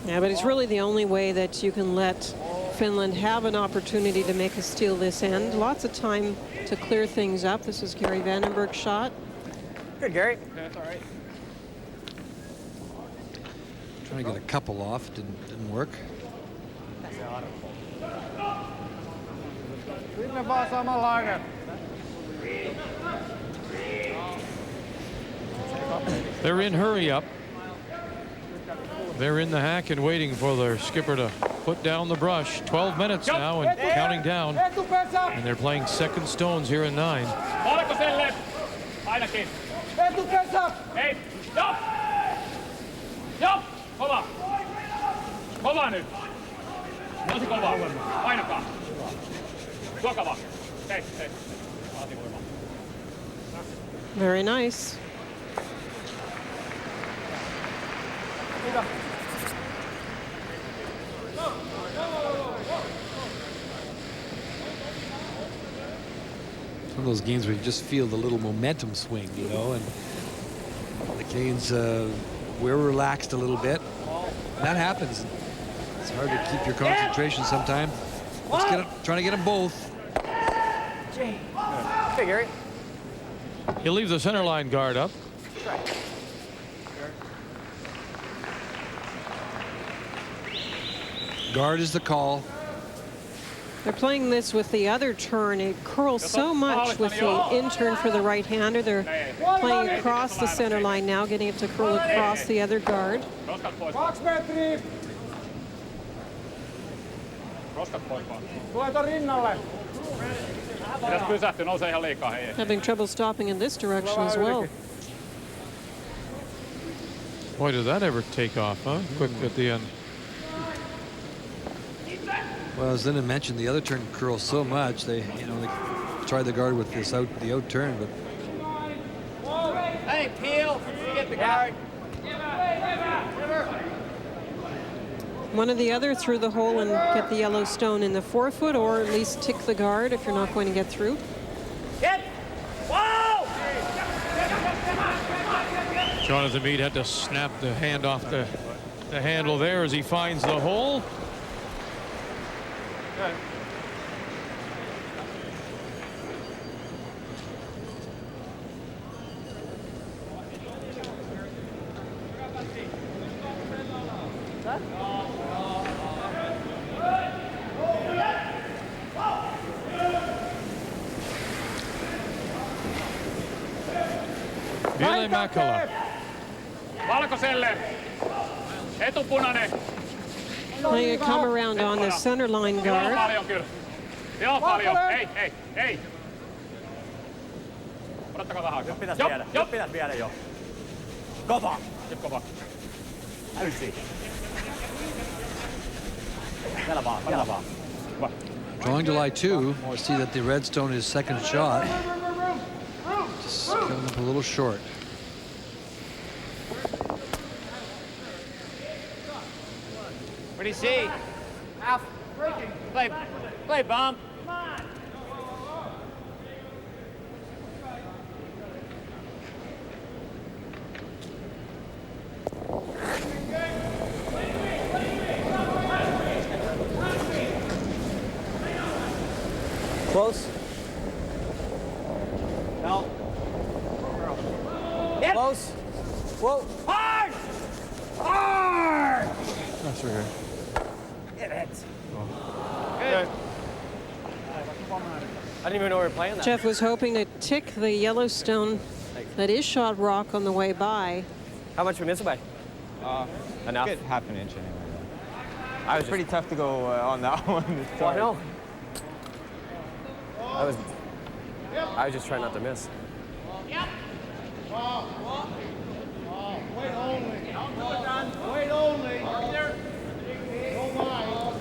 Yeah, but it's really the only way that you can let Finland have an opportunity to make us steal this end. Lots of time to clear things up. This is Gary Vandenberg's shot. Good, Gary. That's all right. Trying to get a couple off, didn't work. Sinne vaan samanlainen. They're in hurry up. They're in the hack and waiting for their skipper to put down the brush. 12 minutes now and counting down. And they're playing second stones here in 9. Valkoselle! Ainakin. Etupesä! Hei! Jop! Jop! Kova! Kova nyt! Tosi kova! Painakaa! Tuokava! Hei, hei. Very nice. It's one of those games where you just feel the little momentum swing, you know, and the Canes, we're relaxed a little bit. That happens. It's hard to keep your concentration sometimes. Let's get it, trying to get them both. Hey, Gary. He'll leave the center line guard up. Guard is the call. They're playing this with the other turn. It curls so much with the in-turn for the right-hander. They're playing across the center line now, getting it to curl across the other guard. 2 metriä. Roskat pois vaan. Tulee ton rinnalle. Pitäis pysähtyä, nousee ihan liikaa. Hei. Having trouble stopping in this direction as well. Boy, did that ever take off, huh? Quick at the end. Well, as Linda mentioned, the other turn curls so much. They tried the guard with the out turn, but Hey, Peel, you get the guard. One or the other through the hole and get the yellow stone in the forefoot, or at least tick the guard if you're not going to get through. Get! Whoa! Jonathan Meade had to snap the hand off the handle there as he finds the hole. Ville Mäkelä. Valkoselle! Etupunainen! Playing a come around on the center line Joo guard. paljon kyllä. Joo paljon. Hei, hei, hei. Odottakaa vähän aikaa. Nyt pitäis viedä jo. Kova! Nyt kova. Täysin. Vielä vaan, vielä vaan. drawing to lie 2. You see that the Redstone is second shot. Just coming up a little short. What do you see? Alf, play bump. Close. No. Close. Whoa. Hard! Hard! That's okay. Get it. Good. I didn't even know we were playing that. Jeff was hoping to tick the Yellowstone that is shot rock on the way by. How much we miss it by? Enough. Good half an inch anyway. I was pretty tough to go on that one. I know. I was just trying not to miss. Yep. Wait only. Wait only. Don't mind.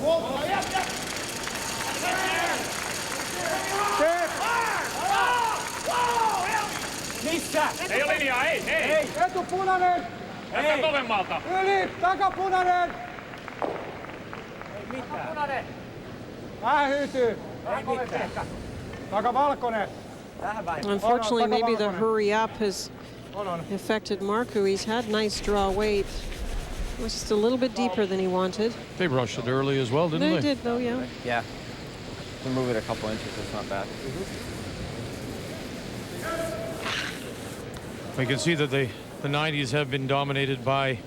Whoa. Yep. Missä? Ei ole linjaa, ei. Etupunainen! Mennään kovemmalta. Yli! Takapunainen! Ei mitään. Vähän hyytyy. Takavalkoinen. Unfortunately, maybe the hurry up has affected Markku. He's had nice draw weight. It was just a little bit deeper than he wanted. They rushed it early as well, didn't they? They did, though, yeah. Yeah. We move it a couple inches, it's not bad. We can see that the 90s have been dominated by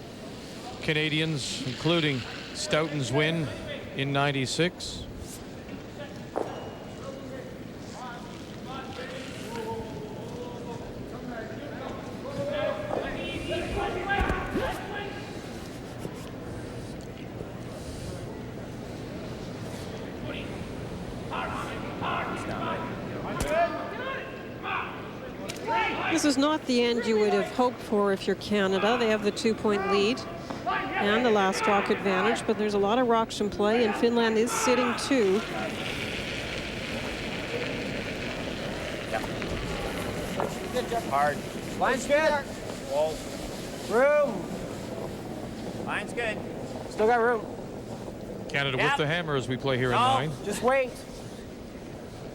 Canadians, including Stoughton's win in 96. This is not the end you would have hoped for if you're Canada. They have the 2-point lead and the last rock advantage, but there's a lot of rocks in play, and Finland is sitting 2. Hard. Line's good. Whoa. Room. Line's good. Still got room. Canada with the hammer as we play here in 9. Just wait.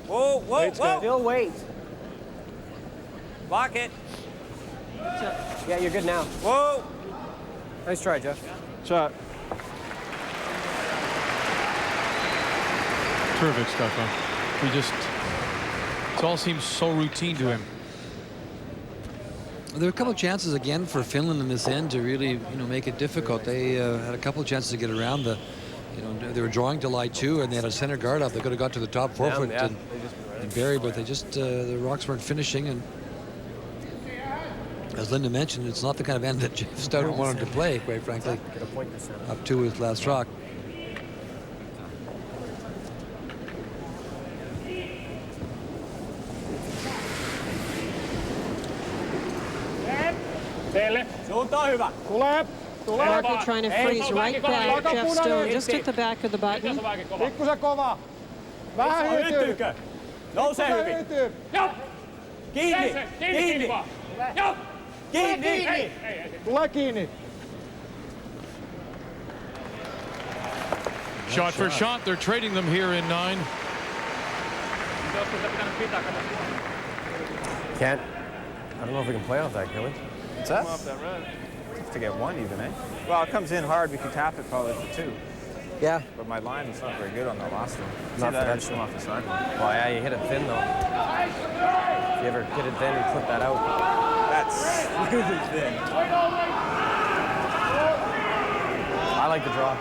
Whoa, whoa, whoa. Still wait. Lock it. Yeah, you're good now. Whoa. Nice try, Jeff. Shot. Terrific stuff, huh? It all seems so routine to him. There were a couple of chances again for Finland in this end to really, make it difficult. They had a couple of chances to get around the, they were drawing to lie 2, and they had a center guard up. They could have got to the top 4 foot and buried, but they just the rocks weren't finishing. And as Linda mentioned, it's not the kind of end that Jeff Stoughton wanted to play, quite frankly. Up 2 his last rock. Markku trying to freeze right back. Jeff Stone just at the back of the button. Pikkusen kova. Vähän hyytyy. Nousee hyvin. Hyytyy. Kiinni. Kiinni. Kiinni. Tule kiinni. Shot for shot, they're trading them here in 9. Can't. I don't know if we can play off that, can we? What's that? Off that red. Tough to get 1 even, eh? Well, it comes in hard. We can tap it probably for 2. Yeah. But my line is not very good on that last one. Not for that come off the sideline. Well, yeah, you hit it thin, though. If you ever hit it thin and clip that out. That's really thin. I like the draw.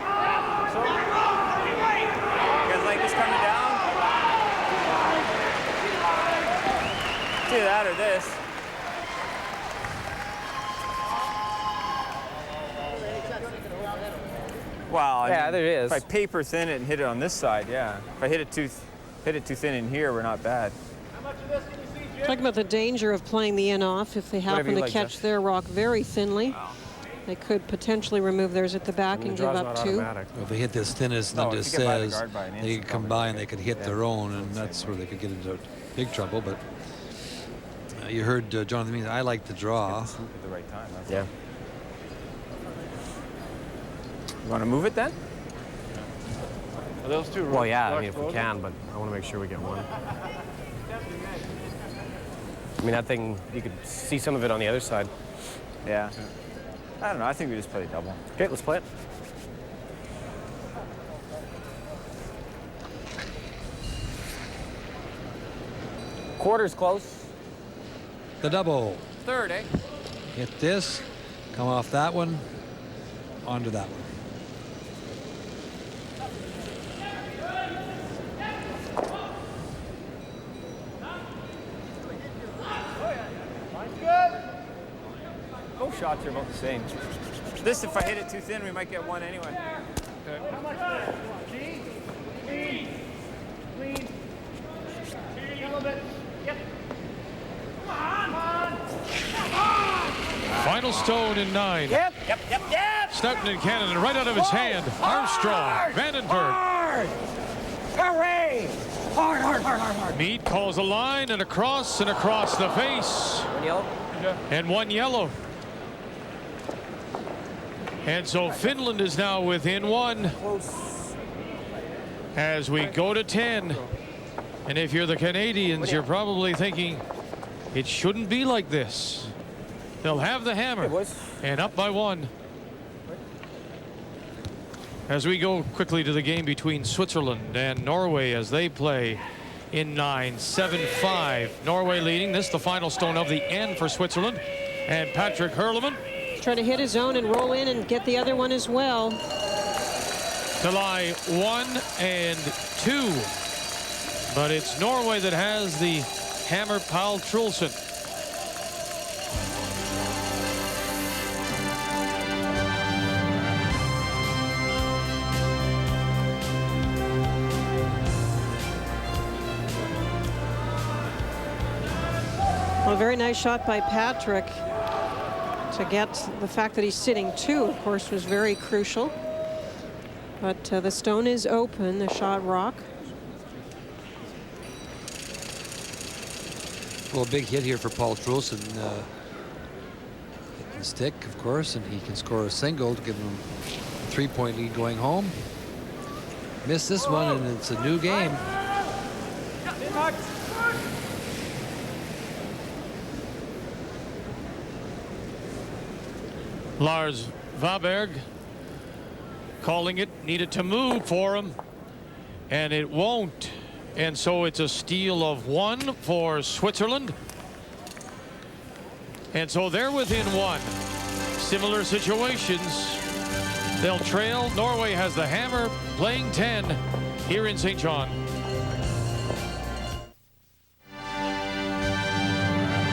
You guys like this coming down? Do that or this. Well, Yeah, there it is. If I paper thin it and hit it on this side, yeah. If I hit it too thin in here, we're not bad. Talking about the danger of playing the in off if they happen to catch their rock very thinly. They could potentially remove theirs at the back and give up 2. Well, if they hit this thin, as Linda says, they could come by and they could hit their own, and that's where they could get into big trouble. But you heard Jonathan mean I like the draw. At the right time. Yeah. You want to move it then? Are those 2 Well, yeah, I mean, if we can, but I want to make sure we get 1. I mean, that thing, you could see some of it on the other side. Yeah. I don't know. I think we just play double. Okay, let's play it. Quarter's close. the double. Third, eh? Hit this, come off that one, onto that one. Both shots are about the same. This, if I hit it too thin, we might get one anyway. How much better? Clean. Clean. Clean. A little bit. Yep. Come on. Come on. Final stone in 9. Yep. Stoughton and Canada right out of his hand. Armstrong, Vandenberg. Hard. Hooray. Hard. Mead calls a line and across the face. One yellow. And 1 yellow. And so Finland is now within 1 as we go to 10. And if you're the Canadians, you're probably thinking it shouldn't be like this. They'll have the hammer and up by 1. As we go quickly to the game between Switzerland and Norway as they play in 9, 7-5. Norway leading. This the final stone of the end for Switzerland. And Patrick Hurleman Trying to hit his own and roll in and get the other one as well. to lie 1 and 2. But it's Norway that has the hammer, Paul Trulsen. Well, a very nice shot by Patrick. To get the fact that he's sitting 2, of course, was very crucial. But the stone is open, the shot rock. Well, a big hit here for Paul Trulsen. Hit the stick, of course, and he can score a single to give him a 3-point lead going home. Missed this one, and it's a new game. Lars Vaberg calling it, needed to move for him, and it won't. And so it's a steal of 1 for Switzerland. And so they're within 1. Similar situations. They'll trail. Norway has the hammer, playing 10 here in St. John.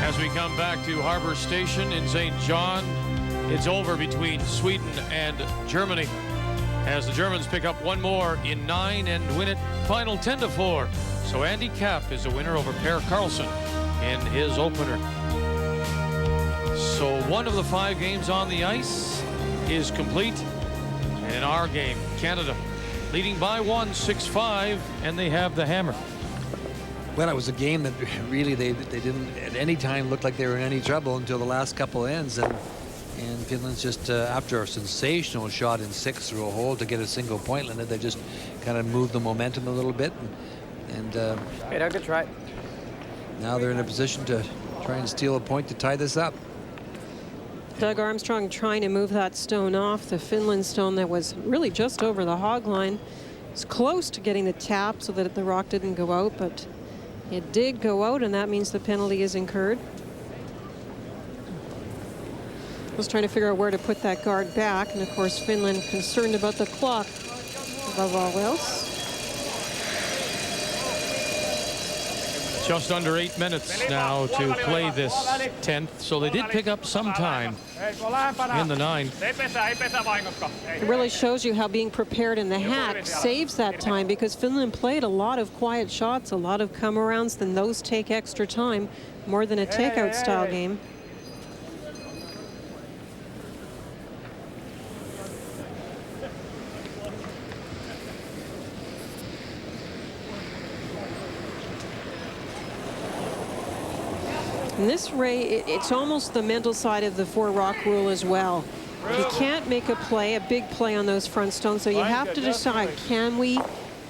As we come back to Harbor Station in St. John, it's over between Sweden and Germany as the Germans pick up 1 more in 9 and win it final 10-4. So Andy Capp is the winner over Per Carlson in his opener. So 1 of the 5 games on the ice is complete. And in our game, Canada leading by 1, 6-5, and they have the hammer. Well, it was a game that really they didn't at any time look like they were in any trouble until the last couple ends. And Finland's just, after a sensational shot in 6 through a hole to get a single point, Linda, they just kind of moved the momentum a little bit. And Good try. now they're in a position to try and steal a point to tie this up. Doug Armstrong trying to move that stone off, the Finland stone that was really just over the hog line. It's close to getting the tap so that the rock didn't go out, but it did go out, and that means the penalty is incurred. Was trying to figure out where to put that guard back, and of course Finland concerned about the clock above all else. Just under 8 minutes now to play this 10th, so they did pick up some time in the 9. It really shows you how being prepared in the hack saves that time, because Finland played a lot of quiet shots, a lot of come-arounds, then those take extra time, more than a takeout style game. In this, Ray, it's almost the mental side of the 4-rock rule as well. You can't make a play, a big play on those front stones, so you have to decide, can we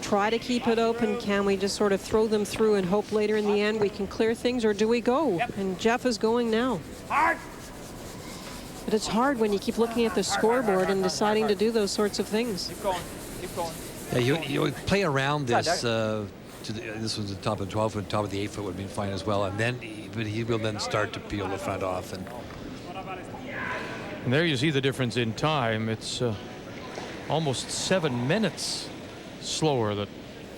try to keep it open? Can we just sort of throw them through and hope later in the end we can clear things, or do we go? And Jeff is going now. But it's hard when you keep looking at the scoreboard and deciding to do those sorts of things. Yeah, you play around this this was the top of the 12-foot, top of the 8-foot would have been fine as well. And then he will then start to peel the front off. And there you see the difference in time. It's almost 7 minutes slower that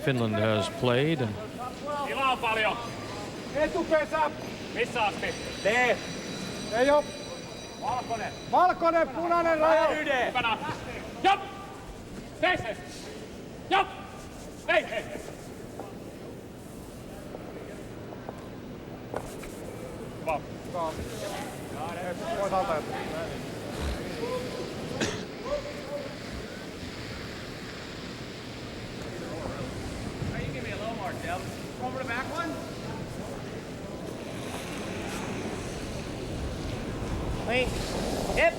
Finland has played. And Tilaa on paljon. Etupesä. Missä asti? Tee. Ei oo. Valkonen. Valkonen, punainen raja. Mukana. Jop! Seis! Jop! Hei! Hei! Hyvä. Pois alta. Over the back one. Clean. Hip.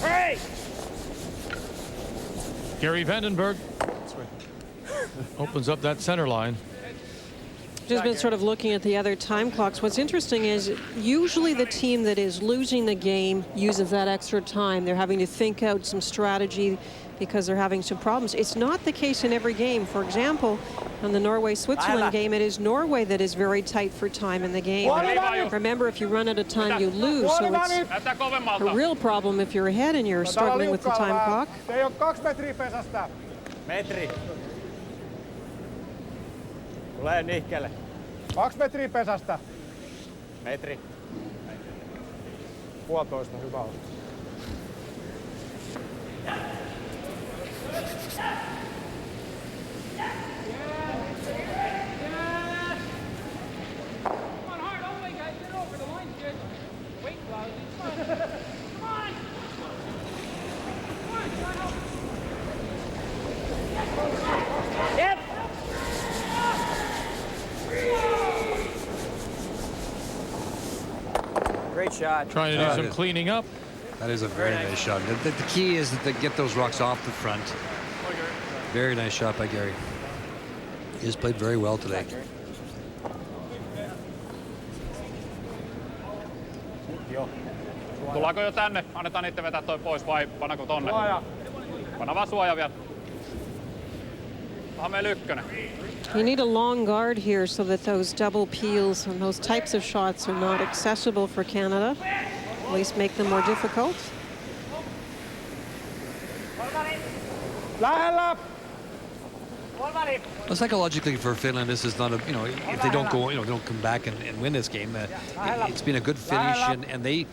Hey! Gary Vandenberg opens up that center line. Just been sort of looking at the other time clocks. What's interesting is usually the team that is losing the game uses that extra time. They're having to think out some strategy because they're having some problems. It's not the case in every game. For example, on the Norway-Switzerland game, it is Norway that is very tight for time in the game. Remember, if you run out of time, you lose. So it's a real problem if you're ahead and you're struggling with the time clock. Se ei ole 2 metriä pesästä. Metri. Tulee nihkelle. 2 metriä pesästä. Metri. 1,5, hyvä on. Great shot. Trying to do some cleaning up. that is a very nice shot. The key is that they get those rocks off the front. Very nice shot by Gary. He has played very well today. Tullaanko jo tänne? Annetaan niitä vetää toi pois vai pannako tonne? Panna vaan suoja vielä. Onhan meillä ykkönen. You need a long guard here so that those double peels and those types of shots are not accessible for Canada. At least make them more difficult. Lähellä! Well, psychologically for Finland, this is not a, if they don't go, they don't come back and win this game. It's been a good finish, and they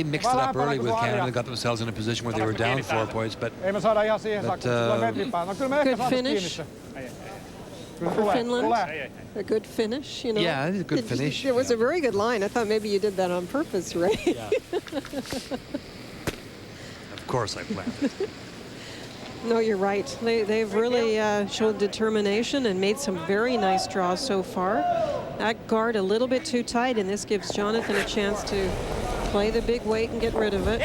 mixed it up early with Canada and got themselves in a position where they were down 4 points. But ei me saada ihan siihen saakka, tulee metrin päällä. No kyllä me ehkä saadaan kiinni se. For Finland, a good finish, Yeah, it's a good finish. It was a very good line. I thought maybe you did that on purpose, right? Yeah. Of course I planned it. No, you're right. They've really showed determination and made some very nice draws so far. That guard a little bit too tight, and this gives Jonathan a chance to play the big weight and get rid of it.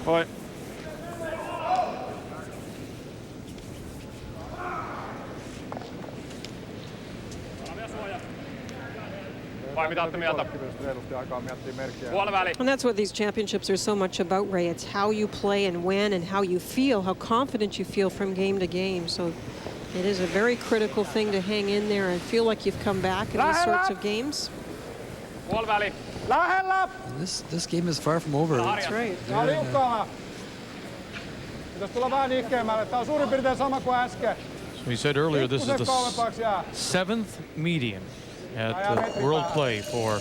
Oi. Vai mitä olette mieltä? Puoliväli. And that's what these championships are so much about, Ray. It's how you play and when and how you feel, how confident you feel from game to game. So it is a very critical thing to hang in there and feel like you've come back in these sorts of games. Puoliväli. Lähellä! This game is far from over. That's right. Tää on liukkaalla. Pitäis tulla vähän nihkeämmälle. Tää on suurin piirtein sama kuin äsken. So he said earlier this is the 7th median at the World Play for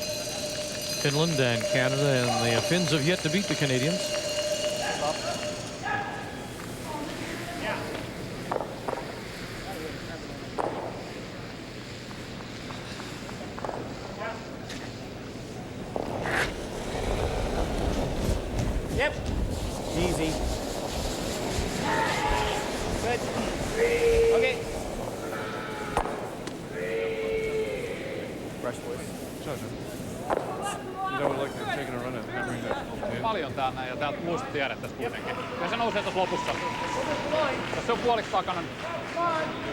Finland and Canada, and the Finns have yet to beat the Canadians. Yep. Easy. Good. Okay. Brush boys. Paljon täällä näin, ja täältä muista tiedettäis kuitenkin. Ja se nousee tuossa lopussa. Jos se on puoliksi takana,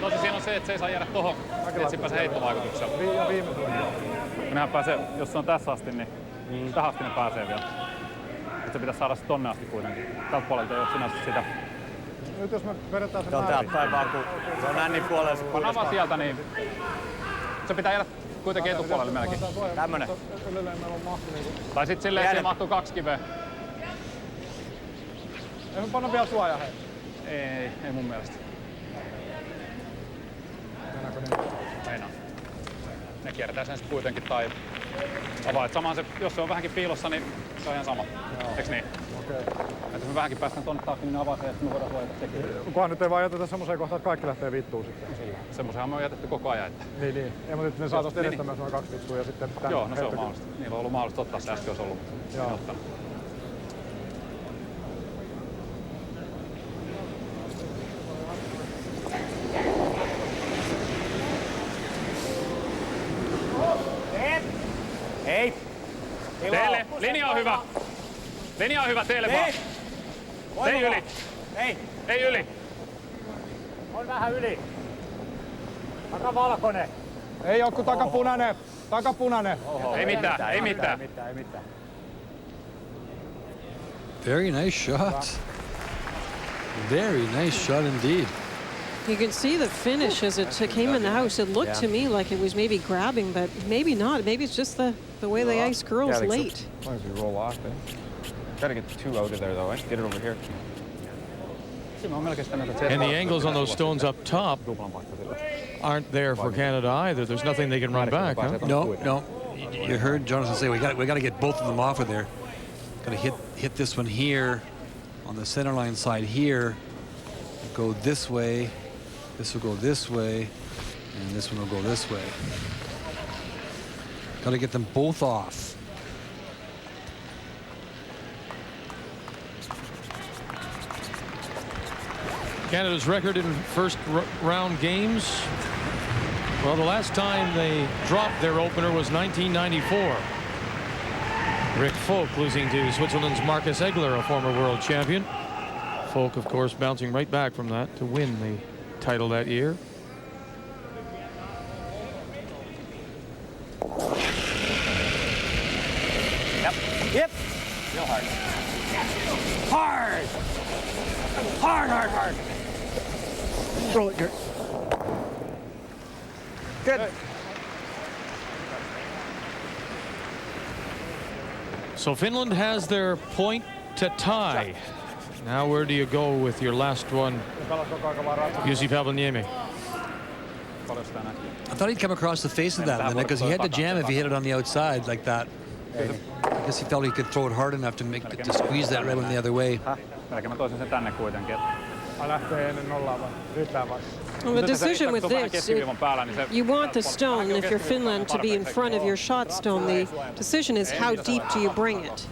tosi siinä on se, että se ei saa jäädä tohon. Etsin pääsee heittovaikutuksella. Viime tunnin. Nehän pääsee, jos se on tässä asti, niin tähän asti ne pääsee vielä. se pitäisi saada tonne asti kuitenkin. Tältä puolelta ei ole sinänsä sitä. Nyt jos me vedetään sen Se on täältä päin vaan, kun se on nännin puolella. Kun avaa sieltä, niin se pitää jäädä kuitenkin etupuolelle melkein. Tämmönen. Ylleen meillä on mahti niinku. Tai sit silleen, että siihen mahtuu 2 kiveä. Ei me panna vielä suojaa, hei. Ei mun mielestä. Mennäänkö niin? Meinaa. Ne kiertää sen kuitenkin tai avaa. Samaan se, jos se on vähänkin piilossa, niin se on ihan sama. Eiks niin? Okei. Et jos me vähänkin päästään tonne taakse, niin ne avaa sen ja sitten me voidaan suojata sekin. Kunhan nyt ei vaan jätetä semmoseen kohtaan, että kaikki lähtee vittuun sitten. Semmosenhan me on jätetty koko ajan. Että... Niin. Ei, mutta nyt me saataisiin edestä myös noin 2 vittua ja sitten... Joo, no se on mahdollista. Niillä on ollut mahdollista ottaa se äsken, jos ollut. Joo. Hei! Teille! Linja on hyvä! Linja on hyvä teille vaan! Ei yli! Ei yli! On vähän yli. Aika valkoinen. Ei oo kun takapunainen! Takapunainen! Ei mitään, ei mitään. Ei mitään. Very nice shot. Very nice shot indeed. You can see the finish as it came in the house. It looked to me like it was maybe grabbing, but maybe not. Maybe it's just the way the ice curls late. As long as we roll off, eh? Gotta get the 2 out of there, though, eh? Get it over here. And the angles on those stones up top aren't there for Canada either. There's nothing they can run back, huh? No. You heard Jonathan say we got to get both of them off of there. Got to hit this one here on the center line side here. Go this way. This will go this way, and this one will go this way. Got to get them both off. Canada's record in first round games. Well, the last time they dropped their opener was 1994. Rick Folk losing to Switzerland's Marcus Egler, a former world champion. Folk, of course, bouncing right back from that to win the title that year. Yep. Real hard. Hard! Hard! Roll it, Gert. Good. So Finland has their point to tie. Now where do you go with your last one, Uusipaavalniemi? I thought he'd come across the face of that one because he had to jam if he hit it on the outside like that. I guess he felt he could throw it hard enough to squeeze that red one the other way. Well, the decision with this, you want the stone, if you're Finland, to be in front of your shot stone. The decision is how deep do you bring it?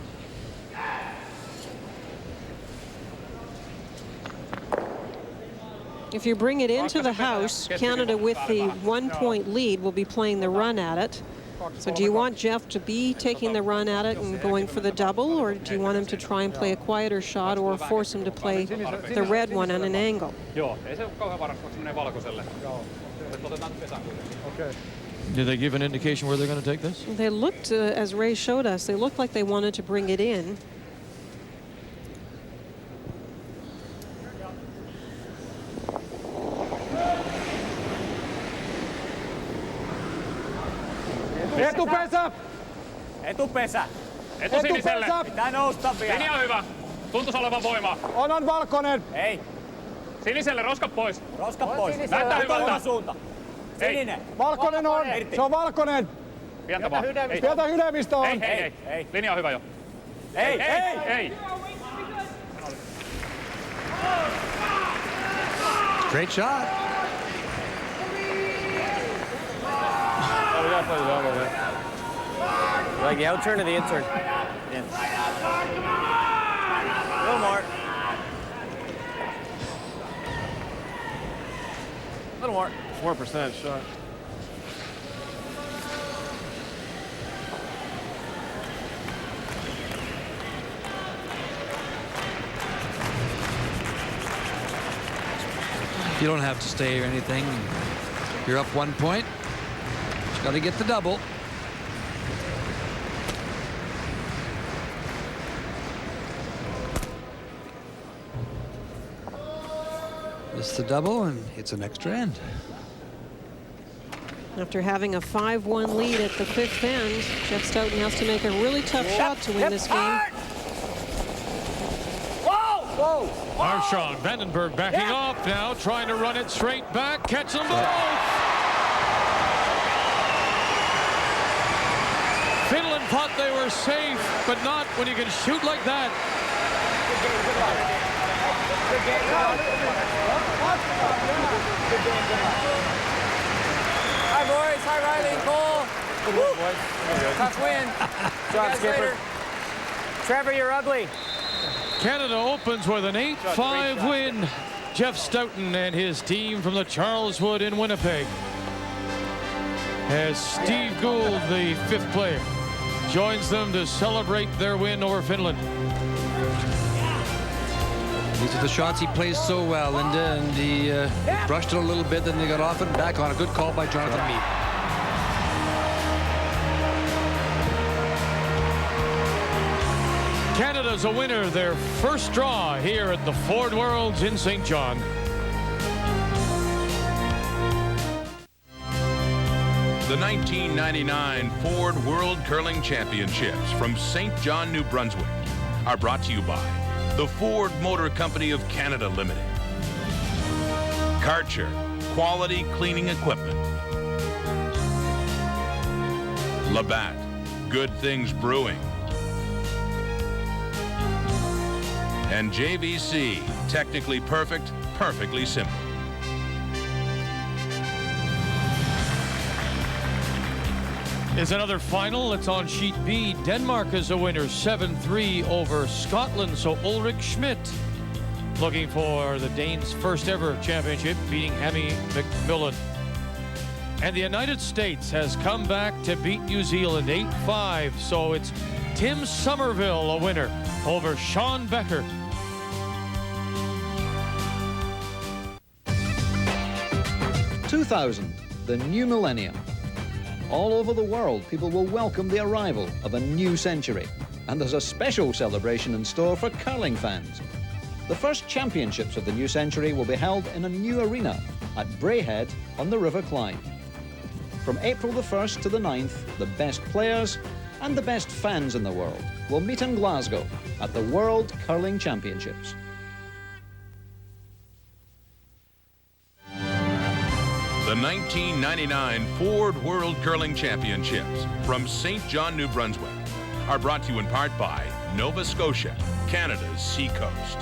If you bring it into the house, Canada with the 1-point lead will be playing the run at it. So do you want Jeff to be taking the run at it and going for the double, or do you want him to try and play a quieter shot or force him to play the red one on an angle? Did they give an indication where they're going to take this? They looked, as Ray showed us, they looked like they wanted to bring it in. Etupesä! Etupesä! Etusiniselle! Pitää nousta vielä. Linja on hyvä. Tuntuisi olevan voimaa. On valkoinen! Ei. Siniselle, roskat pois. Roskat pois. Näyttää hyvältä. Suunta. Sininen. Valkoinen on! Se on valkoinen! Pientä vaan. Pientä hydemistä on! Ei. Linja on hyvä jo. Ei. Great shot. Like the outturn or the intern? In. A little more. A little more. 4% shot. You don't have to stay or anything. You're up 1 point. Just got to get the double. It's the double, and it's an extra end. After having a 5-1 lead at the 5th end, Jeff Stoughton has to make a really tough shot to win this game. Whoa! Armstrong, Vandenberg backing off now, trying to run it straight back, catch them both. Finland thought they were safe, but not when you can shoot like that. Hi, boys. Hi, Riley and Cole. Good win, boys. Tough win. Job, Skipper. Trevor, you're ugly. Canada opens with an 8-5 win. Jeff Stoughton and his team from the Charleswood in Winnipeg. As Steve Gould, the 5th player, joins them to celebrate their win over Finland. These are the shots he plays so well, Linda, and he brushed it a little bit, then they got off and back on. A good call by Jonathan Meade. Canada's a winner, their first draw here at the Ford Worlds in St. John. The 1999 Ford World Curling Championships from St. John, New Brunswick are brought to you by the Ford Motor Company of Canada Limited, Karcher, quality cleaning equipment, Labatt, good things brewing, and JVC, technically perfect, perfectly simple. Is another final. It's on sheet B. Denmark is a winner, 7-3 over Scotland. So Ulrik Schmidt looking for the Danes' first ever championship, beating Hammy McMillan. And the United States has come back to beat New Zealand 8-5. So it's Tim Somerville a winner over Sean Becker. "2000, the new millennium. All over the world, people will welcome the arrival of a new century. And there's a special celebration in store for curling fans. The first championships of the new century will be held in a new arena at Braehead on the River Clyde. From April the 1st to the 9th, the best players and the best fans in the world will meet in Glasgow at the World Curling Championships. The 1999 Ford World Curling Championships from St. John, New Brunswick are brought to you in part by Nova Scotia, Canada's seacoast.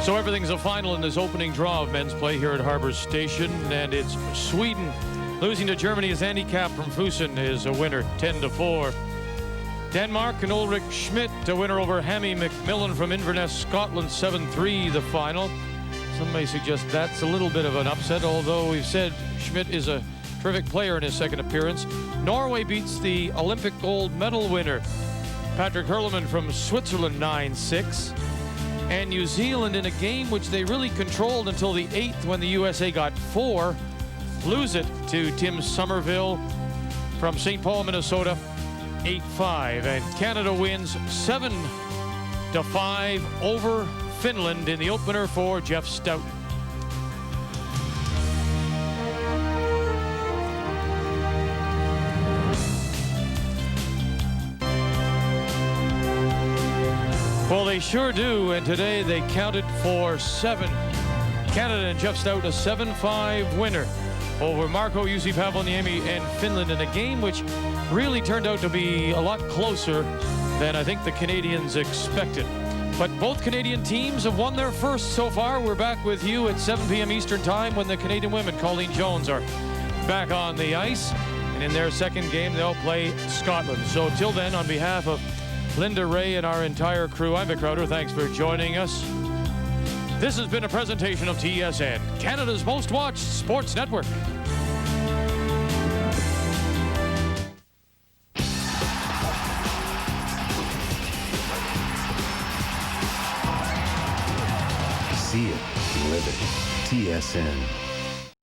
So everything's a final in this opening draw of men's play here at Harbour Station, and it's Sweden losing to Germany as Andy Kapp from Fusen is a winner, 10-4. Denmark and Ulrik Schmidt a winner over Hammy McMillan from Inverness, Scotland, 7-3 the final. Some may suggest that's a little bit of an upset, although we've said Schmidt is a terrific player in his second appearance. Norway beats the Olympic gold medal winner, Patrick Hurleman from Switzerland, 9-6. And New Zealand, in a game which they really controlled until the 8th when the USA got 4, lose it to Tim Somerville from St. Paul, Minnesota, 8-5. And Canada wins 7-5 over Finland in the opener for Jeff Stoughton. Well, they sure do, and today they counted for 7. Canada and Jeff Stoughton, a 7-5 winner over Marco Uusipaavalniemi and Finland in a game which really turned out to be a lot closer than I think the Canadians expected. But both Canadian teams have won their first so far. We're back with you at 7 p.m. Eastern Time when the Canadian women, Colleen Jones, are back on the ice. And in their second game, they'll play Scotland. So till then, on behalf of Linda Ray and our entire crew, I'm Vic Crowder. Thanks for joining us. This has been a presentation of TSN, Canada's most watched sports network. See it, live it. TSN.